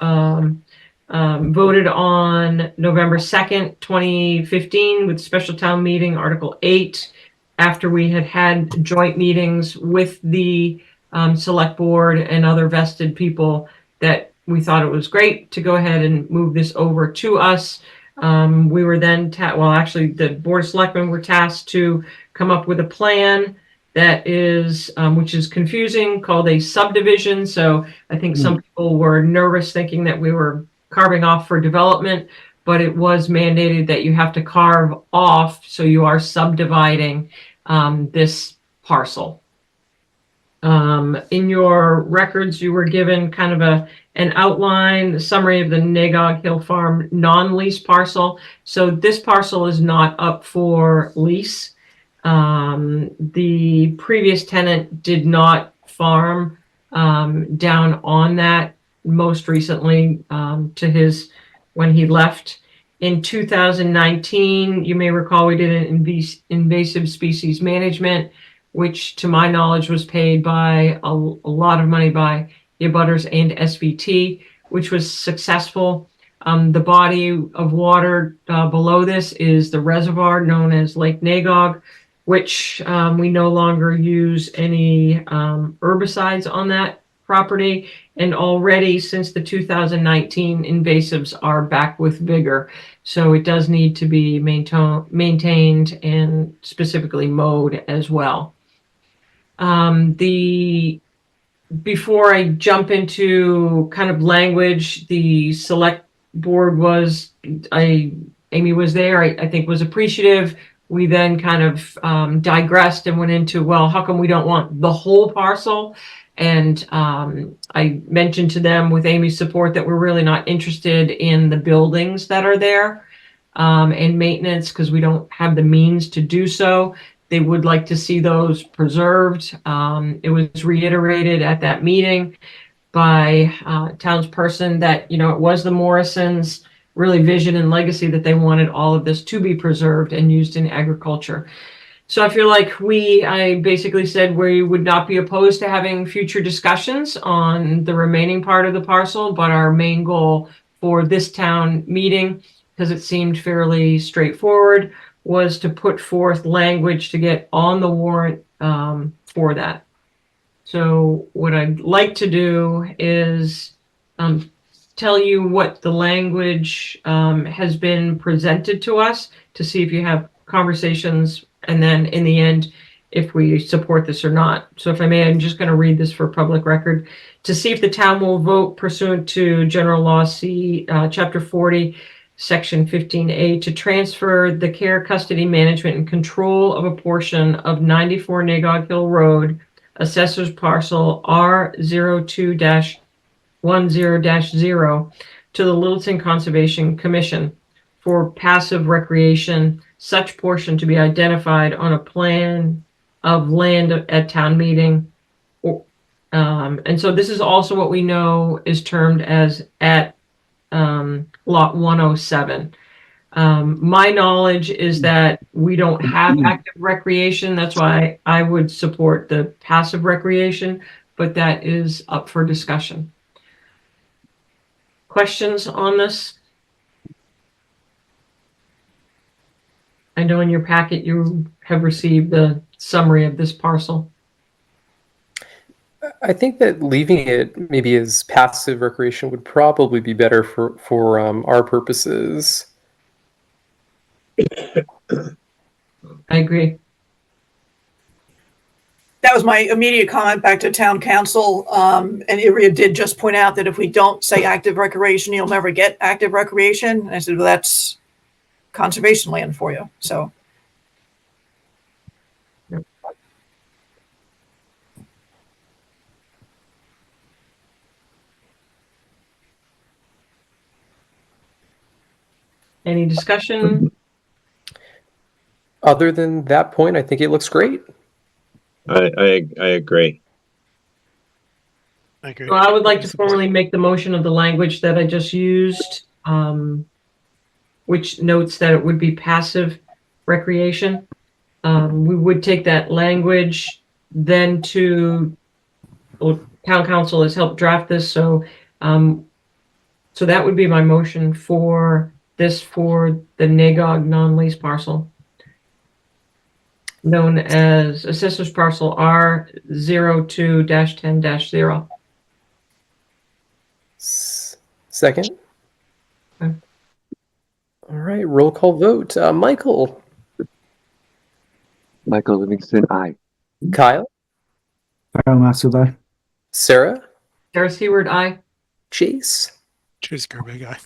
voted on November 2nd, 2015 with special town meeting Article 8, after we had joint meetings with the select board and other vested people, that we thought it was great to go ahead and move this over to us. We were then, actually the board of selectmen were tasked to come up with a plan that is, which is confusing, called a subdivision. So I think some people were nervous thinking that we were carving off for development, but it was mandated that you have to carve off. So you are subdividing this parcel. In your records, you were given kind of an outline, the summary of the Nagog Hill Farm non-lease parcel. So this parcel is not up for lease. The previous tenant did not farm down on that most recently to his when he left. In 2019, you may recall we did an invasive species management, which to my knowledge was paid by a lot of money by the abutters and SVT, which was successful. The body of water below this is the reservoir known as Lake Nagog, which we no longer use any herbicides on that property. And already since the 2019 invasives are back with vigor. So it does need to be maintained and specifically mowed as well. Before I jump into kind of language, the select board was, Amy was there, I think was appreciative. We then kind of digressed and went into, well, how come we don't want the whole parcel? And I mentioned to them with Amy's support that we're really not interested in the buildings that are there and maintenance because we don't have the means to do so. They would like to see those preserved. It was reiterated at that meeting by townsperson that, you know, it was the Morrisons' really vision and legacy that they wanted all of this to be preserved and used in agriculture. So I feel like I basically said we would not be opposed to having future discussions on the remaining part of the parcel, but our main goal for this town meeting, because it seemed fairly straightforward, was to put forth language to get on the warrant for that. So what I'd like to do is tell you what the language has been presented to us to see if you have conversations, and then in the end, if we support this or not. So if I may, I'm just going to read this for public record. To see if the town will vote pursuant to General Law C, Chapter 40, Section 15A, to transfer the care, custody, management, and control of a portion of 94 Nagog Hill Road, Assessor's Parcel R02-10-0 to the Littleton Conservation Commission for passive recreation, such portion to be identified on a plan of land at town meeting. And so this is also what we know is termed as at lot 107. My knowledge is that we don't have active recreation. That's why I would support the passive recreation, but that is up for discussion. Questions on this? I know in your packet you have received the summary of this parcel. I think that leaving it maybe as passive recreation would probably be better for our purposes. I agree. That was my immediate comment back to town council. And Iria did just point out that if we don't say active recreation, you'll never get active recreation. And I said, well, that's conservation land for you. So. Any discussion? Other than that point, I think it looks great. I agree. I agree. Well, I would like to formally make the motion of the language that I just used, which notes that it would be passive recreation. We would take that language then to, well, town council has helped draft this, so so that would be my motion for this for the Nagog non-lease parcel, known as Assessor's Parcel R02-10-0. Second. Okay. All right, roll call vote. Michael. Michael Livingston, aye. Kyle. Kyle Massfield, aye. Sarah. Sarah Seward, aye. Chase. Chase Gerbe guy.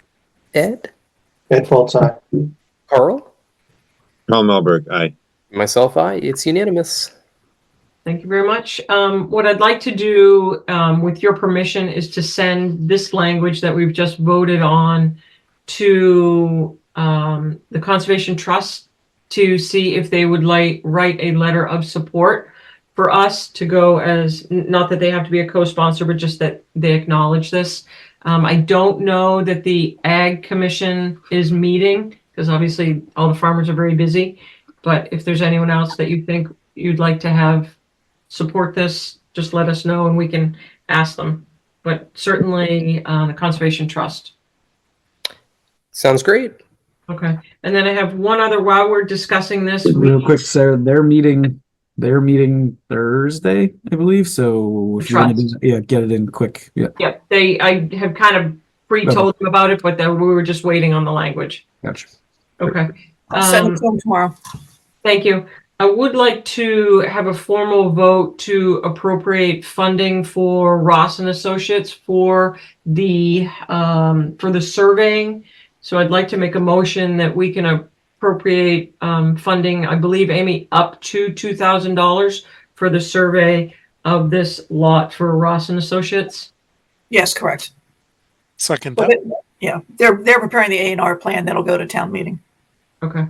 Ed. Ed Foltz, aye. Carl. Carl Melberg, aye. Myself, aye. It's unanimous. Thank you very much. What I'd like to do, with your permission, is to send this language that we've just voted on to the Conservation Trust to see if they would write a letter of support for us to go as, not that they have to be a co-sponsor, but just that they acknowledge this. I don't know that the Ag Commission is meeting, because obviously all the farmers are very busy. But if there's anyone else that you think you'd like to have support this, just let us know and we can ask them. But certainly the Conservation Trust. Sounds great. Okay. And then I have one other, while we're discussing this. Real quick, Sarah, they're meeting Thursday, I believe. So if you want to get it in quick. Yeah. Yep. I have kind of pre-told them about it, but we were just waiting on the language. Gotcha. Okay. I'll send it to them tomorrow. Thank you. I would like to have a formal vote to appropriate funding for Ross and Associates for the surveying. So I'd like to make a motion that we can appropriate funding, I believe, Amy, up to $2,000 for the survey of this lot for Ross and Associates. Yes, correct. Second Well, that. yeah, they're preparing the A&R plan that'll go to town meeting. Okay.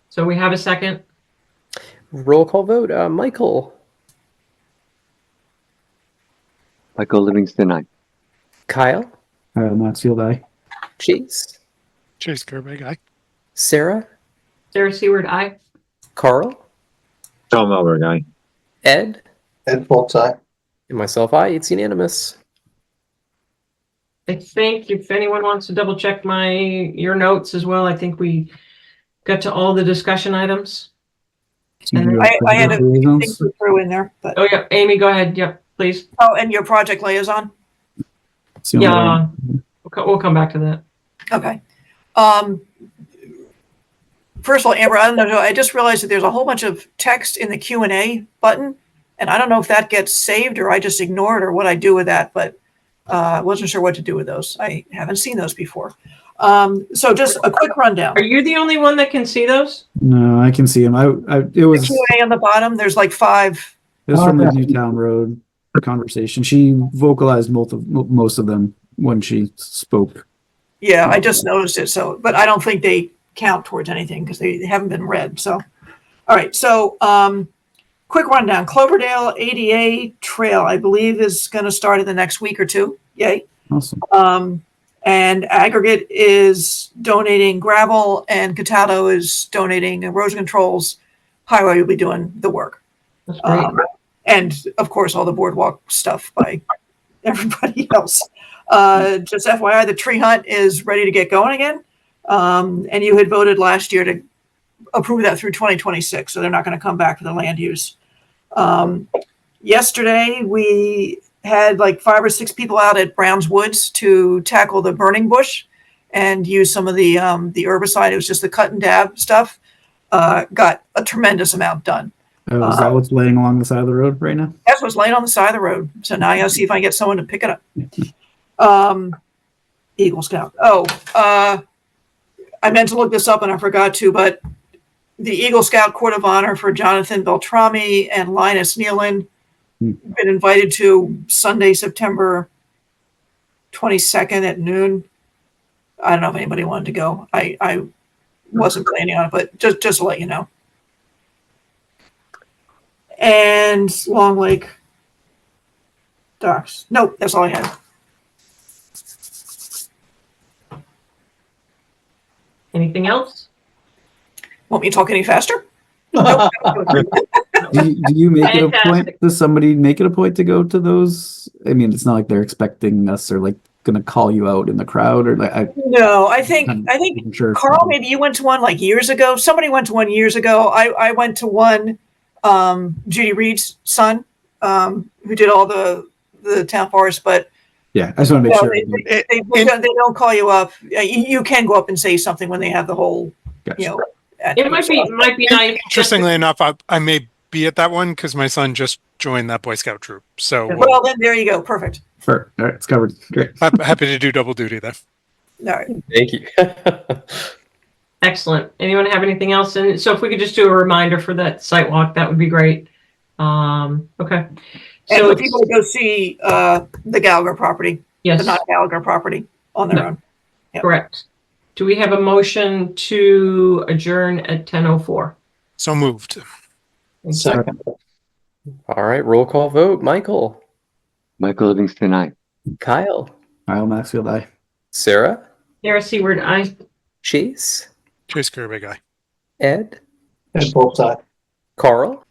So we have a second. Roll call vote. Michael. Michael Livingston, aye. Kyle. Mansfield, aye. Chase. Chase Gerbeck, aye. Sarah. Sarah Seward, aye. Carl. Tom Melberg, aye. Ed. Ed Foltz, aye. And myself, aye. It's unanimous. I think if anyone wants to double check your notes as well, I think we got to all the discussion items. And I had a few things to throw in there, but oh yeah, Amy, go ahead. Yep, please. oh, and your project liaison. Yeah, we'll come back to that. Okay. First of all, Amber, I don't know. I just realized that there's a whole bunch of text in the Q&A button, and I don't know if that gets saved or I just ignore it or what I do with that, but I wasn't sure what to do with those. I haven't seen those before. So just a quick rundown. Are you the only one that can see those? No, I can see him. It was Q&A on the bottom. There's like 5. It was from the Newtown Road conversation. She vocalized most of them when she spoke. Yeah, I just noticed it. So, but I don't think they count towards anything because they haven't been read. So, all right. So, quick rundown. Cloverdale ADA Trail, I believe, is going to start in the next week or two. Yay. Awesome. And Aggregate is donating gravel, and Cataldo is donating erosion controls. Highway will be doing the work. That's great. And of course, all the boardwalk stuff by everybody else. Just FYI, the tree hunt is ready to get going again. And you had voted last year to approve that through 2026, so they're not going to come back for the land use. Yesterday, we had like 5 or 6 people out at Brown's Woods to tackle the burning bush and use some of the herbicide. It was just the cut and dab stuff. Got a tremendous amount done. Is that what's laying along the side of the road right now? That's what's laying on the side of the road. So now I gotta see if I can get someone to pick it up. Eagle Scout. I meant to look this up and I forgot to, but the Eagle Scout Court of Honor for Jonathan Beltrami and Linus Nealon been invited to Sunday, September 22nd at noon. I don't know if anybody wanted to go. I wasn't planning on it, but just to let you know. And Long Lake Docks. Nope, that's all I had. Anything else? Want me to talk any faster? Do you make it a point? Fantastic. Does somebody make it a point to go to those? I mean, it's not like they're expecting us or like going to call you out in the crowd or like. No, I think I'm sure. Carl, maybe you went to one like years ago. Somebody went to one years ago. I went to one. Judy Reed's son, who did all the town forest, but Yeah, I just want to make sure. they don't call you up. You can go up and say something when they have the whole, Gotcha. It might be nice. Interestingly enough, I may be at that one because my son just joined that Boy Scout troop. So Well, then there you go. Perfect. Sure. All right, it's covered. Great. I'm happy to do double duty then. All right. Thank you. Excellent. Anyone have anything else? And so if we could just do a reminder for that site walk, that would be great. Okay. And So for people to go see the Gallagher property, yes, the not Gallagher property on their own. Yep. correct. Do we have a motion to adjourn at 10:04? So moved. Second. All right, roll call vote. Michael. Michael Livingston, aye. Kyle. Kyle Maxfield, aye. Sarah, Sarah Seward, aye. Chase, Chase Carey, guy. Ed, And both sides. Carl,